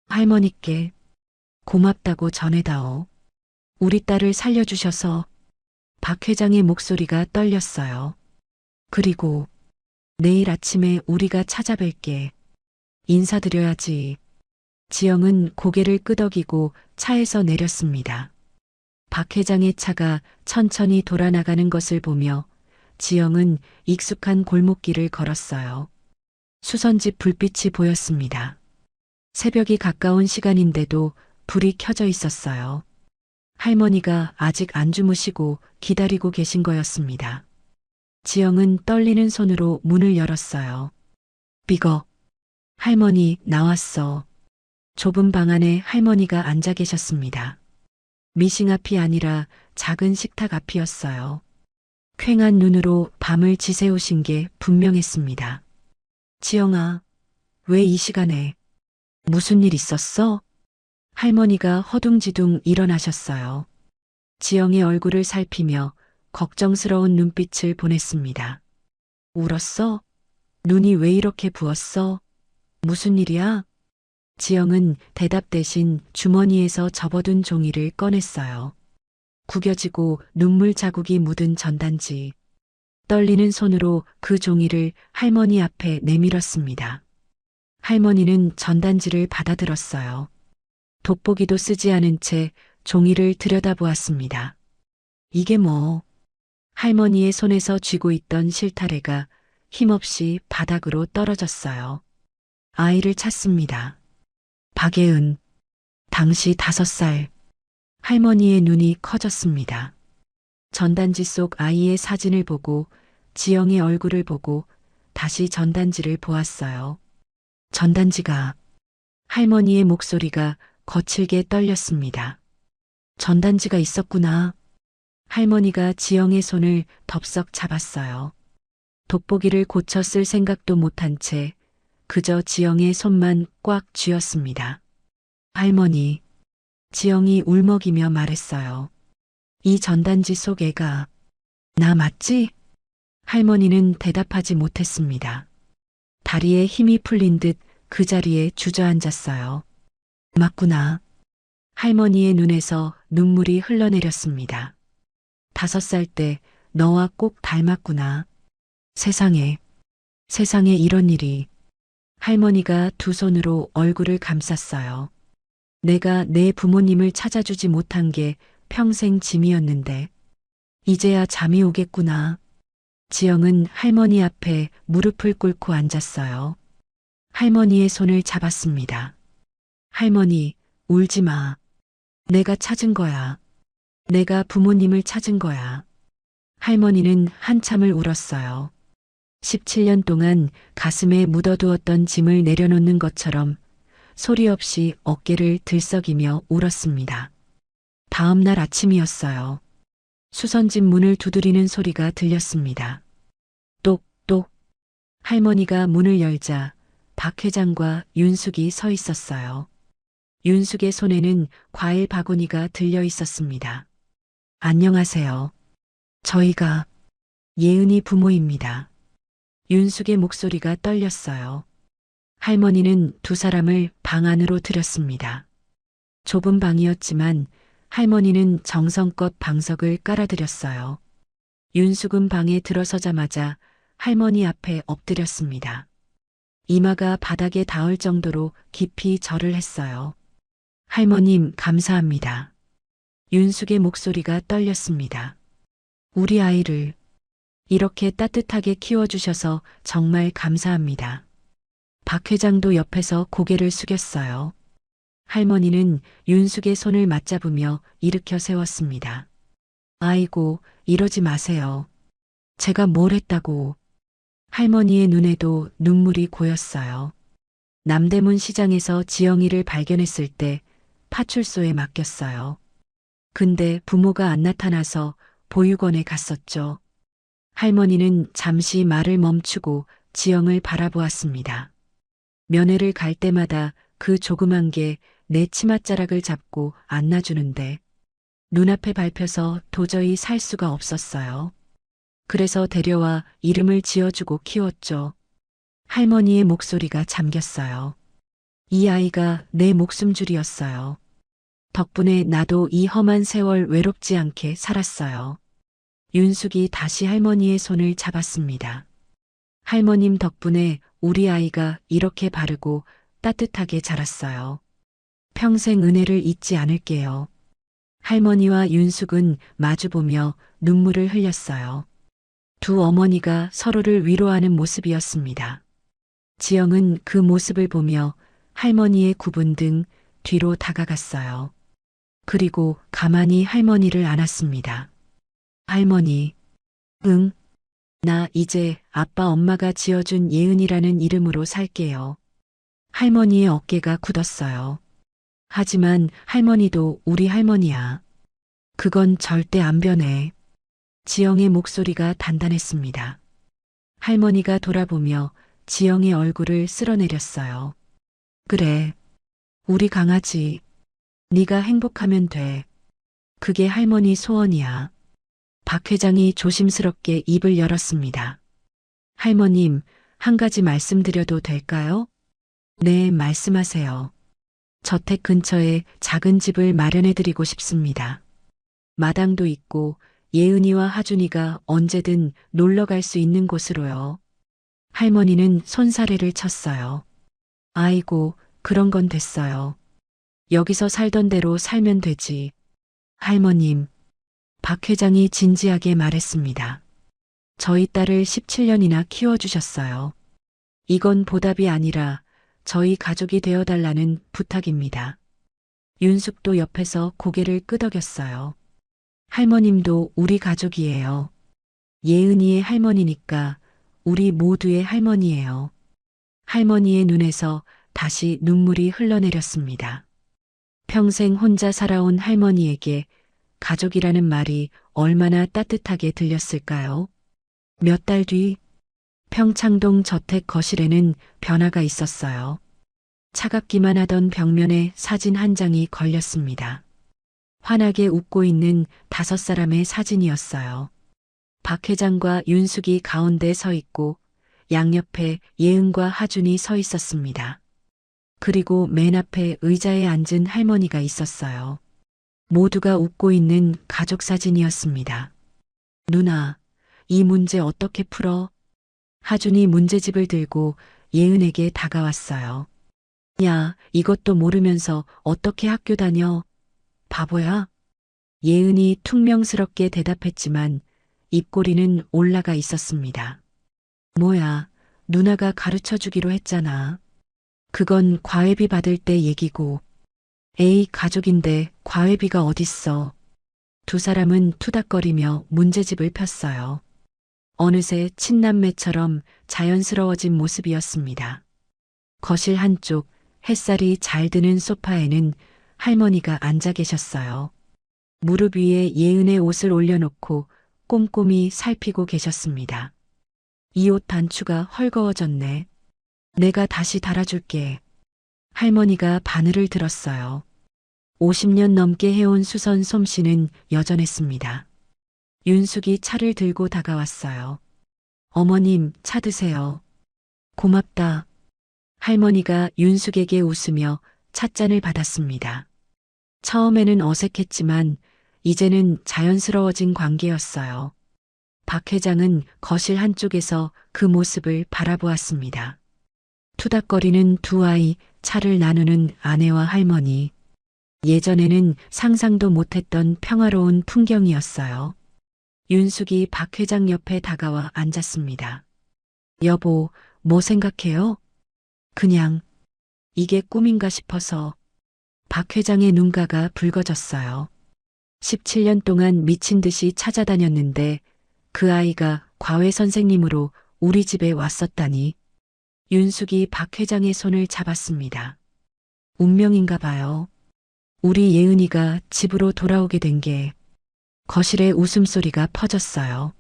할머니께 고맙다고 전해다오. 우리 딸을 살려주셔서. 박 회장의 목소리가 떨렸어요. 그리고 내일 아침에 우리가 찾아뵐게. 인사드려야지. 지영은 고개를 끄덕이고 차에서 내렸습니다. 박 회장의 차가 천천히 돌아나가는 것을 보며 지영은 익숙한 골목길을 걸었어요. 수선집 불빛이 보였습니다. 새벽이 가까운 시간인데도 불이 켜져 있었어요. 할머니가 아직 안 주무시고 기다리고 계신 거였습니다. 지영은 떨리는 손으로 문을 열었어요. 삐걱. 할머니, 나왔어. 좁은 방 안에 할머니가 앉아 계셨습니다. 미싱 앞이 아니라 작은 식탁 앞이었어요. 퀭한 눈으로 밤을 지새우신 게 분명했습니다. 지영아, 왜 이 시간에? 무슨 일 있었어? 할머니가 허둥지둥 일어나셨어요. 지영의 얼굴을 살피며 걱정스러운 눈빛을 보냈습니다. 울었어? 눈이 왜 이렇게 부었어? 무슨 일이야? 지영은 대답 대신 주머니에서 접어둔 종이를 꺼냈어요. 구겨지고 눈물 자국이 묻은 전단지. 떨리는 손으로 그 종이를 할머니 앞에 내밀었습니다. 할머니는 전단지를 받아들었어요. 돋보기도 쓰지 않은 채 종이를 들여다보았습니다. 이게 뭐? 할머니의 손에서 쥐고 있던 실타래가 힘없이 바닥으로 떨어졌어요. 아이를 찾습니다. 박예은, 당시 5살. 할머니의 눈이 커졌습니다. 전단지 속 아이의 사진을 보고 지영의 얼굴을 보고 다시 전단지를 보았어요. 전단지가. 할머니의 목소리가 거칠게 떨렸습니다. 전단지가 있었구나. 할머니가 지영의 손을 덥석 잡았어요. 돋보기를 고쳐 쓸 생각도 못한 채 그저 지영의 손만 꽉 쥐었습니다. 할머니. 지영이 울먹이며 말했어요. 이 전단지 속 애가 나 맞지? 할머니는 대답하지 못했습니다. 다리에 힘이 풀린 듯 그 자리에 주저앉았어요. 맞구나. 할머니의 눈에서 눈물이 흘러내렸습니다. 5살 때 너와 꼭 닮았구나. 세상에 이런 일이. 할머니가 두 손으로 얼굴을 감쌌어요. 내가 내 부모님을 찾아주지 못한 게 평생 짐이었는데 이제야 잠이 오겠구나. 지영은 할머니 앞에 무릎을 꿇고 앉았어요. 할머니의 손을 잡았습니다. 할머니, 울지 마. 내가 찾은 거야. 내가 부모님을 찾은 거야. 할머니는 한참을 울었어요. 17년 동안 가슴에 묻어두었던 짐을 내려놓는 것처럼 소리 없이 어깨를 들썩이며 울었습니다. 다음 날 아침이었어요. 수선집 문을 두드리는 소리가 들렸습니다. 똑똑. 할머니가 문을 열자 박 회장과 윤숙이 서 있었어요. 윤숙의 손에는 과일 바구니가 들려 있었습니다. 안녕하세요. 저희가 예은이 부모입니다. 윤숙의 목소리가 떨렸어요. 할머니는 두 사람을 방 안으로 들였습니다. 좁은 방이었지만 할머니는 정성껏 방석을 깔아드렸어요. 윤숙은 방에 들어서자마자 할머니 앞에 엎드렸습니다. 이마가 바닥에 닿을 정도로 깊이 절을 했어요. 할머님, 감사합니다. 윤숙의 목소리가 떨렸습니다. 우리 아이를 이렇게 따뜻하게 키워주셔서 정말 감사합니다. 박 회장도 옆에서 고개를 숙였어요. 할머니는 윤숙의 손을 맞잡으며 일으켜 세웠습니다. 아이고, 이러지 마세요. 제가 뭘 했다고. 할머니의 눈에도 눈물이 고였어요. 남대문 시장에서 지영이를 발견했을 때 파출소에 맡겼어요. 근데 부모가 안 나타나서 보육원에 갔었죠. 할머니는 잠시 말을 멈추고 지영을 바라보았습니다. 면회를 갈 때마다 그 조그만 게 내 치맛자락을 잡고 안아주는데 눈앞에 밟혀서 도저히 살 수가 없었어요. 그래서 데려와 이름을 지어주고 키웠죠. 할머니의 목소리가 잠겼어요. 이 아이가 내 목숨줄이었어요. 덕분에 나도 이 험한 세월 외롭지 않게 살았어요. 윤숙이 다시 할머니의 손을 잡았습니다. 할머님 덕분에 우리 아이가 이렇게 바르고 따뜻하게 자랐어요. 평생 은혜를 잊지 않을게요. 할머니와 윤숙은 마주보며 눈물을 흘렸어요. 두 어머니가 서로를 위로하는 모습이었습니다. 지영은 그 모습을 보며 할머니의 구분 등 뒤로 다가갔어요. 그리고 가만히 할머니를 안았습니다. 할머니, 응, 나 이제 아빠 엄마가 지어준 예은이라는 이름으로 살게요. 할머니의 어깨가 굳었어요. 하지만 할머니도 우리 할머니야. 그건 절대 안 변해. 지영의 목소리가 단단했습니다. 할머니가 돌아보며 지영의 얼굴을 쓸어내렸어요. 그래, 우리 강아지. 네가 행복하면 돼. 그게 할머니 소원이야. 박 회장이 조심스럽게 입을 열었습니다. 할머님, 한 가지 말씀드려도 될까요? 네, 말씀하세요. 저택 근처에 작은 집을 마련해드리고 싶습니다. 마당도 있고 예은이와 하준이가 언제든 놀러 갈 수 있는 곳으로요. 할머니는 손사래를 쳤어요. 아이고, 그런 건 됐어요. 여기서 살던 대로 살면 되지. 할머님, 박 회장이 진지하게 말했습니다. 저희 딸을 17년이나 키워주셨어요. 이건 보답이 아니라 저희 가족이 되어달라는 부탁입니다. 윤숙도 옆에서 고개를 끄덕였어요. 할머님도 우리 가족이에요. 예은이의 할머니니까 우리 모두의 할머니예요. 할머니의 눈에서 다시 눈물이 흘러내렸습니다. 평생 혼자 살아온 할머니에게 가족이라는 말이 얼마나 따뜻하게 들렸을까요? 몇 달 뒤 평창동 저택 거실에는 변화가 있었어요. 차갑기만 하던 벽면에 사진 한 장이 걸렸습니다. 환하게 웃고 있는 5사람의 사진이었어요. 박 회장과 윤숙이 가운데 서 있고 양옆에 예은과 하준이 서 있었습니다. 그리고 맨 앞에 의자에 앉은 할머니가 있었어요. 모두가 웃고 있는 가족 사진이었습니다. 누나, 이 문제 어떻게 풀어? 하준이 문제집을 들고 예은에게 다가왔어요. 야, 이것도 모르면서 어떻게 학교 다녀? 바보야? 예은이 퉁명스럽게 대답했지만 입꼬리는 올라가 있었습니다. 뭐야, 누나가 가르쳐 주기로 했잖아. 그건 과외비 받을 때 얘기고. 에이, 가족인데 과외비가 어딨어. 두 사람은 투닥거리며 문제집을 폈어요. 어느새 친남매처럼 자연스러워진 모습이었습니다. 거실 한쪽 햇살이 잘 드는 소파에는 할머니가 앉아 계셨어요. 무릎 위에 예은의 옷을 올려놓고 꼼꼼히 살피고 계셨습니다. 이 옷 단추가 헐거워졌네. 내가 다시 달아줄게. 할머니가 바늘을 들었어요. 50년 넘게 해온 수선 솜씨는 여전했습니다. 윤숙이 차를 들고 다가왔어요. 어머님, 차 드세요. 고맙다. 할머니가 윤숙에게 웃으며 찻잔을 받았습니다. 처음에는 어색했지만 이제는 자연스러워진 관계였어요. 박 회장은 거실 한쪽에서 그 모습을 바라보았습니다. 투닥거리는 두 아이, 차를 나누는 아내와 할머니. 예전에는 상상도 못했던 평화로운 풍경이었어요. 윤숙이 박 회장 옆에 다가와 앉았습니다. 여보, 뭐 생각해요? 그냥 이게 꿈인가 싶어서. 박 회장의 눈가가 붉어졌어요. 17년 동안 미친 듯이 찾아다녔는데 그 아이가 과외 선생님으로 우리 집에 왔었다니. 윤숙이 박 회장의 손을 잡았습니다. 운명인가 봐요. 우리 예은이가 집으로 돌아오게 된 게. 거실에 웃음소리가 퍼졌어요.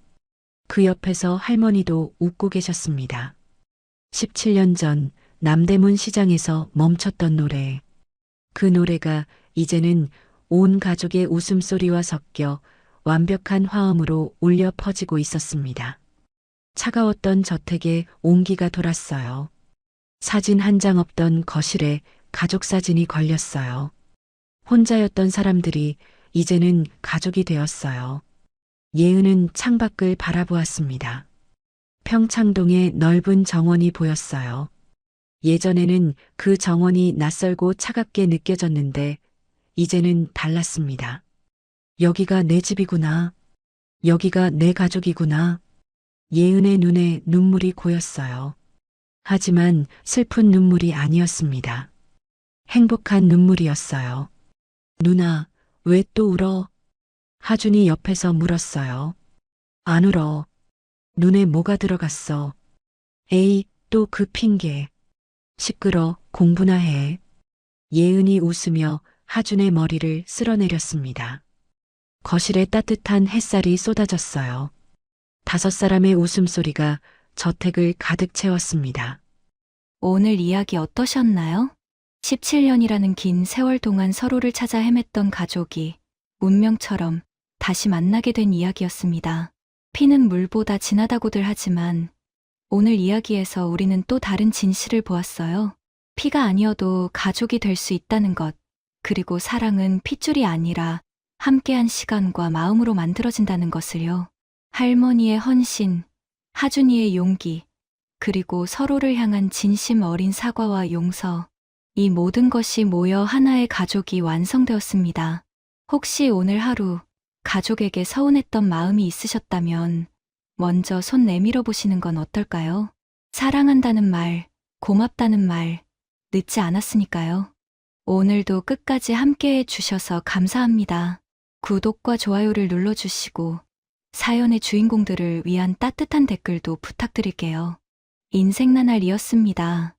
그 옆에서 할머니도 웃고 계셨습니다. 17년 전 남대문 시장에서 멈췄던 노래. 그 노래가 이제는 온 가족의 웃음소리와 섞여 완벽한 화음으로 울려 퍼지고 있었습니다. 차가웠던 저택에 온기가 돌았어요. 사진 한 장 없던 거실에 가족 사진이 걸렸어요. 혼자였던 사람들이 이제는 가족이 되었어요. 예은은 창밖을 바라보았습니다. 평창동의 넓은 정원이 보였어요. 예전에는 그 정원이 낯설고 차갑게 느껴졌는데 이제는 달랐습니다. 여기가 내 집이구나. 여기가 내 가족이구나. 예은의 눈에 눈물이 고였어요. 하지만 슬픈 눈물이 아니었습니다. 행복한 눈물이었어요. 누나, 왜 또 울어? 하준이 옆에서 물었어요. 안 울어. 눈에 뭐가 들어갔어. 에이, 또 그 핑계. 시끄러, 공부나 해. 예은이 웃으며 하준의 머리를 쓸어내렸습니다. 거실에 따뜻한 햇살이 쏟아졌어요. 5사람의 웃음소리가 저택을 가득 채웠습니다. 오늘 이야기 어떠셨나요? 17년이라는 긴 세월 동안 서로를 찾아 헤맸던 가족이 운명처럼 다시 만나게 된 이야기였습니다. 피는 물보다 진하다고들 하지만 오늘 이야기에서 우리는 또 다른 진실을 보았어요. 피가 아니어도 가족이 될 수 있다는 것, 그리고 사랑은 핏줄이 아니라 함께한 시간과 마음으로 만들어진다는 것을요. 할머니의 헌신, 하준이의 용기, 그리고 서로를 향한 진심 어린 사과와 용서, 이 모든 것이 모여 하나의 가족이 완성되었습니다. 혹시 오늘 하루 가족에게 서운했던 마음이 있으셨다면 먼저 손 내밀어 보시는 건 어떨까요? 사랑한다는 말, 고맙다는 말, 늦지 않았으니까요. 오늘도 끝까지 함께해 주셔서 감사합니다. 구독과 좋아요를 눌러주시고 사연의 주인공들을 위한 따뜻한 댓글도 부탁드릴게요. 인생나날이었습니다.